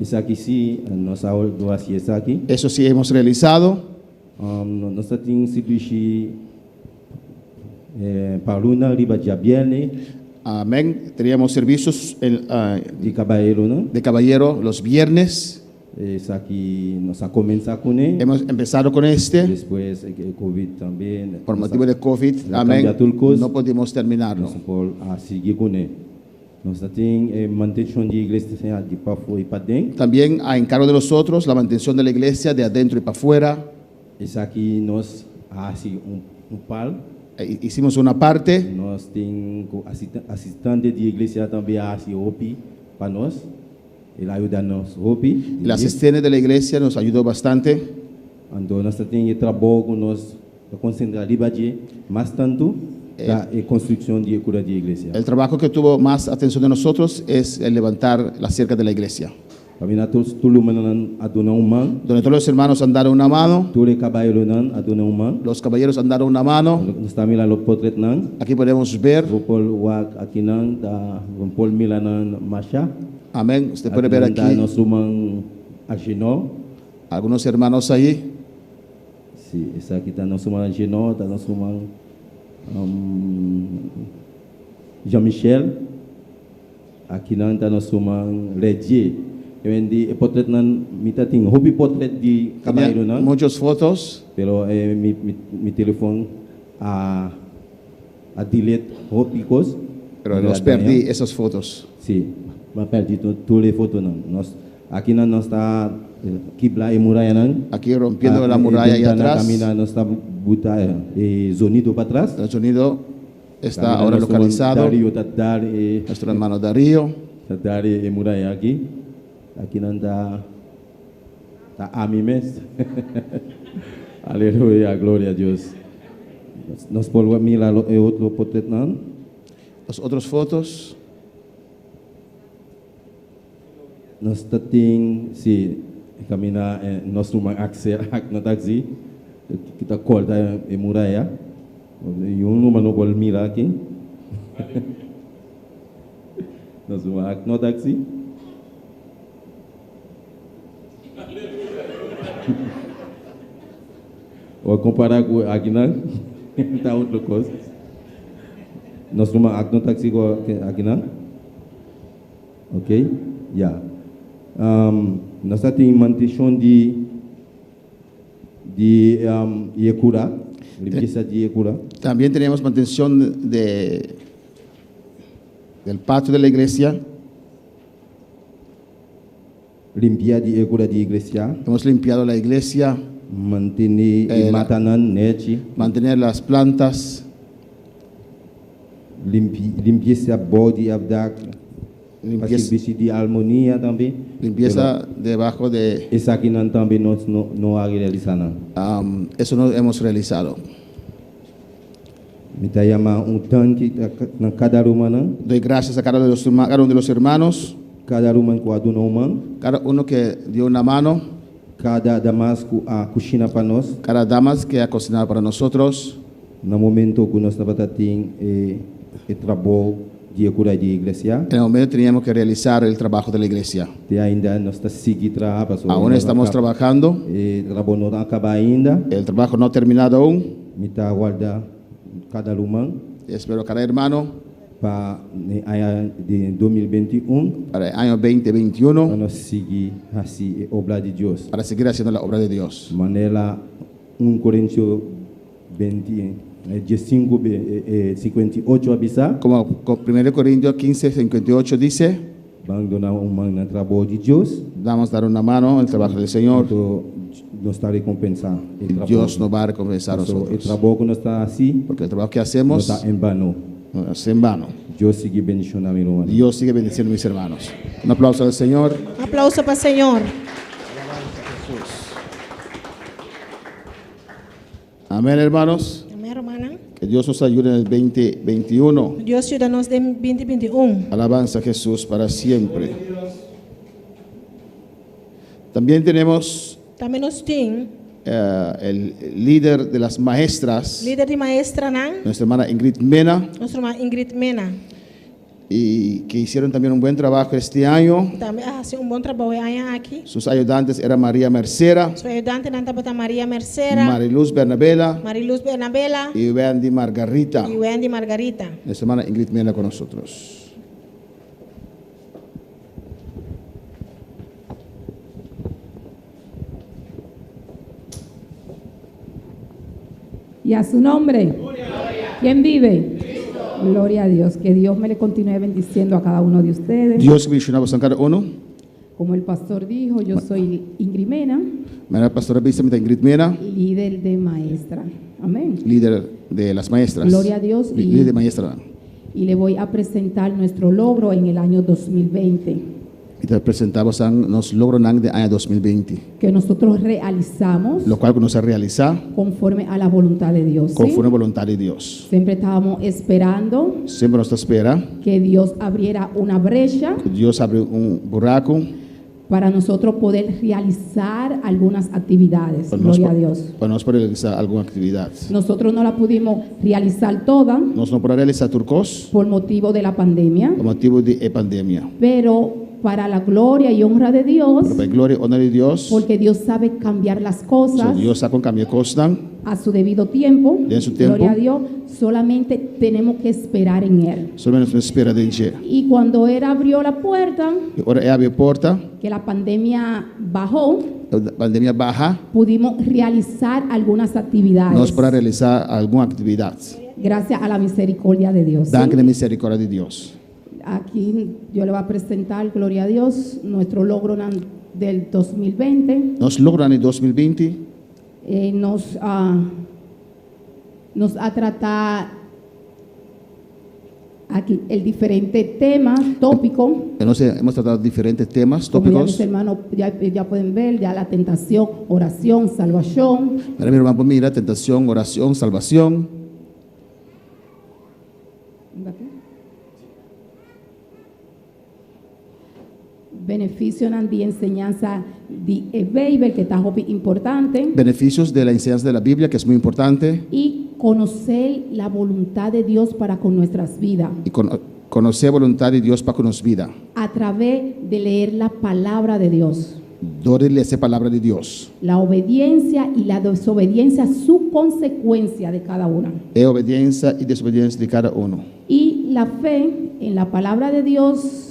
Eso sí hemos realizado. Amén. Teníamos servicios de caballero los viernes. Hemos empezado con este. Después COVID también. Por motivo de COVID, amén, no pudimos terminarlo. También a encargo de nosotros la mantención de la iglesia de adentro y para afuera. Hicimos una parte. Nós temos asistente de iglesia também para nós. Ele ajuda-nos. El asistente de la iglesia nos ayudó bastante. Então nós temos trabalho com nós para concentrar mais tanto da construcción de cura de iglesia. El trabajo que tuvo más atención de nosotros es el levantar la cerca de la iglesia. Donde todos los hermanos han dado una mano. Los caballeros han dado una mano. Aquí podemos ver. Amén. Usted puede ver aquí algunos hermanos ahí. Sí, esa aquí está nos suman Gino, está nos suman Jean-Michel. Aquí não está nos suman Regi. Eu endi portrait nan mita ting hobby portrait di caballero nan. Muchas fotos. Pero mi teléfono a delete hobby cos. Pero los perdí esas fotos. Sí, me perdí todas las fotos nan. Aquí no está Kibla y muralla nan. Aquí rompiendo la muralla ahí atrás. Camina no está buta sonido para atrás. El sonido está ahora localizado. Nuestro hermano Darío. Dari muralla aquí. Aquí no está a mi mes. Aleluya, gloria a Dios. Nos podemos mirar otro portrait nan. Las otras fotos. Nós temos, se caminhar, nós temos acesso no táxi, que está corta em muralha, e não pode mirar aqui. Nós temos no táxi. Ou comparar com aqui não, está outra coisa. Nós temos no táxi aqui não, ok? Yeah. Nós temos mantenção de cura, limpieza de cura. También tenemos mantención del patio de la iglesia. Limpiar de cura de iglesia. Hemos limpiado la iglesia. Mantener mantener las plantas. Limpieza body abdak. Limpieza de armonía también. Limpieza debajo de. Esa aquí también no ha realizado. Eso no hemos realizado. Me te llama un tanque en cada rumana. Doy gracias a cada uno de los hermanos. Cada rumano que dio una mano. Cada uno que dio una mano. Cada damas que ha cocinado para nosotros. Cada damas que ha cocinado para nosotros. En el momento que nos estaba teniendo el trabajo de cura de iglesia. En el momento teníamos que realizar el trabajo de la iglesia. Aún estamos trabajando. El trabajo no acaba ainda. El trabajo no ha terminado aún. Cada rumano. Espero cada hermano. Para el año de 2021. Para el año 2021. Para seguir así obra de Dios. Para seguir haciendo la obra de Dios. Manera 1 Corintios 20. 58 avisa. Como 1 Corintios 15:58 dice, vamos dar un trabajo de Dios. Vamos a dar una mano al trabajo del Señor. Nos está recompensando. Dios nos va a recompensar a nosotros. El trabajo que no está así. Porque el trabajo que hacemos no está en vano. No está en vano. Dios sigue bendiciendo a mi hermano. Dios sigue bendiciendo a mis hermanos. Un aplauso al Señor. Un aplauso para el Señor. Amén, hermanos. Que Dios nos ayude en el 2021. Dios ayúdanos en 2021. Alabanza a Jesús para siempre. También tenemos el líder de las maestras. Líder de maestra, nuestra hermana Ingrid Mena. Nuestra hermana Ingrid Mena. Y que hicieron también un buen trabajo este año. También hace un buen trabajo aquí. Sus ayudantes eran María Mercera. Su ayudante era María Mercera. Mariluz Bernabela. Mariluz Bernabela. Y Wendy Margarita. Y Wendy Margarita. Nuestra hermana Ingrid Mena con nosotros. Y a su nombre. ¿Quién vive? Cristo. Gloria a Dios. Que Dios me le continúe bendiciendo a cada uno de ustedes. Dios bendicionamos a cada uno. Como el pastor dijo, yo soy Ingrid Mena. Pastora Bísima Ingrid Mena. Líder de maestra. Amén. Líder de las maestras. Gloria a Dios. Líder de maestra. Y le voy a presentar nuestro logro en el año 2020. Y te presentamos los logros del año 2020. Que nosotros realizamos. Lo cual nos realiza. Conforme a la voluntad de Dios. Conforme a la voluntad de Dios. Siempre estábamos esperando. Siempre nos espera. Que Dios abriera una brecha. Que Dios abre un buraco. Para nosotros poder realizar algunas actividades. Gloria a Dios. Para nosotros poder realizar alguna actividad. Nosotros no la pudimos realizar toda. No podemos realizar turcos. Por motivo de la pandemia. Por motivo de pandemia. Pero para la gloria y honra de Dios. Para la gloria y honra de Dios. Porque Dios sabe cambiar las cosas. Dios sabe cambiar cosas. A su debido tiempo. En su tiempo. Gloria a Dios. Solamente tenemos que esperar en Él. Solamente esperar en Él. Y cuando Él abrió la puerta. Ahora Él abrió la puerta. Que la pandemia bajó. La pandemia baja. Pudimos realizar algunas actividades. Nos para realizar alguna actividad. Gracias a la misericordia de Dios. Danke la misericordia de Dios. Aquí yo le voy a presentar, gloria a Dios, nuestro logro del 2020. Nos logro en el 2020. Nos ha tratado aquí el diferente tema, tópico. Hemos tratado diferentes temas, tópicos. Como mis hermanos ya pueden ver, ya la tentación, oración, salvación. Mira, mi hermano, mira, tentación, oración, salvación. Beneficios de enseñanza de Biblia, que está importante. Beneficios de la enseñanza de la Biblia, que es muy importante. Y conocer la voluntad de Dios para con nuestras vidas. Y conocer la voluntad de Dios para con nuestras vidas. A través de leer la palabra de Dios. De leer esa palabra de Dios. La obediencia y la desobediencia, su consecuencia de cada una. Obediencia y desobediencia de cada uno. Y la fe en la palabra de Dios.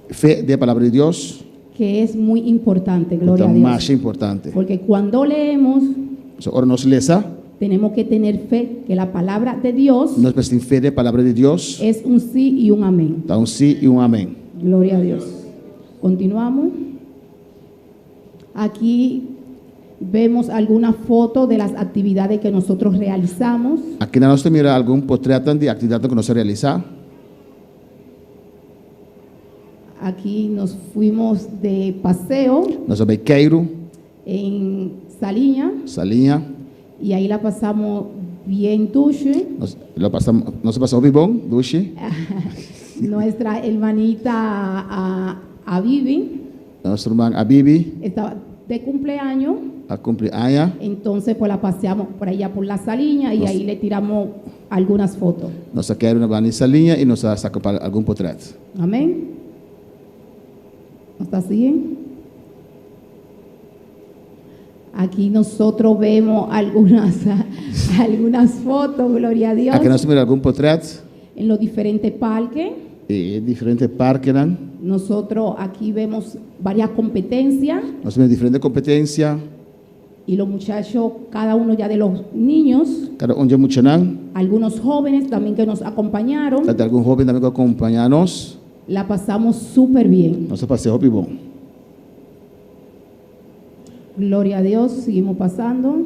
Fe de la palabra de Dios. Que es muy importante, gloria a Dios. Más importante. Porque cuando leemos, ahora nos lesa, tenemos que tener fe que la palabra de Dios. Nos presenta fe de la palabra de Dios. Es un sí y un amén. Da un sí y un amén. Gloria a Dios. Continuamos. Aquí vemos algunas fotos de las actividades que nosotros realizamos. Aquí nos mira algún portrait de actividades que nos realiza. Aquí nos fuimos de paseo. Nos vamos a Queiro. En Salinha. Salinha. Y ahí la pasamos bien duche. Nos pasamos bien duche. Nuestra hermanita a Bibi. Nuestra hermana a Bibi. Estaba de cumpleaños. A cumpleaños. Entonces pues la paseamos por allá por la Salinha y ahí le tiramos algunas fotos. Nos sacaron una van Salinha y nos sacó para algún portrait. Amén. ¿Está así? Aquí nosotros vemos algunas fotos, gloria a Dios. Aquí nos mira algún portrait. En los diferentes parques. Diferentes parques. Nosotros aquí vemos varias competencias. Nos vemos diferentes competencias. Y los muchachos, cada uno ya de los niños. Cada uno ya mucho. Algunos jóvenes también que nos acompañaron. De algún joven también que acompañanos. La pasamos súper bien. Nos pasamos bien. Gloria a Dios, seguimos pasando.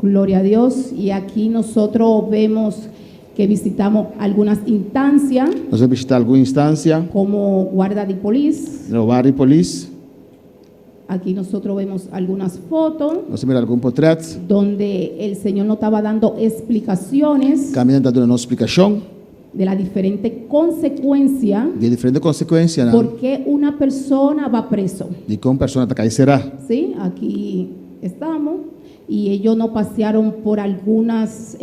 Gloria a Dios. Y aquí nosotros vemos que visitamos algunas instancias. Nos visitamos alguna instancia. Como guarda de policía. No guarda de policía. Aquí nosotros vemos algunas fotos. Nos mira algún portrait. Donde el Señor nos estaba dando explicaciones. Caminando dando una explicación. De la diferente consecuencia. De diferentes consecuencias. ¿Por qué una persona va preso? De cómo persona te caerá. Sí, aquí estamos. Y ellos nos pasearon por algunas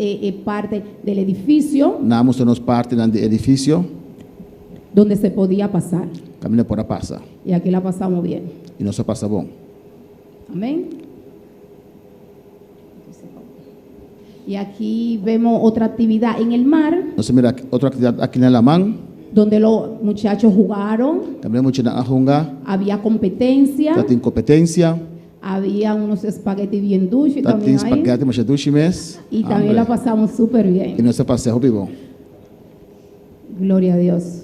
partes del edificio. Nos mostramos parte del edificio. Donde se podía pasar. Camina por la pasa. Y aquí la pasamos bien. Y no se pasa bien. Amén. Y aquí vemos otra actividad en el mar. Nos mira otra actividad aquí en la mar. Donde los muchachos jugaron. También muchachos jugaron. Había competencia. Había competencia. Había unos espaguetis bien dulces también ahí. Spaghetti mas dulce mes. Y también la pasamos súper E bien. nós passeio bom. Gloria a Dios.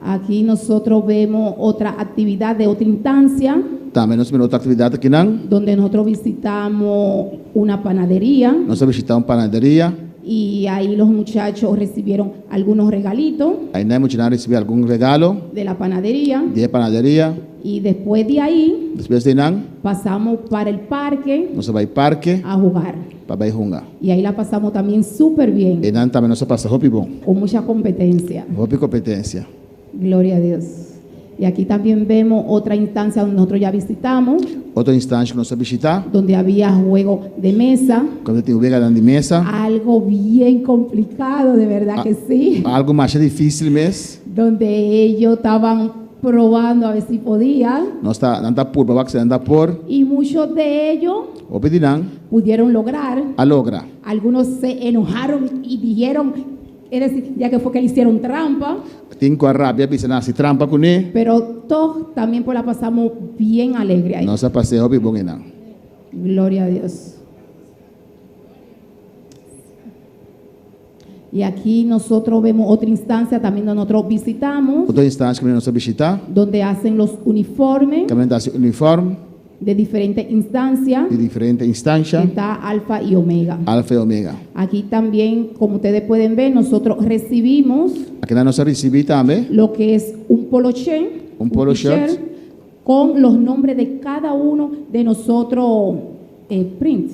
Aquí nosotros vemos otra actividad de otra instancia. Também nós temos outra atividade aqui não. Donde nosotros visitamos una panadería. Nós visitamos panaderia. Y ahí los muchachos recibieron algunos regalitos. Aí nós recebemos algum regalo. De la panadería. De panaderia. Y después de ahí. Después de não. Pasamos para el parque. Nós vai parque. A jugar. Para jugar. Y ahí la pasamos también súper bien. E não também nós passamos bom. Con mucha competencia. Competencia. Gloria a Dios. Y aquí también vemos otra instancia donde nosotros ya visitamos. Outra instante que nós visitamos. Donde había juego de mesa. Quando tem juego de mesa. Algo bien complicado, de verdad que sí. Algo más difícil mesmo. Donde ellos estaban probando a ver si podían. No está por probar que se anda por. Y muchos de ellos pudieron lograr. Logra. Algunos se enojaron y dijeron, es decir, ya que fue que le hicieron trampa. Tengo rabia, se trampa con él. Pero todos también pues la pasamos bien alegre ahí. Nossa paseo bien bueno. Gloria a Dios. Y aquí nosotros vemos otra instancia también donde nosotros visitamos. Otra instancia que nosotros visitamos. Donde hacen los uniformes. También hacen uniforme. De diferentes instancias. De diferentes instancias. Está Alfa y Omega. Alfa y Omega. Aquí también, como ustedes pueden ver, nosotros recibimos. Aquí nosotros recibimos también. Lo que es un poloché. Un polo shirt. Con los nombres de cada uno de nosotros print.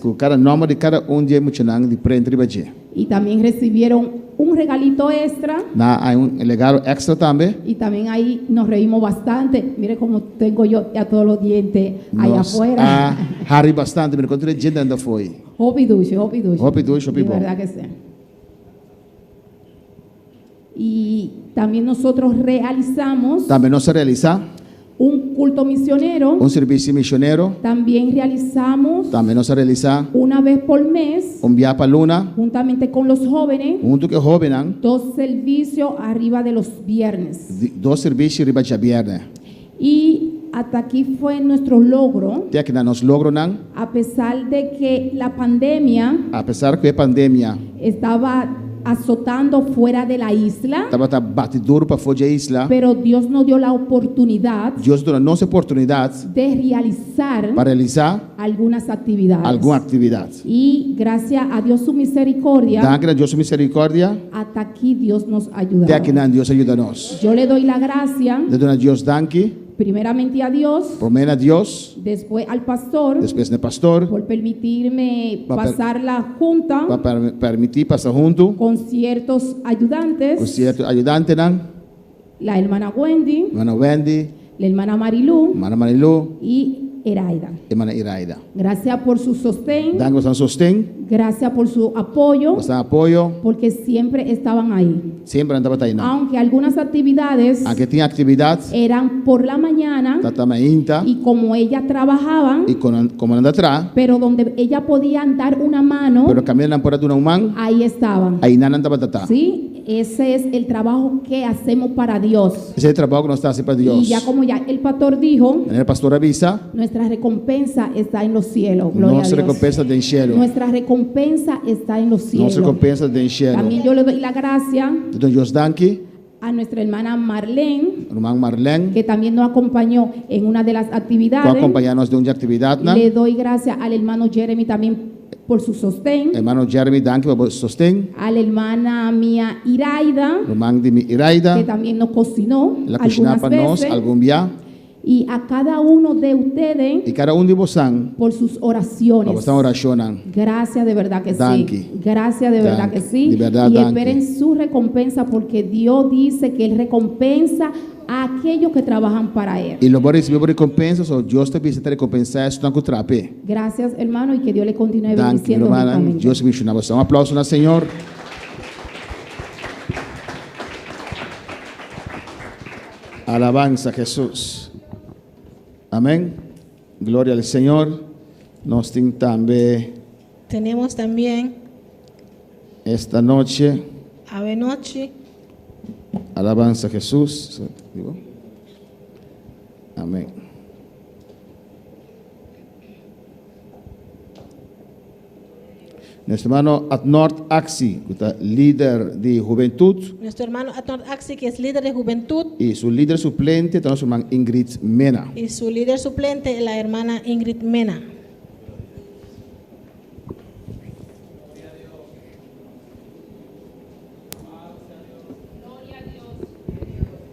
Con cada nombre de cada uno de nosotros de print de. Y también recibieron un regalito extra. Hay un regalo extra también. Y también ahí nos reímos bastante. Mire cómo tengo yo ya todos los dientes allá afuera. Harry bastante, mire cuánto gente anda foi. Hopi duche. Hopi duche. De verdad que sí. Y también nosotros realizamos. También nos realiza. Un culto misionero. Un servicio misionero. También realizamos. También nos realiza. Una vez por mes. Un día para luna. Juntamente con los jóvenes. Junto con jóvenes. 2 servicios arriba de los viernes. 2 servicios arriba de viernes. Y hasta aquí fue nuestro logro. Até aqui nos logro não. A pesar de que la pandemia. A pesar que a pandemia. Estaba azotando fuera de la isla. Estava batidor para fora da isla. Pero Dios nos dio la oportunidad. Deus deu a nossa oportunidade. De realizar. Para realizar. Algunas actividades. Alguma atividade. Y gracias a Dios su misericordia. Gracias a Dios su misericordia. Hasta aquí Dios nos ayuda. Até aqui não Deus ajuda-nos. Yo le doy la gracia. Le doy a Dios danke. Primeramente a Dios. Primero a Dios. Después al pastor. Después al pastor. Por permitirme pasar la junta. Para permitir pasar junto. Con ciertos ayudantes. Con ciertos ayudantes, ¿no? La hermana Wendy. Hermana Wendy. La hermana Marilu. Hermana Marilu. Y Iraida. Hermana Iraida. Gracias por su sostén. Damos un sostén. Gracias por su apoyo. Porque siempre estaban ahí. Siempre andaban ahí. Aunque algunas actividades. Aunque tenía actividades. Eran por la mañana. Y como ellas trabajaban. Y como anda atrás. Pero donde ella podían dar una mano. Pero caminan por una mano. Ahí estaban. Ahí no andaban atrás. Sí, ese es el trabajo que hacemos para Dios. Ese es el trabajo que nos está haciendo para Dios. Y ya como ya el pastor dijo. El pastor avisa. Nuestra recompensa está en los cielos. Gloria Nuestra a Dios. recompensa del cielo. Nuestra recompensa está en los cielos. Nuestra recompensa del cielo. También yo le doy la gracia. Dios danke. A nuestra hermana Marlene. Hermana Marlene. Que también nos acompañó en una de las actividades. Acompañarnos de una actividad. ¿No? Le doy gracias al hermano Jeremy también por su sostén. Hermano Jeremy, danke por su sostén. A la hermana mía Iraida. Hermana de mi Iraida. Que también nos cocinó. La cocinaba para nosotros algún día. Y a cada uno de ustedes. Y cada uno de vosotros. Por sus oraciones. Gracias de verdad que sí. Gracias de verdad que sí. De verdad, y esperen su recompensa porque Dios dice que Él recompensa a aquellos que trabajan para Él. Y lo voy a recibir por recompensas o Dios te pide recompensar esto con trape. Gracias hermano y que Dios le continúe bendiciendo. Dios bendiga. Un aplauso al Señor. Alabanza a Jesús. Amén. Gloria al Señor. Tenemos también esta noche. Ave noche. Alabanza a Jesús. Amén. Nuestro hermano Adnort Axi, líder de juventud. Nuestro hermano Adnort Axi, que es líder de juventud. Y su líder suplente, tenemos su hermana Ingrid Mena. Y su líder suplente, la hermana Ingrid Mena.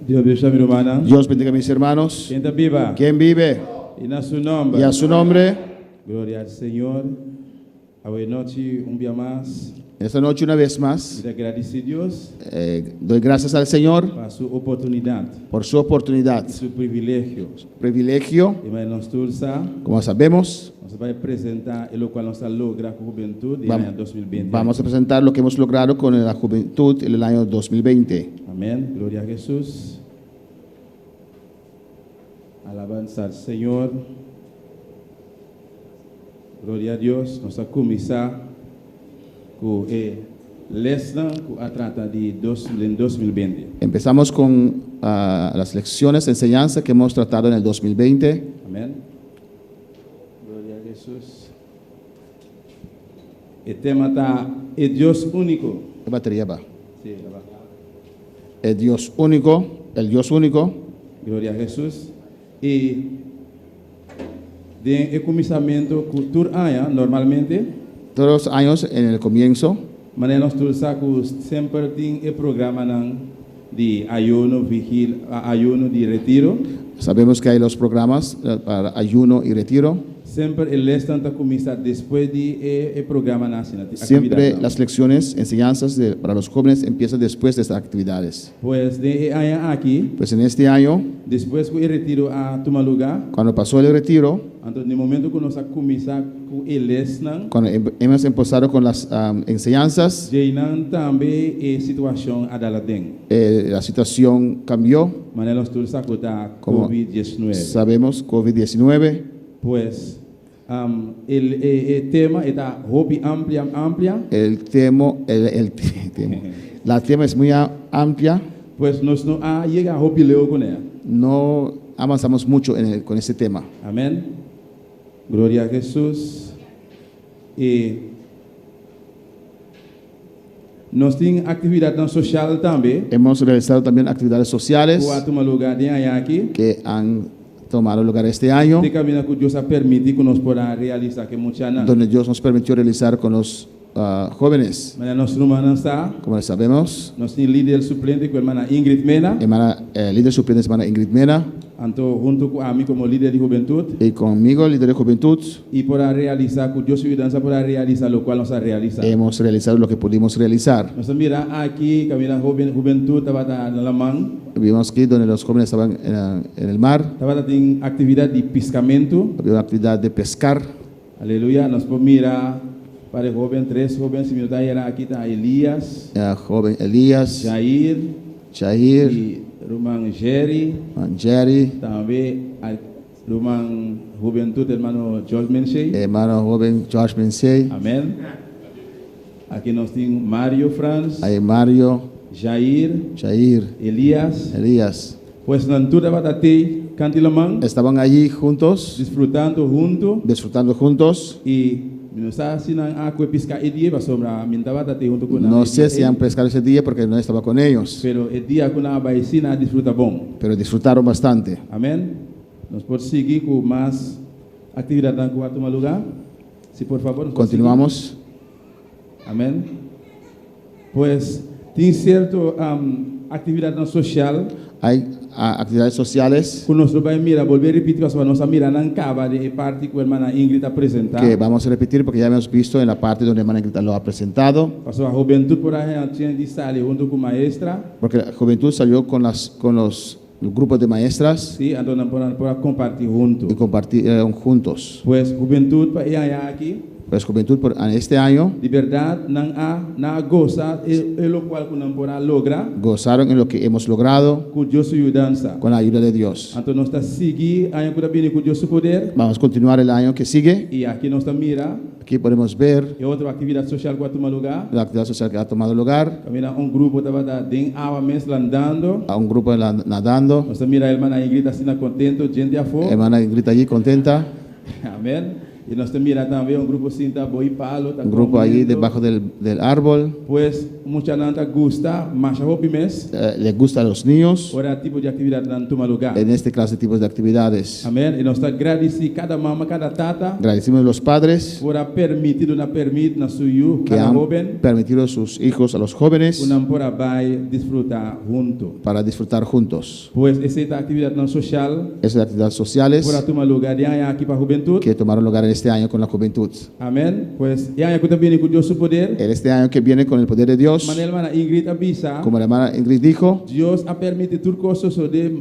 Dios bendiga a mis hermanos. ¿Quién vive? Y a su nombre. Y a su nombre. Gloria al Señor. Un día más. Esta noche una vez más. Doy gracias al Señor por su oportunidad. Su privilegio. Privilegio. Como sabemos. Vamos a presentar lo que hemos logrado con la juventud en el año 2020. Amén. Gloria a Jesús. Alabanza al Señor. Gloria a Dios. Nos comenzamos con lesson a tratar de 2020. Empezamos con las lecciones de enseñanza que hemos tratado en el 2020. Amén. Gloria a Jesús. El tema está el Dios único. ¿Qué batería va? Sí, la va. El Dios único, el Dios único. Gloria a Jesús. Y de el comenzamiento cultura normalmente. Todos los años en el comienzo. Manera siempre tiene el programa de ayuno, vigil, ayuno de retiro. Sabemos que hay los programas para ayuno y retiro. Siempre el lesson comienza después de el programa nacional. Siempre las lecciones, enseñanzas para los jóvenes empiezan después de estas actividades. Pues de aquí. Pues en este año. Después que el retiro toma lugar. Cuando pasó el retiro. Entonces, en el momento que nos comenzamos con el lesson. Cuando hemos empezado con las enseñanzas. También situación la situación cambió. Como COVID-19. Sabemos COVID-19. Pues el tema está hobby amplia. La tema es muy amplia. Pues nos no llega a hobby leo con ella. No avanzamos mucho con este tema. Amén. Gloria a Jesús. Y nos tiene actividad social también. Hemos realizado también actividades sociales aquí que han tomado lugar este año, donde Dios nos permitió realizar con los jóvenes. Como sabemos, líder suplente con hermana Ingrid Mena. Líder suplente es hermana Ingrid Mena. Junto con mí como líder de juventud. Y conmigo, líder de juventud. Y por realizar, con Dios y danza por realizar lo cual nos ha realizado. Hemos realizado lo que pudimos realizar. Nos mira aquí, camina juventud, estaba en la mano. Vimos aquí donde los jóvenes estaban en el mar. Estaba en actividad de pescamiento. Había una actividad de pescar. Aleluya. Nos mira para el joven, 3 jóvenes, si minutos era aquí está Elías. Joven Elías. Jair. Y Roman Jerry. También Roman Juventud, hermano George Mensey. Hermano joven George Mensey. Amén. Aquí nos tiene Mario Franz. Hay Mario. Jair. Elías. Pues estaban allí juntos. Disfrutando juntos. Y no sé si han pescado ese día porque no estaba con ellos. Pero el día con la vecina pero disfrutaron bastante. Amén. Nos podemos seguir con más actividad en cuarto lugar. Si por favor. Continuamos. Amén. Pues tiene cierto actividad social. Hay actividades sociales. Volver a repetir que vamos a repetir porque ya hemos visto en la parte donde hermana Ingrid lo ha presentado. Pasó a juventud por ahí junto con maestra. Porque la juventud salió con los grupos de maestras. Sí, entonces para compartir juntos. Y compartieron juntos. Pues juventud para aquí. Pues juventud en este año. De verdad, gozaron en lo que hemos logrado. Con la ayuda de Dios. Vamos a continuar el año que sigue. Y aquí nos mira. Aquí podemos ver otra actividad social que ha tomado lugar. La actividad social que ha tomado lugar. Un grupo nadando. A un grupo nadando. Nos mira hermana Ingrid así contento, gente afuera. Hermana Ingrid allí contenta. Amén. Y nos mira también un grupo cinta boy palo. Un grupo allí debajo del árbol. Pues mucha nanta gusta, más mes. Les gusta a los niños. Por tipo de actividad en tu lugar. En este clase de tipos de actividades. Amén. Y nos agradecemos cada mamá, cada tata. Agradecemos a los padres. Por permitir na suyo, que han permitido a sus hijos, a los jóvenes. Disfrutar juntos. Para disfrutar juntos. Pues esta actividad no social. Esas actividades sociales. Por tomar lugar ya aquí para juventud. Que tomaron lugar en este año con la juventud. Amén. Pues ya que también con Dios su poder. Este año que viene con el poder de Dios. Como la hermana Ingrid dijo. Dios ha permitido todo cosas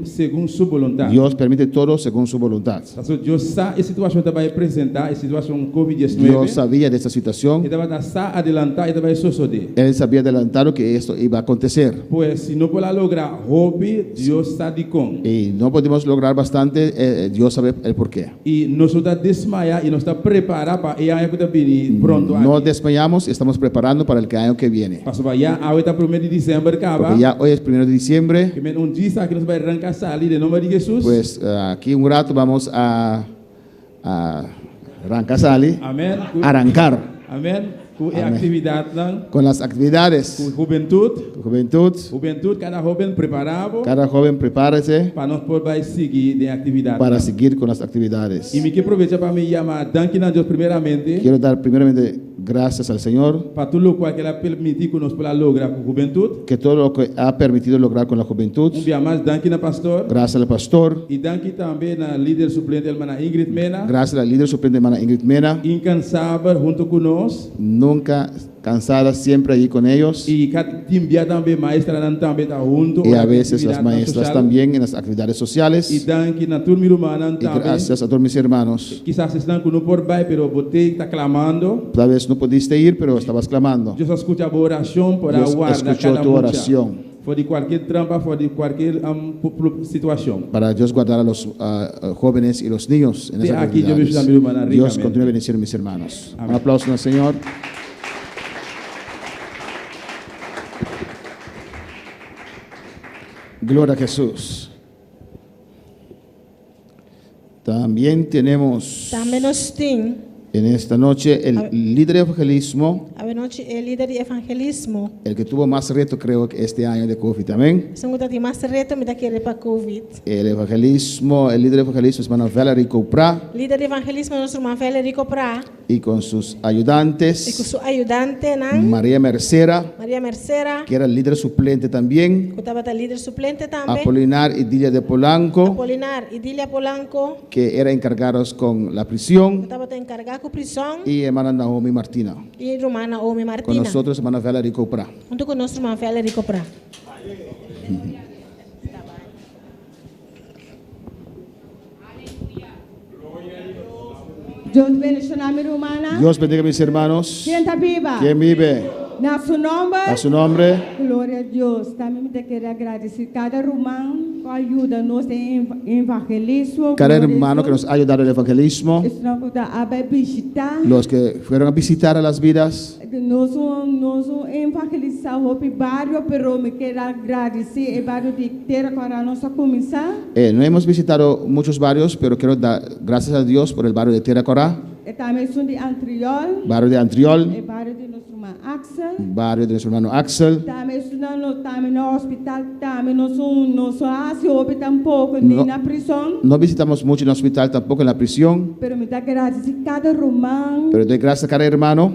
según su voluntad. Dios permite todo según su voluntad. Dios sabe esta situación que va a presentar, esta situación COVID-19. Dios sabía de esta situación. Él sabía adelantado que esto iba a acontecer. Pues si no puede lograr Dios está con. Y no podemos lograr bastante, Dios sabe el porqué. Y nosotros desmayamos y nos está preparado para el año que viene pronto. No desmayamos, estamos preparando para el año que viene. Porque ya ahorita 1 de diciembre porque ya hoy es 1 de diciembre. Que un día que nos va a arrancar salir de nombre de Jesús. Pues aquí un rato vamos a arrancar salir. Amén. Arrancar. Amén. Actividad, con las actividades. Juventud, cada joven preparado. Cada joven prepárese para nos poder seguir de actividad. Para seguir con las actividades. Y me quiero aprovechar para me llamar a Dios primeramente. Quiero dar primeramente gracias al Señor. Para todo lo cual que ha permitido que nos pueda lograr con juventud. Que todo lo que ha permitido lograr con la juventud. Un día más, danke al pastor. Gracias al pastor. Y danke también al líder suplente hermana Ingrid Mena. Gracias al líder suplente hermana Ingrid Mena. Incansable junto con nosotros. Nunca cansada, siempre allí con ellos. Y a veces las maestras también en las actividades sociales. Y gracias a todos mis hermanos. Quizás están con un por ahí, pero usted está clamando. Tal vez no pudiste ir, pero estabas clamando. Dios escucha tu oración por Dios escuchó tu oración. Por de cualquier trampa, por de cualquier situación. Para Dios guardar a los jóvenes y los niños en esas actividades. Dios continúe bendiciendo a mis hermanos. Amén. Un aplauso al Señor. Gloria a Jesús. También tenemos en esta noche el líder de evangelismo. El que tuvo más reto, creo que este año de COVID. Amén. El evangelismo, el líder de evangelismo es hermano Valerie Copra. Y con sus ayudantes. María Mercera. Que era el líder suplente también. Apolinar Idilia de Polanco. Que era encargados con la prisión. Y hermana Naomi Martina. Con nosotros, hermana Valerie Copra. Dios bendiga a mi hermana. Dios bendiga a mis hermanos. ¿Quién está viva? ¿Quién vive? A su nombre. A su nombre. Gloria a Dios. También te quiero agradecer cada hermano que ayuda-nos en evangelismo. Cada hermano que nos ha ayudado en el evangelismo. Los que fueron a visitar a las vidas. Nós evangelizamos el barrio, pero me quiero agradecer el barrio de Terracorá, nuestra comisión. No hemos visitado muchos barrios, pero quiero dar gracias a Dios por el barrio de Terracorá. También son de Antriol. Barrio de Antriol. El barrio de nuestro hermano Axel. Barrio de nuestro hermano Axel. También en el hospital, también no se tampoco ni en la prisión. No visitamos mucho en el hospital, tampoco en la prisión. Pero me da gracias a cada hermano. Pero doy gracias a cada hermano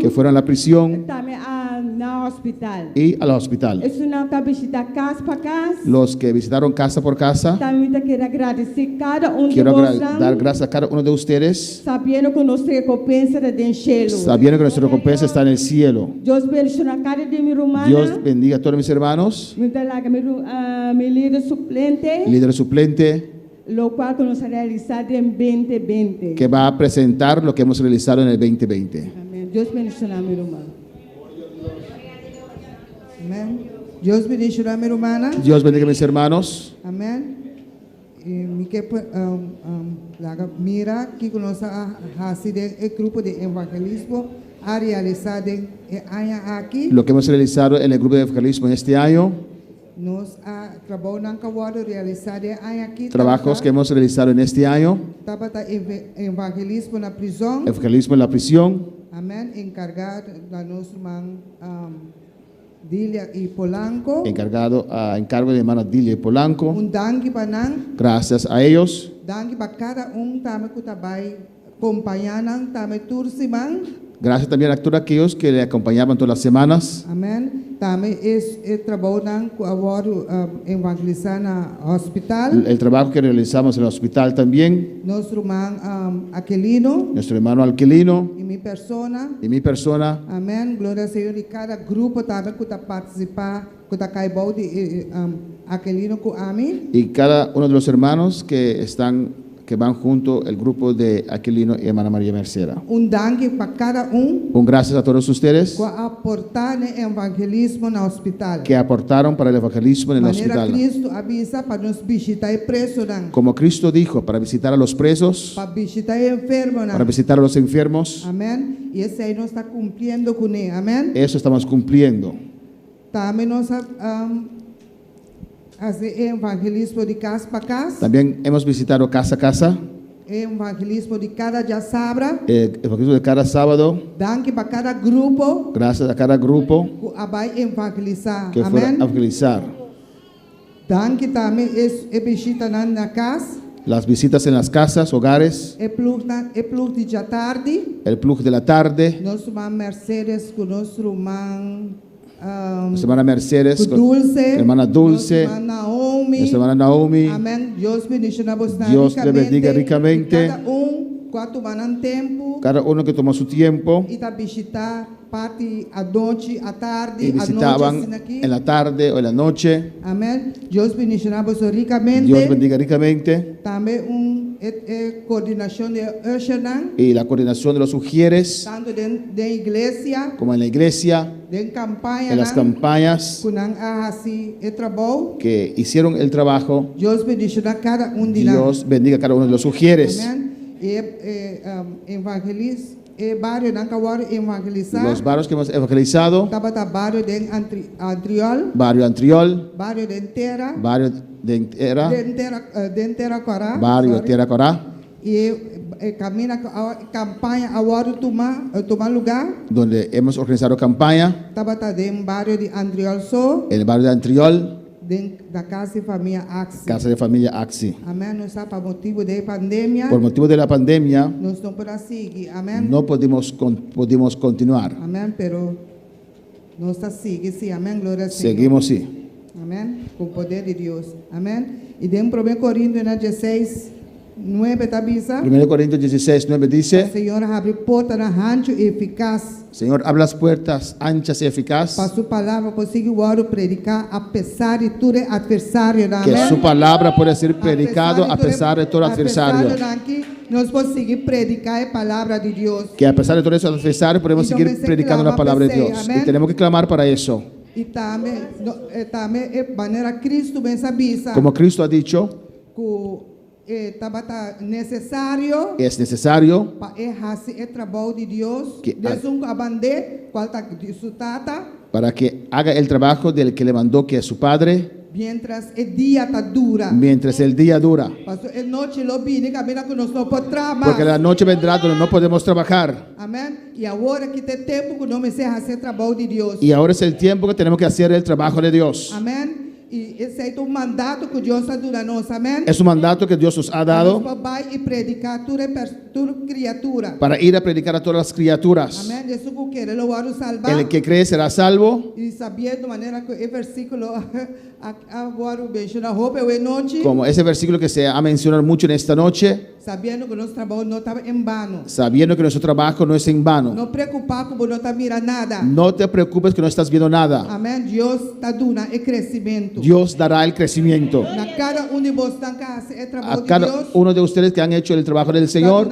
que fueron a la prisión. También al hospital. Y al hospital. Es una visita casa por casa. Los que visitaron casa por casa. También te quiero agradecer cada uno de quiero dar gracias a cada uno de ustedes. Sabiendo que nuestra recompensa está en el cielo. Sabiendo que nuestra recompensa está en el cielo. Dios bendiga a cada de mi hermana. Dios bendiga a todos mis hermanos. Mi líder suplente. Líder suplente. Lo cual que nos ha realizado en 2020. Que va a presentar lo que hemos realizado en el 2020. Amén. Dios bendiga a mi hermana. Amén. Dios bendiga a mi hermana. Dios bendiga a mis hermanos. Amén. Mira que nos ha sido el grupo de evangelismo ha realizado el año aquí. Lo que hemos realizado en el grupo de evangelismo en este año. Trabajos que hemos realizado en este año. Evangelismo en la prisión. Evangelismo en la prisión. Amén. Encargado a nuestro hermano Dilia y Polanco. Encargo de hermana Dilia y Polanco. Un dangi panan. Gracias a ellos. Dangi para cada tame kutabay compañanan tame tursiman. Gracias también a todos aquellos que le acompañaban todas las semanas. Amén. También es el trabajo que evangelizar en el hospital. El trabajo que realizamos en el hospital también. Nuestro hermano Aquilino. Nuestro hermano Aquilino. Y mi persona. Amén. Gloria al Señor. Y cada grupo también que participa, que caibó de Aquilino con a mí. Y cada uno de los hermanos que van junto el grupo de Aquilino y hermana María Mercera. Un dangue para cada un gracias a todos ustedes que aportaron el evangelismo en el hospital. Que aportaron para el evangelismo en el hospital. Cristo avisa para nos visitar presos. Como Cristo dijo, para visitar a los presos, para visitar enfermos, para visitar a los enfermos. Amén. Y ese ahí nos está cumpliendo con él. Amén. Eso estamos cumpliendo. También nos hace evangelismo de casa para casa. También hemos visitado casa a casa. Evangelismo de cada ya sabra. Evangelismo de cada sábado. Danke para cada grupo. Gracias a cada grupo. Que evangelizar. Que fuera a evangelizar. Danke también es visita en la casa. Las visitas en las casas, hogares. El plug de la tarde. El plug de la tarde. Nuestro hermano Mercedes con nuestro hermano. Nuestra hermana Mercedes, Dulce, hermana Dulce, nuestra hermana Naomi. Amén. Dios le bendiga ricamente. Cada uno que tomó su tiempo y visitaban en la tarde o en la noche. Amén. Dios ricamente. Dios bendiga ricamente. También coordinación de Ushernan. Y la coordinación de los ujieres. Tanto de iglesia. Como en la iglesia. En las campañas. Que hicieron el trabajo. Dios bendiga cada uno de los ujieres. Amén. Barrio los barrios que hemos evangelizado. Barrio de Antriol. Barrio Antriol. Barrio de Entera. Barrio de Entera. De Entera Corá. Barrio Entera Corá. Y camina campaña ahora toma lugar. Donde hemos organizado campaña. De barrio de Antriol. El barrio de Antriol. Da casa de familia Axi. Casa de familia Axi. Amén. No está por motivo de pandemia. Por motivo de la pandemia. No podemos seguir. Amén. No pudimos continuar. Amén. Pero no está sigue sí. Amén. Gloria al Señor. Seguimos sí. Amén. Con poder de Dios. Amén. Y de 1 Corintios 16:9 tabisa. 1 Corintios 16:9 dice. Señor abre puertas anchas y eficaz. Señor, abre las puertas anchas y eficaz. Para su palabra consigue predicar a pesar de todo adversario. Que su palabra puede ser predicado a pesar de todo adversario. Nos podemos seguir predicar la palabra de Dios. Que a pesar de todo eso adversario podemos seguir predicando la palabra de Dios. Y tenemos que clamar para eso. Y también de manera Cristo me avisa. Como Cristo ha dicho. Necesario es necesario para que haga el trabajo del que le mandó, que es su Padre, mientras el día dura. Porque la noche vendrá donde no podemos trabajar. Amén. Y ahora que te tiempo que no me se hace trabajo de Dios. Y ahora es el tiempo que tenemos que hacer el trabajo de Dios. Amén. Y ese es un mandato que Dios ha dado a nosotros. Amén. Es un mandato que Dios nos ha dado para ir a predicar a todas las criaturas. Amén. El que cree será salvo. Y sabiendo manera que el versículo como ese versículo que se ha mencionado mucho en esta noche. Sabiendo que nuestro trabajo no está en vano. Sabiendo que nuestro trabajo no es en vano. No preocupado porque no está mirando nada. No te preocupes que no estás viendo nada. Amén. Dios está dando el crecimiento. Dios dará el crecimiento. A cada uno de ustedes que han hecho el trabajo del Señor,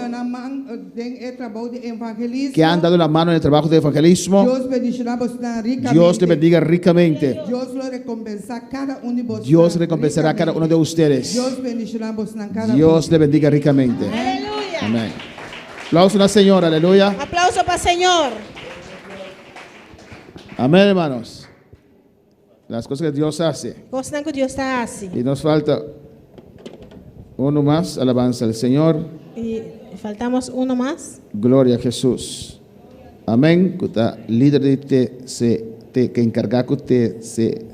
que han dado la mano en el trabajo de evangelismo, Dios le bendiga ricamente. Dios recompensará a cada uno de ustedes. Dios le bendiga ricamente. Aleluya. Amén. Aplauso a la Señora, aleluya. Aplauso para el Señor. Amén, hermanos. Las cosas que Dios hace. Coisas que Deus está assim. Y nos falta uno más, alabanza al Señor. E faltamos uno más. Gloria a Jesús. Amén. Líder de que encarga que usted se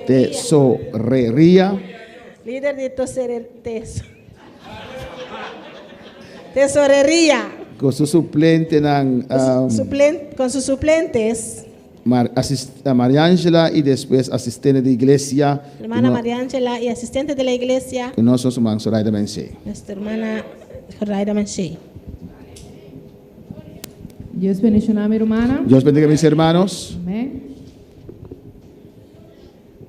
tesorería. Líder de tesorería. Con su suplente con sus suplentes. María Ángela y después asistente de iglesia. Hermana María Ángela y asistente de la iglesia. Y nosotros somos Zoraida Menche. Nuestra hermana Zoraida Menche. Dios bendiga a mi hermana. Dios bendiga a mis hermanos. Amén.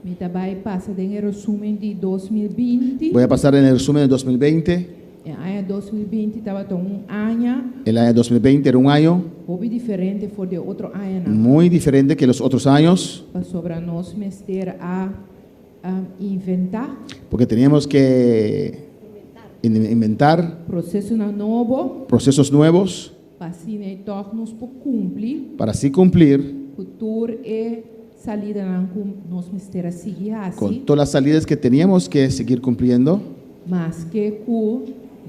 Mi trabajo pasa en el resumen de 2020. Voy a pasar en el resumen de 2020. El año 2020 estaba un año. El año 2020 era un año muy diferente de otro año. Muy diferente que los otros años. Para nos meter a inventar. Porque teníamos que inventar procesos nuevos. Para así cumplir con todas las salidas que teníamos que seguir cumpliendo. Mas que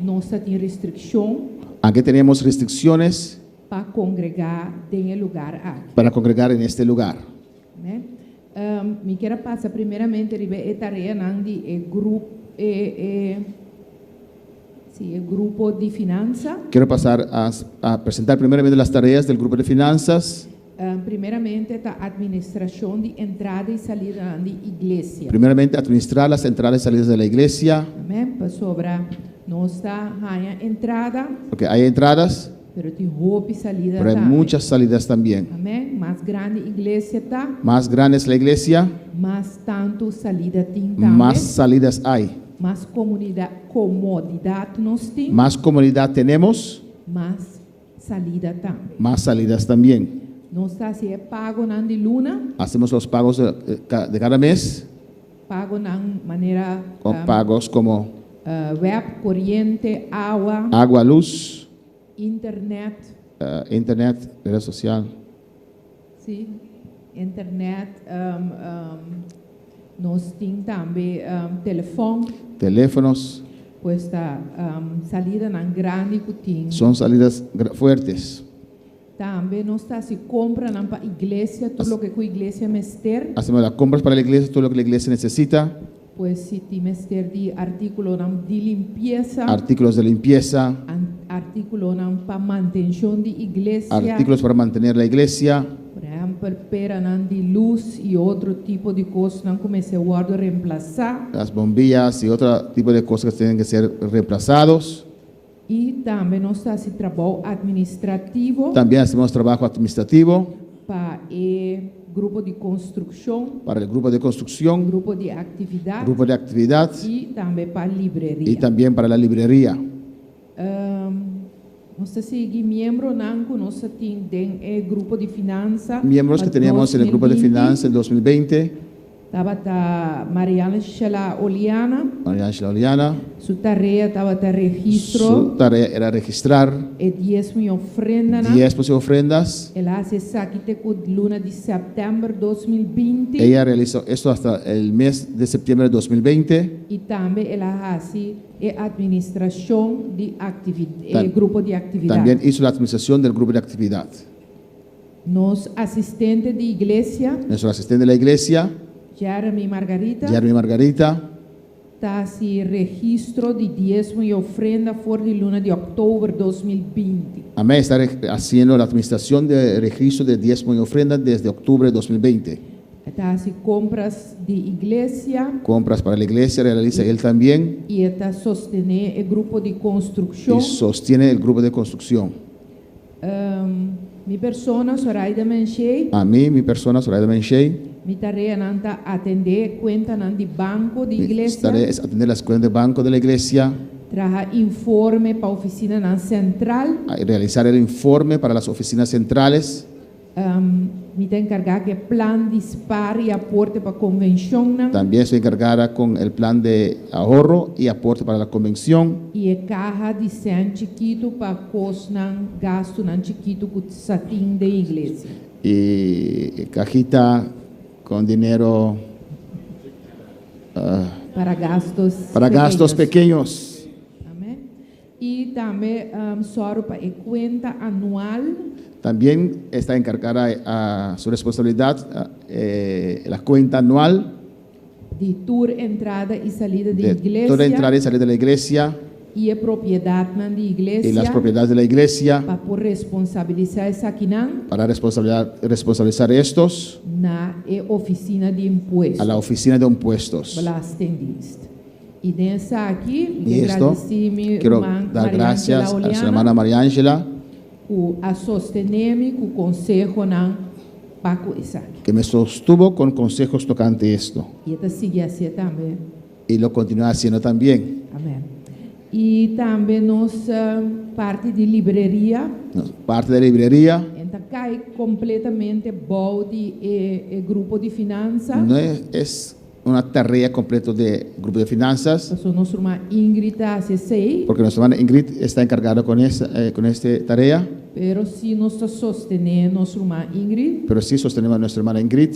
no tiene restricción. Aunque teníamos restricciones para congregar en el lugar aquí. Para congregar en este lugar. Me quiero pasar primeramente a tarea el grupo de finanzas. Quiero pasar a presentar primeramente las tareas del grupo de finanzas. Primeramente la administración de entrada y salida de iglesia. Primeramente administrar las entradas y salidas de la iglesia. Amén. Pues sobre no está entrada. Porque hay entradas. Pero hay muchas salidas también. Amén. Más grande iglesia está. Más grande es la iglesia. Más tanto salida tiene. Más salidas hay. Más comodidad nos tiene. Más comodidad tenemos. Más salida también. Más salidas también. No está si es pago de luna. Hacemos los pagos de cada mes. Pago de manera. Con pagos como web, corriente, agua. Agua, luz. Internet. Internet, red social. Sí, internet. Nos tiene también teléfonos. Pues está salida en grande. Son salidas fuertes. También no está si compran para iglesia todo lo que la iglesia mester. Hacemos las compras para la iglesia, todo lo que la iglesia necesita. Pues si te mester de artículos de limpieza. Artículos de limpieza. Artículos para mantención de iglesia. Artículos para mantener la iglesia. Por ejemplo, peran de luz y otro tipo de cosas como se guarda reemplazar. Las bombillas y otro tipo de cosas que tienen que ser reemplazados. Y también nos hace trabajo administrativo. También hacemos trabajo administrativo. Para el grupo de construcción. Para el grupo de construcción. Grupo de actividad. Grupo de actividad. Y también para librería. Y también para la librería. No sé si miembro nanco no se tiene el grupo de finanzas. Miembros que teníamos en el grupo de finanzas en 2020. Estaba María Ángela Oliana. María Ángela Oliana. Su tarea estaba de registro. Su tarea era registrar. Diezmo y ofrenda. Diezmos y ofrendas. Él hace saquite con luna de septiembre 2020. Ella realizó esto hasta el mes de septiembre de 2020. Y también él hace administración de el grupo de actividad. También hizo la administración del grupo de actividad. Nuestro asistente de iglesia. Nuestro asistente de la iglesia. Jeremy Margarita. Jeremy Margarita. Está así registro de diezmo y ofrenda por la luna de octubre 2020. Amén. Está haciendo la administración de registro de diezmo y ofrenda desde octubre de 2020. Está así compras de iglesia. Compras para la iglesia realiza él también. Y está sostiene el grupo de construcción. Y sostiene el grupo de construcción. Mi persona Zoraida Menche. A mí, mi persona Zoraida Menche. Mi tarea es atender cuentas de banco de iglesia. Mi tarea es atender las cuentas de banco de la iglesia. Trabajar informe para oficina central. Realizar el informe para las oficinas centrales. Me está encargada que plan dispar y aporte para convención. También estoy encargada con el plan de ahorro y aporte para la convención. Y el caja de ser chiquito para costar gasto chiquito que satín de iglesia. Y cajita con dinero para gastos pequeños. Amén. Y también solo para cuenta anual. También está encargada a su responsabilidad la cuenta anual de toda entrada y salida de iglesia. Toda entrada y salida de la iglesia. Y propiedad de iglesia. Y las propiedades de la iglesia. Para responsabilizar para responsabilizar estos. Oficina de impuestos. A la oficina de impuestos. Y de esa aquí, y esto quiero dar gracias a su hermana María Ángela. A sostenerme con consejo Paco Isaac. Que me sostuvo con consejos tocante esto. Y esta sigue así también. Y lo continúa haciendo también. Amén. Y también nos parte de librería. Parte de librería. Entonces cae completamente el grupo de finanzas. No es una tarea completa de grupo de finanzas. Nuestra hermana Ingrid hace 6. Porque nuestra hermana Ingrid está encargada con esta tarea. Pero si nos sostenemos nuestra hermana Ingrid. Pero sí sostenemos a nuestra hermana Ingrid.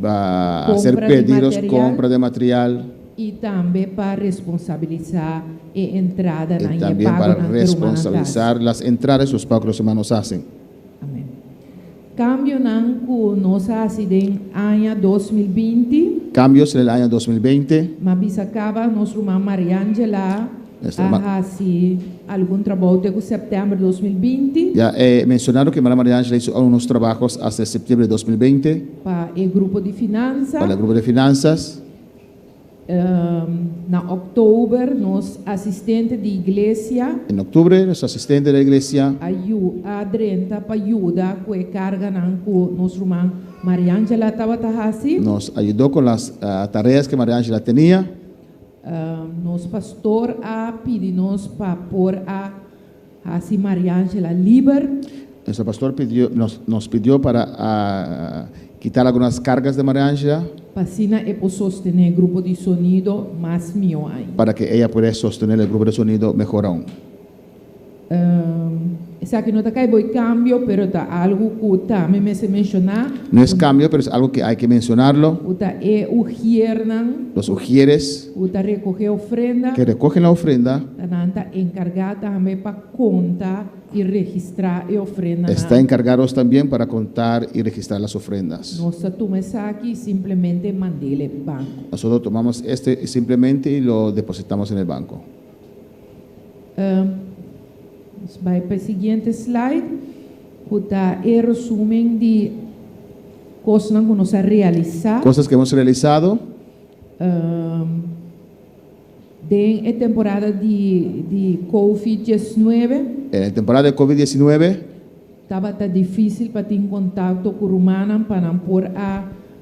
Va a hacer pedidos, compra de material. Y también para responsabilizar entrada y también para responsabilizar las entradas y los pagos que los hermanos hacen. Amén. Cambio nos hace en año 2020. Cambios en el año 2020. Mas acaba nuestra hermana María Ángela hace algún trabajo de septiembre de 2020. Ya mencionaron que María Ángela hizo algunos trabajos hasta septiembre de 2020. Para el grupo de finanzas. Para el grupo de finanzas. En octubre, nos asistente de iglesia. En octubre, nuestro asistente de la iglesia. Adrenta para ayuda que cargan con nuestra hermana María Ángela nos ayudó con las tareas que María Ángela tenía. Nos pastor pedimos para por así María Ángela libre. Nuestro pastor nos pidió para quitar algunas cargas de María Ángela. Sostener el grupo de sonido más mío. Para que ella pueda sostener el grupo de sonido mejor aún. Que no está cambio, pero está algo que también me se mencionar. No es cambio, pero es algo que hay que mencionarlo. Los ujieres que recogen la ofrenda. Encargada también para contar y registrar la ofrenda. Está encargados también para contar y registrar las ofrendas. Simplemente mandé al banco. Nosotros tomamos simplemente y lo depositamos en el banco. Vai para el siguiente slide, está el resumen de cosas que nos ha realizado. Cosas que hemos realizado. De la temporada de COVID-19. En la temporada de COVID-19. Estaba difícil para tener contacto con hermanos para por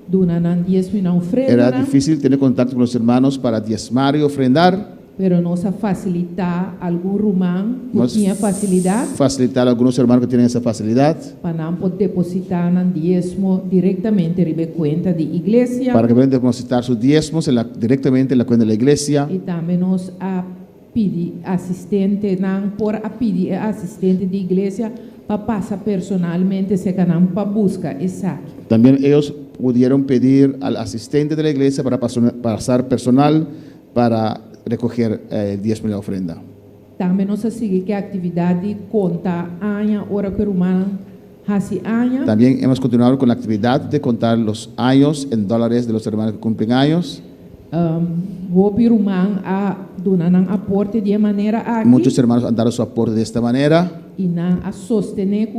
donar diezmo y ofrenda. Era difícil tener contacto con los hermanos para diezmar y ofrendar. Pero nos facilitar algún rumán que tiene facilidad. Facilitar a algunos hermanos que tienen esa facilidad. Para poder depositar el diezmo directamente en la cuenta de iglesia. Para que puedan depositar sus diezmos directamente en la cuenta de la iglesia. Y también nos pide asistente, asistente de iglesia para pasar personalmente se ganan para buscar esa. También ellos pudieron pedir al asistente de la iglesia para pasar personal para recoger el diezmo y la ofrenda. También nos sigue que actividad de contar años, hora que humana hace años. También hemos continuado con la actividad de contar los años en dólares de los hermanos que cumplen años. Aporte de manera aquí. Muchos hermanos han dado su aporte de esta manera. Y a sostener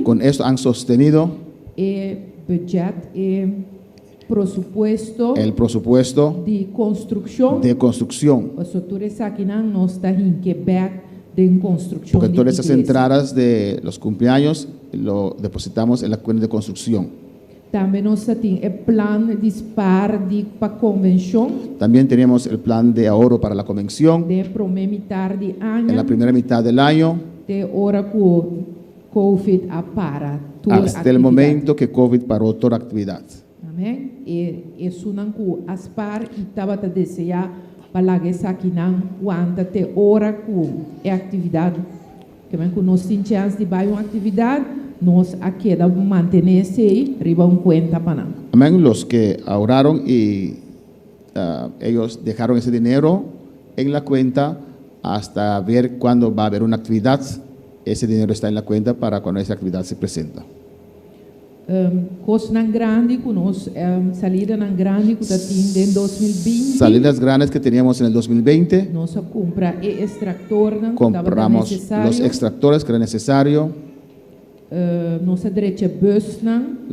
con esto han sostenido el presupuesto de construcción. Porque todas esas entradas de los cumpleaños lo depositamos en la cuenta de construcción. También nos tiene el plan de dispar para convención. También tenemos el plan de ahorro para la convención. De primera mitad de año. En la primera mitad del año. De hora que COVID para. Hasta el momento que COVID paró toda actividad. Amén. Es una que aspar y estaba a desear para que saquinan cuando hora que actividad. Que nós temos chance de vai uma atividade, nos queda mantenerse arriba un cuenta para. Amén. Los que ahorraron y ellos dejaron ese dinero en la cuenta hasta ver cuándo va a haber una actividad. Ese dinero está en la cuenta para cuando esa actividad se presenta. Cosas grandes que nos salidas grandes que en 2020. Salidas grandes que teníamos en el 2020. Nos compra extractor. Compramos los extractores que era necesario. Nos derecha bus.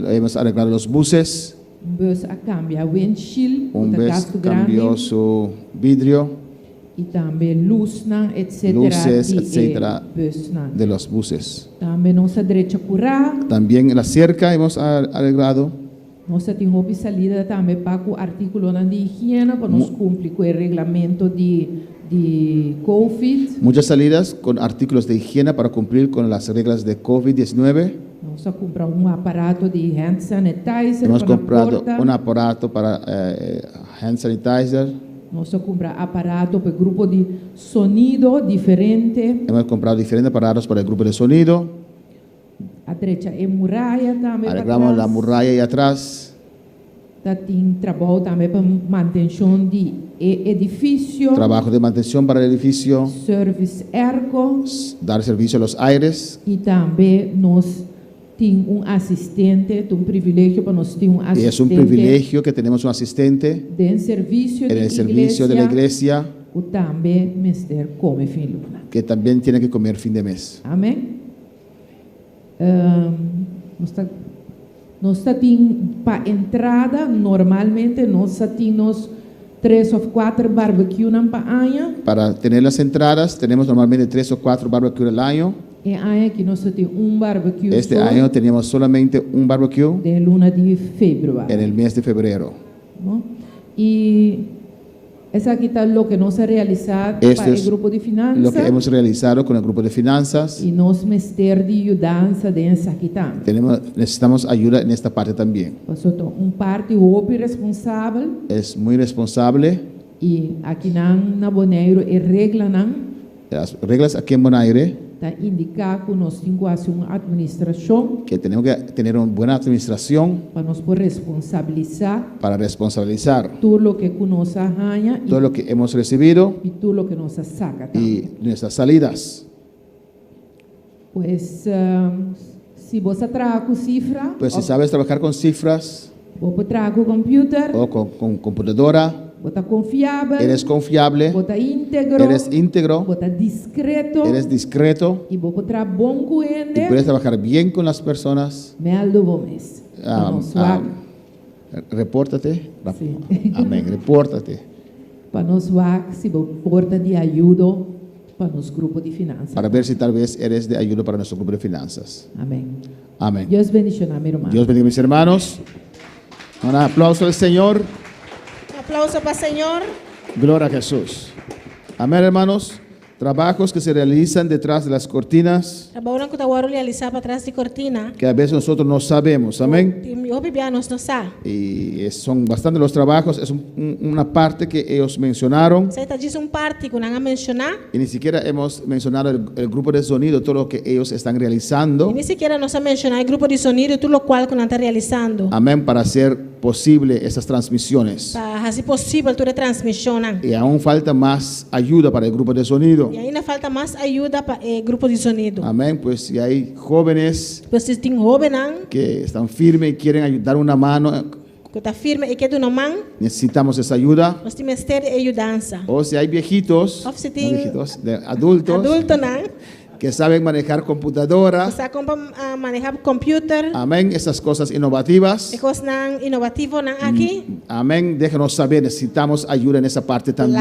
Hemos arreglado los buses. Bus cambia windshield. Un bus cambió su vidrio. Y también luces, etcétera, de los buses. También nos derecha curá. También la cerca hemos arreglado. Nos tenemos salida también para artículos de higiene para nos cumplir con el reglamento de COVID. Muchas salidas con artículos de higiene para cumplir con las reglas de COVID-19. Nos comprado un aparato de hand sanitizer. Hemos comprado un aparato para hand sanitizer. Nos compra aparato para el grupo de sonido diferente. Hemos comprado diferentes aparatos para el grupo de sonido. A derecha es muralla también. Arreglamos la muralla ahí atrás. Tem trabajo también para mantención de edificio. Trabajo de mantención para el edificio. Service ERCO. Dar servicio a los aires. Y también nos tiene un asistente, un privilegio para nos tener un asistente. Y es un privilegio que tenemos un asistente en el servicio de la iglesia. O también mister come fin luna. Que también tiene que comer fin de mes. Amén. Nos está para entrada normalmente nos tenemos 3 o 4 barbecues para año. Para tener las entradas tenemos normalmente 3 o 4 barbecues al año. Que no se tiene un barbecue. Este año teníamos solamente un barbecue. De luna de febrero. En el mes de febrero. ¿No? Y es aquí lo que nos ha realizado para el grupo de finanzas. Lo que hemos realizado con el grupo de finanzas. Y nos mister de ayudanza de esa quitan. Necesitamos ayuda en esta parte también. Un parte muy responsable. Es muy responsable. Y aquí en Bonaire y reglas. Las reglas aquí en Bonaire. Indicar que nos tenemos que hacer una administración. Que tenemos que tener una buena administración. Para nos poder responsabilizar. Para responsabilizar. Todo lo que nos arranha. Todo lo que hemos recibido. Y todo lo que nos saca. Y nuestras salidas. Pues si vos trabajas con cifras. Pues si sabes trabajar con cifras. Vos trabajas con computer. O con computadora. Vota confiable. Eres confiable. Vota íntegro. Eres íntegro. Vota discreto. Eres discreto. Y vos trabajar bon con y puedes trabajar bien con las personas. Me aldo bomes. Repórtate. Sí. Amén. Repórtate. Para nos ver si vos porta de ayuda para nuestro grupo de finanzas. Para ver si tal vez eres de ayuda para nuestro grupo de finanzas. Amén. Amén. Dios bendiga a mi hermano. Dios bendiga a mis hermanos. Un aplauso al Señor. Aplauso para el Señor. Gloria a Jesús. Amén, hermanos. Trabajos que se realizan detrás de las cortinas. Que a veces nosotros no sabemos. Amén. Y son bastante los trabajos. Es una parte que ellos mencionaron. Y ni siquiera hemos mencionado el grupo de sonido, todo lo que ellos están realizando. Ni siquiera nos ha mencionado el grupo de sonido, todo lo cual están realizando. Amén, para hacer posible esas transmisiones. Para hacer posible toda transmisión. Y aún falta más ayuda para el grupo de sonido. Y ainda falta más ayuda para el grupo de sonido. Amén, pues si hay jóvenes que están firmes y quieren dar una mano, que está firme y quiere una mano, necesitamos esa ayuda. Nós temos que ter ayudança. O si hay viejitos, adultos, que saben manejar computadora. Que saben manejar computer. Amén, esas cosas innovativas. Innovativo aquí. Amén, déjanos saber, necesitamos ayuda en esa parte también.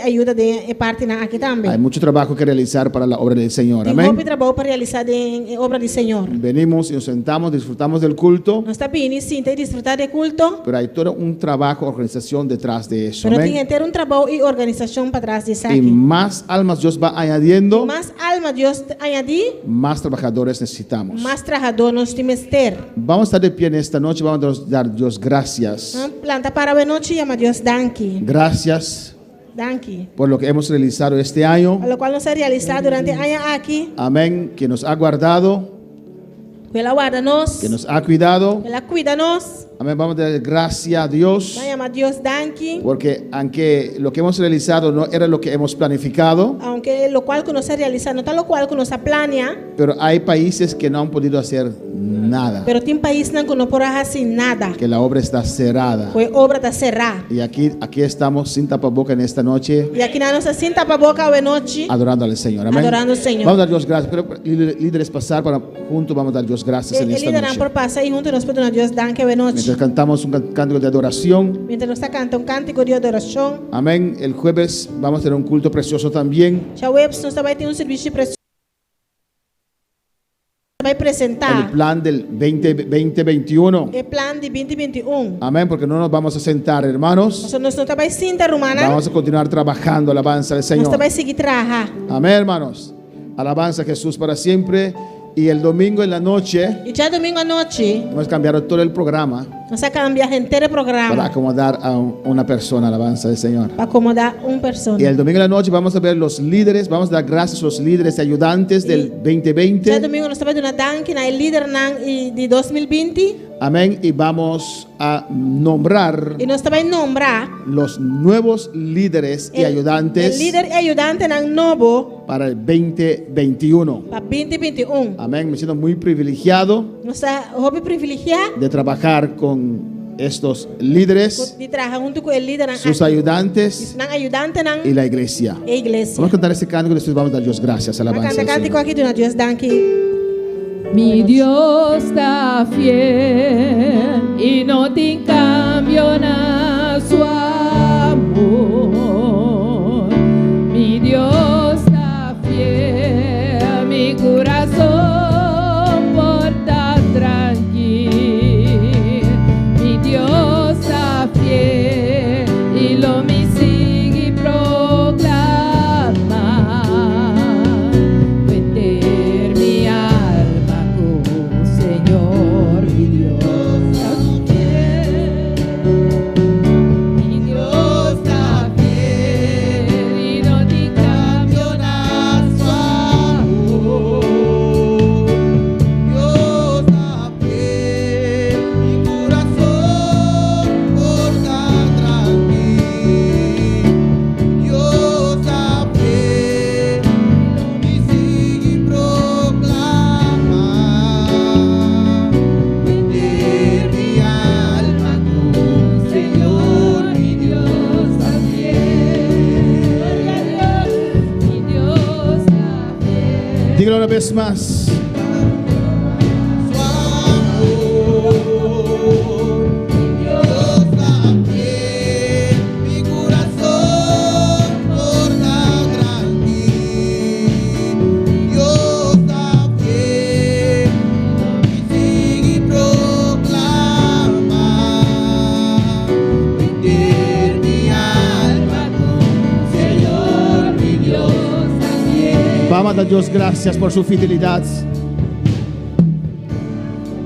Ayuda de parte aquí también. Hay mucho trabajo que realizar para la obra del Señor. Amén. Tem trabajo para realizar de obra del Señor. Venimos y nos sentamos, disfrutamos del culto. Nos está bien, y disfrutar del culto. Pero hay todo un trabajo, organización detrás de eso. Pero tiene que tener un trabajo y organización para atrás de eso. Y más almas Dios va añadiendo. Más alma Dios añadí, más trabajadores necesitamos. Más trabajadores nos tenemos que ter. Vamos a estar de pie en esta noche, vamos a dar Dios gracias. Planta para la noche y llama Dios danki. Gracias. Danki. Por lo que hemos realizado este año. Por lo cual nos ha realizado durante el año aquí. Amén, que nos ha guardado. Ela guarda-nos. Que nos ha cuidado. Ela cuida-nos. Amén. Vamos a dar gracias a Dios. Vamos a Dios danke. Porque aunque lo que hemos realizado no era lo que hemos planificado. Aunque lo cual que nos ha realizado no está lo cual que nos ha planeado. Pero hay países que no han podido hacer nada. Pero tem países que no pueden hacer nada. Que la obra está cerrada. Pues obra está cerrada. Y aquí estamos sin tapaboca en esta noche. Y aquí no sin tapaboca hoy noche. Adorando al Señor. Amén. Adorando al Señor. Vamos a dar Dios gracias. Pero líderes pasar para juntos vamos a dar Dios gracias en esta noche. Por pasar y juntos nos pedimos a Dios danke hoy noche. Mientras cantamos un cántico de adoración. Mientras nos canta un cántico de adoración. Amén. El jueves vamos a tener un culto precioso también. Ya jueves nos va a tener un servicio precioso. Va a presentar el plan del 2021. El plan de 2021. Amén, porque no nos vamos a sentar, hermanos. Vamos a continuar trabajando alabanza del Señor. Amén, hermanos. Alabanza a Jesús para siempre. Y el domingo en la noche, hemos cambiado todo el programa. Vamos a cambiar entero el programa para acomodar a una persona, alabanza del Señor. Para acomodar una persona. Y el domingo en la noche vamos a ver los líderes, vamos a dar gracias a los líderes y ayudantes del 2020. El domingo nos estamos dando danke al líder de 2020. Amén. Y vamos a nombrar los nuevos líderes y ayudantes. El líder y ayudante nuevo para el 2021. Para 2021. Amén. Me siento muy privilegiado de trabajar con estos líderes, sus ayudantes y la iglesia. Vamos a cantar este cántico y después vamos a dar Dios gracias. Alabanza. Mi Dios está fiel y no te cambio nada su amor. Mi Dios está fiel, mi corazón porta tranquilo. Mi Dios está fiel y lo me sigue proclamar. Meter mi alma con Señor, mi Dios está fiel. Mi Dios está fiel y no te cambio nada su amor. Dios está fiel, mi corazón porta tranquilo. Dios está fiel, me sigue proclamar. Meter mi alma con Señor, mi Dios está fiel. Mi Dios está fiel. Dígalo una vez más. Dios está fiel, mi corazón porta tranquilo. Dios está fiel, me sigue proclamar. Meter mi alma con Señor, mi Dios está fiel. Vamos a dar Dios gracias por su fidelidad.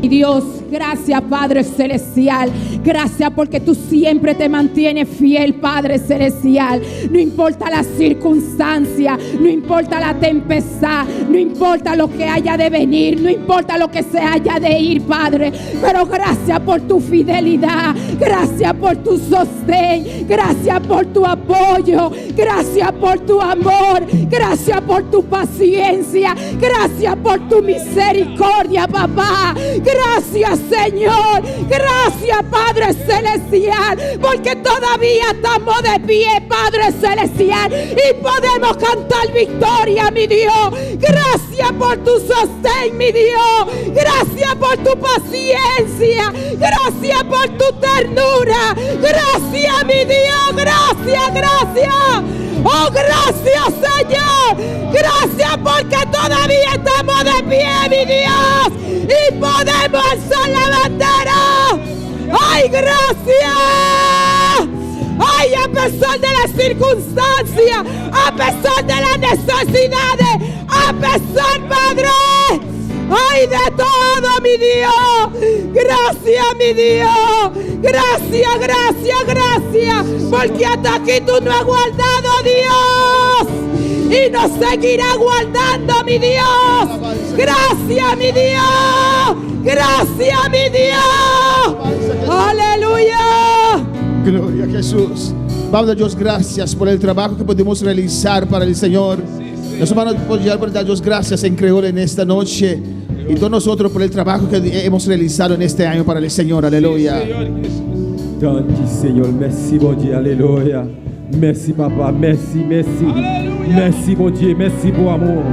Y Dios, gracias Padre Celestial, gracias porque tú siempre te mantienes fiel, Padre Celestial. No importa la circunstancia, no importa la tempestad, no importa lo que haya de venir, no importa lo que se haya de ir, Padre. Pero gracias por tu fidelidad, gracias por tu sostén, gracias por tu apoyo, gracias por tu amor, gracias por tu paciencia, gracias por tu misericordia, papá. Gracias, Señor. Gracias, Padre Celestial, porque todavía estamos de pie, Padre Celestial, y podemos cantar victoria, mi Dios. Gracias por tu sostén, mi Dios. Gracias por tu paciencia. Gracias por tu ternura. Gracias, mi Dios. Gracias, gracias. Oh, gracias, Señor. Gracias porque todavía estamos de pie, mi Dios, y podemos alzar la bandera. ¡Ay, gracias! ¡Ay, a pesar de las circunstancias, a pesar de las necesidades, a pesar, Padre, ¡ay, de todo, mi Dios! Gracias, mi Dios. Gracias, gracias, gracias. Porque hasta aquí tú no has guardado, Dios. y nos seguirá guardando, mi Dios. Gracias, mi Dios. Gracias, mi Dios. Aleluya. Gloria a Jesús. Vamos a Dios gracias por el trabajo que podemos realizar para el Señor. Los hermanos podemos dar Dios gracias en creol en esta noche. Y todos nosotros por el trabajo que hemos realizado en este año para el Señor. Aleluya. Tanti, Senhor. Merci, bon Dieu. Alléluia. Merci, papa. Merci, merci. Merci, bon Dieu. Merci pour amour.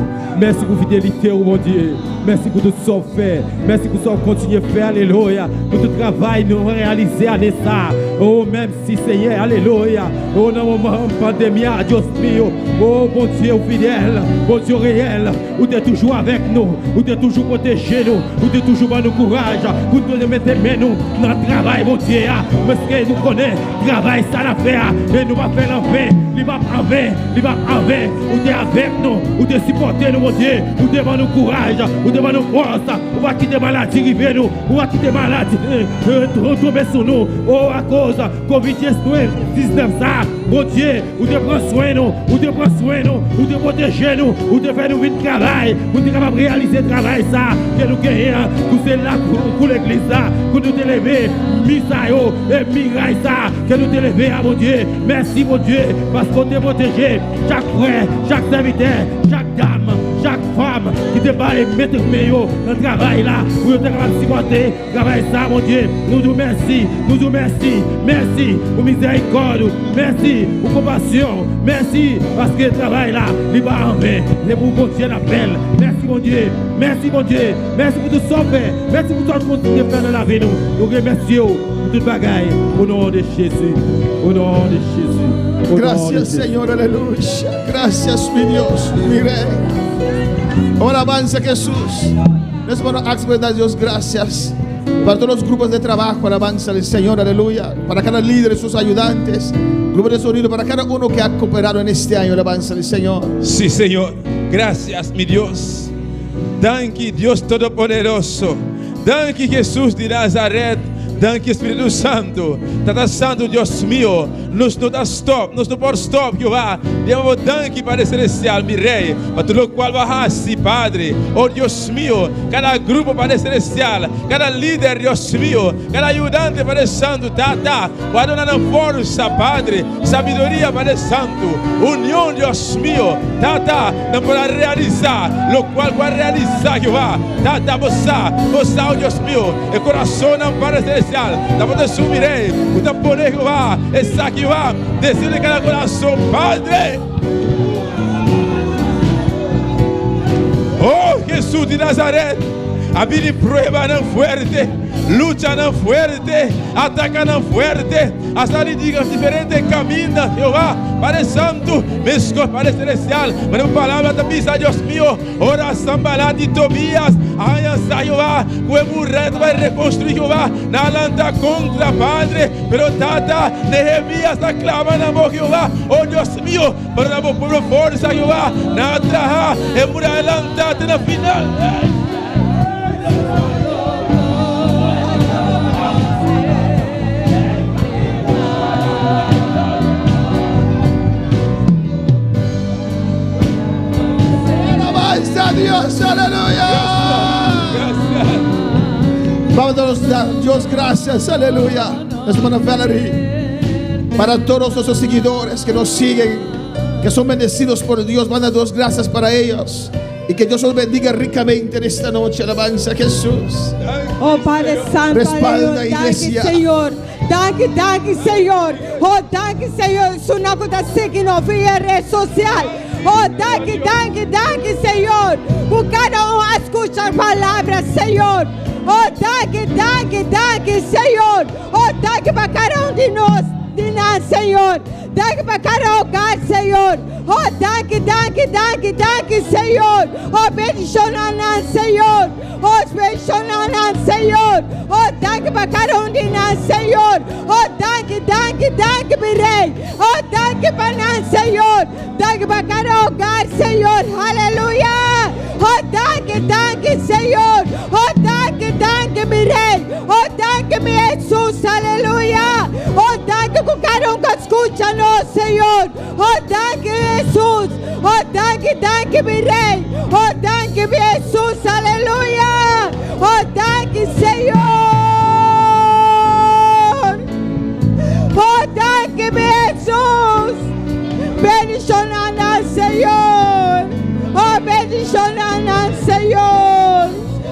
Merci pour fidélité, oh mon Dieu. Merci pour tout ce qu'on fait. Merci pour ce qu'on continue à faire. Alléluia. Pour tout le travail nous réaliser à ça. Oh, même si Seigneur. Alléluia. Oh, dans le moment de pandémie, Dieu mio. Oh, bon Dieu fidèle. Bon Dieu réel. Où tu es toujours avec nous. Où tu es toujours protégé nous. Où tu es toujours dans nous courage. Où tu es mettre nous dans le travail, bon Dieu. Parce que nous connaissons le travail, ça l'a fait. Et nous va faire l'enfer. Il va enlever. Il va enlever. Où tu es avec nous. Où tu es supporté nous, mon Dieu. Où tu es dans nous courage. Où tu es dans nous force. Où va quitter maladie, river nous. Où va quitter maladie. Retomber sur nous. Oh, à cause Covid-19, ça. Mon Dieu, où tu prends soin nous. Où tu prends soin nous. Où tu protèges nous. Où tu fais nous vite travail. Où tu es capable de réaliser le travail, ça. Que nous gagnons. Tout c'est là pour l'église, ça. Que nous t'élever. Misayo et Miraille, ça. Que nous t'élever, mon Dieu. Merci, mon Dieu. Parce qu'on t'a protégé. Chaque frère, chaque serviteur, chaque dame, chaque femme qui te bat et mettre meilleur dans le travail là. Pour être capable de supporter le travail, ça, mon Dieu. Nous nous merci. Nous nous merci. Merci pour miséricorde. Merci pour compassion. Merci parce que le travail là, il va en vain. C'est pour mon Dieu l'appel. Merci, mon Dieu. Merci, mon Dieu. Merci pour tout ce qu'on fait. Merci pour tout ce qu'on fait dans la vie. Nous remercions pour toute bagaille. Au nom de Jésus. Au nom de Jésus. Gracias, Señor, aleluya. Gracias, mi Dios, mi Rey. Oh, alabanza a Jesús. Les vamos a dar Dios gracias para todos los grupos de trabajo, alabanza al Señor, aleluya. Para cada líder y sus ayudantes, grupo de sonido, para cada uno que ha cooperado en este año, alabanza al Señor. Sí, Señor. Gracias, mi Dios. Danke, Dios Todopoderoso. Danke, Jesús de Nazaret. Danke, Espírito Santo. Tata Santo, Deus meu. Nos não dá stop. Nos não pode stop, Jeová. Demos danke para o Celestial, meu Rei. Para tudo o qual barrasse, Padre. Oh, Deus meu. Cada grupo para o Celestial. Cada líder, Deus meu. Cada ajudante para o Santo. Tata. Para dar força, Padre. Sabedoria para o Santo. União, Deus meu. Tata. Não para realizar. O qual vai realizar, Jeová. Tata, você, oh Deus meu. E coração não para o Celestial. Da vontade subirei, o tamborei que vai, esse aqui vai, descer cada coração, Padre. Oh, Jesus de Nazaré, a vida prueba não fuerte, lucha não fuerte, ataca não fuerte, hasta lhe diga diferente caminho, Jeová, para o Santo, mesmo para o Celestial, para uma palavra da missa, Deus meu, oração para de Tobias, aliança, Jeová, o murreto vai reconstruir, Jeová, na lanta contra, Padre, pero tata, Nehemias aclama na mão, Jeová, oh Deus meu, para o povo força, Jeová, na traja, e muralha lantada na final. Dios, aleluya. Vamos a dar Dios gracias, aleluya. Hermana Valerie, para todos nuestros seguidores que nos siguen, que son bendecidos por Dios, manda Dios gracias para ellos. Y que Dios los bendiga ricamente en esta noche, alabanza a Jesús. Oh Padre Santo, respalda iglesia. Señor. Danke, Senhor. Oh, danke, Senhor. Isso não acontece aqui via rede social. Oh, danke, Senhor. Por cada um escuta a palavra, Senhor. Oh, danke, Senhor. Oh, danke para cada um de nós, Senhor. Danke para cada hogar, Senhor. Oh, danke, Senhor. Oh, bendicionar, Senhor. Oh, bendicionar, Senhor. Oh, danke para cada um de nós, Senhor. Oh, danke, meu Rei. Oh, danke para nós, Senhor. Danke para cada hogar, Senhor. Aleluia. Oh, danke, Senhor. Oh, danke, meu Rei. Oh, danke, meu Jesus. Aleluia. Oh, danke com cada um que escuta nós, Senhor. Oh, danke, Jesus. Oh, thank you, mi Rey. Oh, thank you, mi Jesús. Aleluya. Oh, thank you, Señor. Oh, thank you, mi Jesús. Bendición al Señor. Oh, bendición al Señor.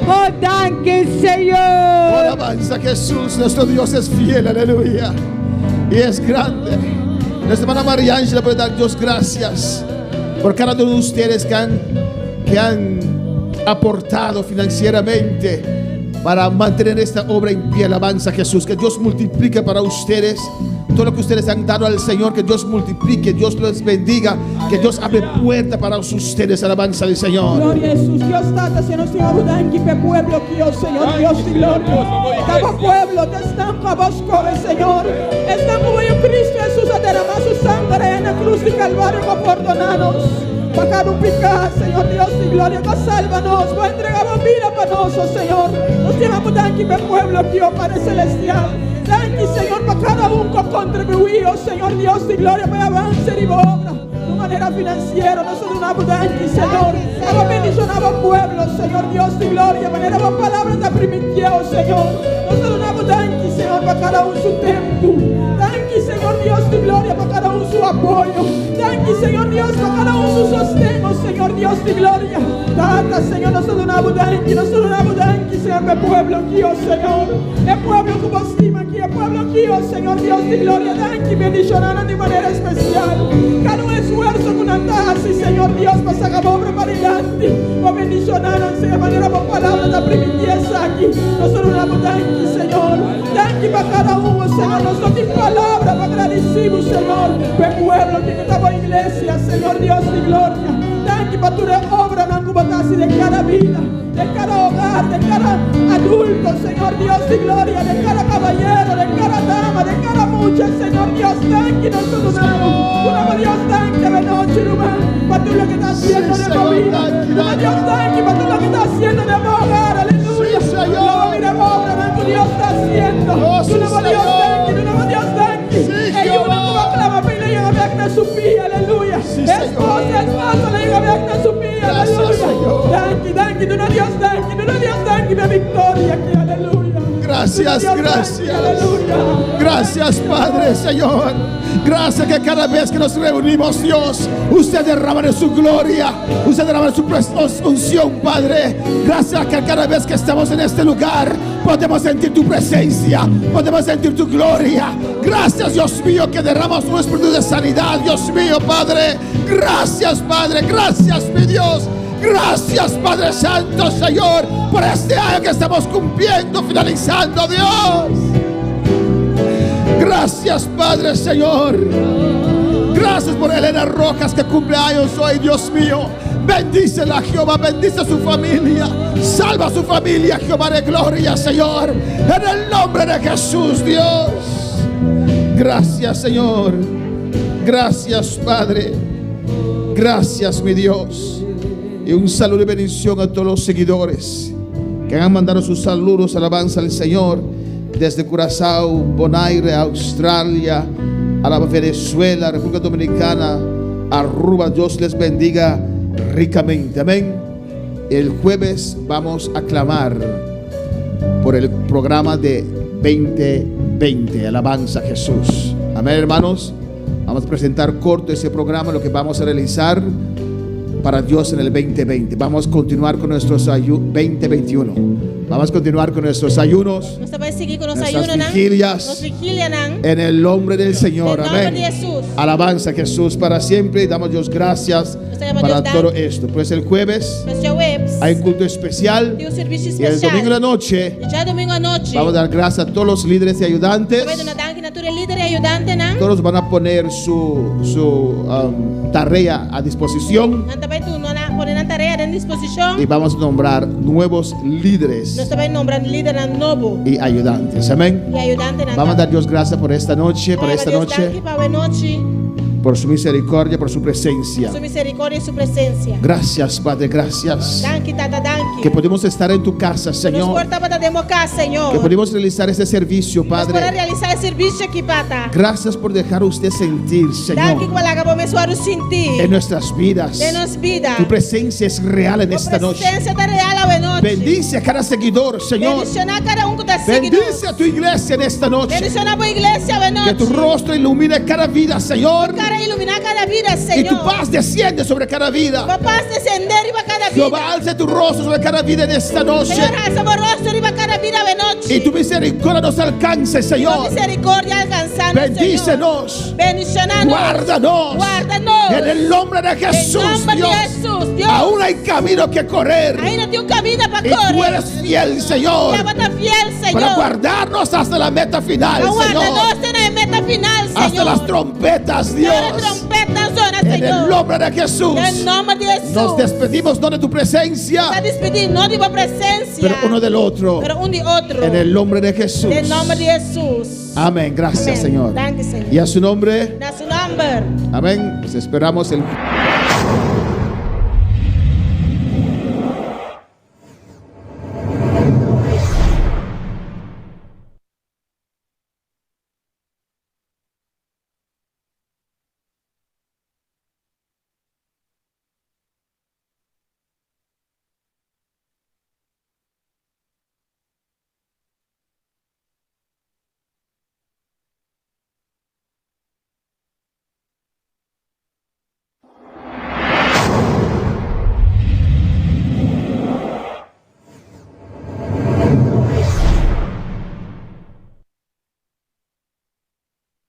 Oh, thank you, Señor. Oh, alabanza, Jesús, nuestro Dios es fiel, aleluya. Y es grande. Nuestra hermana María Ángela puede dar Dios gracias por cada uno de ustedes que han aportado financieramente para mantener esta obra en pie. Alabanza, Jesús. Que Dios multiplique para ustedes todo lo que ustedes han dado al Señor. Que Dios multiplique, Dios los bendiga, que Dios abre puerta para ustedes. Alabanza del Señor. Gloria a Jesús. Dios está haciendo Señor Udanki pe pueblo que yo Señor Dios y gloria. Cada pueblo te están para vos corre Señor. Están como yo Cristo Jesús a derramar su sangre en la cruz de Calvario para perdonarnos. Para cada un pecado, Señor Dios y gloria, que sálvanos, para entregar vida para nosotros, Señor. Nos llevamos Udanki pe pueblo que yo Padre Celestial. Thank you, Señor, para cada uno que contribuyó, Señor Dios y gloria, para avance y obra. De manera financiera, nosotros damos thank Señor. Damos bendición a pueblo, Señor Dios y gloria. De manera para palabras de primitivo, Señor. Nosotros damos thank Señor, para cada uno su tiempo. Thank you, Señor Dios y gloria, para cada uno su apoyo. Thank you, Señor Dios, para cada uno su sostén, Señor Dios y gloria. Tata, Señor, nosotros damos thank Señor, el pueblo aquí, oh Señor. El pueblo que vos estima aquí, el pueblo aquí, oh Señor Dios y gloria. Thank you, bendicionar de manera especial. Cada esfuerzo con así, Señor Dios, para sacar obra para adelante. Para bendicionar de manera por palabras de primitiesa aquí. Nosotros damos thank you, Señor. Thank you para cada uno, Señor. Nosotros en palabras para agradecimos, Señor. El pueblo que estaba en iglesia, Señor Dios y gloria. Thank you para tu obra de cada vida, de cada hogar, de cada adulto, Señor Dios y gloria, de cada caballero, de cada dama, de cada mujer, Señor Dios. Thank you, nosotros damos Dios, thank you de noche, hermano, para tú lo que estás haciendo de mi vida. Dios, thank you para tú lo que estás haciendo de mi hogar, aleluya. Lo mira obra, que Dios está haciendo. Tú no Dios, thank you, tú no Dios, thank you. Ellos no como clama, pero le llegan a ver su pie, aleluya. Esposa, le llegan a ver su pie, aleluya. Thank you, tú no Dios, thank you, de victoria aquí, aleluya. Gracias, gracias. Aleluya. Gracias, Padre, Señor. Gracias que cada vez que nos reunimos, Dios, usted derrama de su gloria, usted derrama de su unción, Padre. Gracias que cada vez que estamos en este lugar podemos sentir tu presencia, podemos sentir tu gloria. Gracias, Dios mío, que derramas un espíritu de sanidad, Dios mío, Padre. Gracias, Padre, gracias, mi Dios. Gracias, Padre Santo, Señor, por este año que estamos cumpliendo, finalizando, Dios. Gracias, Padre, Señor. Gracias por Elena Rojas que cumple años hoy, Dios mío. Bendícela, Jehová, bendice a su familia. Salva a su familia, Jehová de gloria, Señor. En el nombre de Jesús, Dios. Gracias, Señor. Gracias, Padre. Gracias, mi Dios. Y un saludo y bendición a todos los seguidores que han mandado sus saludos, alabanza al Señor, desde Curazao, Bonaire, Australia, a la Venezuela, República Dominicana, Aruba. Dios les bendiga ricamente, amén. El jueves vamos a clamar por el programa de 2020, alabanza a Jesús, amén, hermanos. Vamos a presentar corto ese programa, lo que vamos a realizar para Dios en el 2020. Vamos a continuar con nuestros 2021. Vamos a continuar con nuestros ayunos, nuestras vigilias, en el nombre del Señor, amén. Alabanza a Jesús para siempre, y damos Dios gracias para todo esto. Pues el jueves hay un culto especial, y el domingo en la noche vamos a dar gracias a todos los líderes y ayudantes. Todos van a poner su tarea a disposición, y vamos a nombrar nuevos líderes y ayudantes, amén. Vamos a dar Dios gracias por esta noche, por su misericordia, por su presencia. Su misericordia y su presencia. Gracias, Padre, gracias. Danke, Tata, danke. Que podemos estar en tu casa, Señor. Que podemos realizar este servicio, Padre. Gracias por dejar usted sentir, Señor, en nuestras vidas. Tu presencia es real en esta noche. Bendice a cada seguidor, Señor. Bendice a tu iglesia en esta noche. Que tu rostro ilumine cada vida, Señor. Y tu paz desciende sobre cada vida. Jehová, alce tu rostro sobre cada vida en esta noche. Y tu misericordia nos alcance, Señor. Bendícenos. Guárdanos. En el nombre de Jesús, Dios. Aún hay camino que correr. Y tú eres fiel, Señor, para guardarnos hasta la meta final, Señor. Hasta las trompetas, Dios. En el nombre de Jesús. Nos despedimos no de tu presencia, pero uno del otro. En el nombre de Jesús. Amén. Gracias, Señor. Y a su nombre. Amén. Pues esperamos el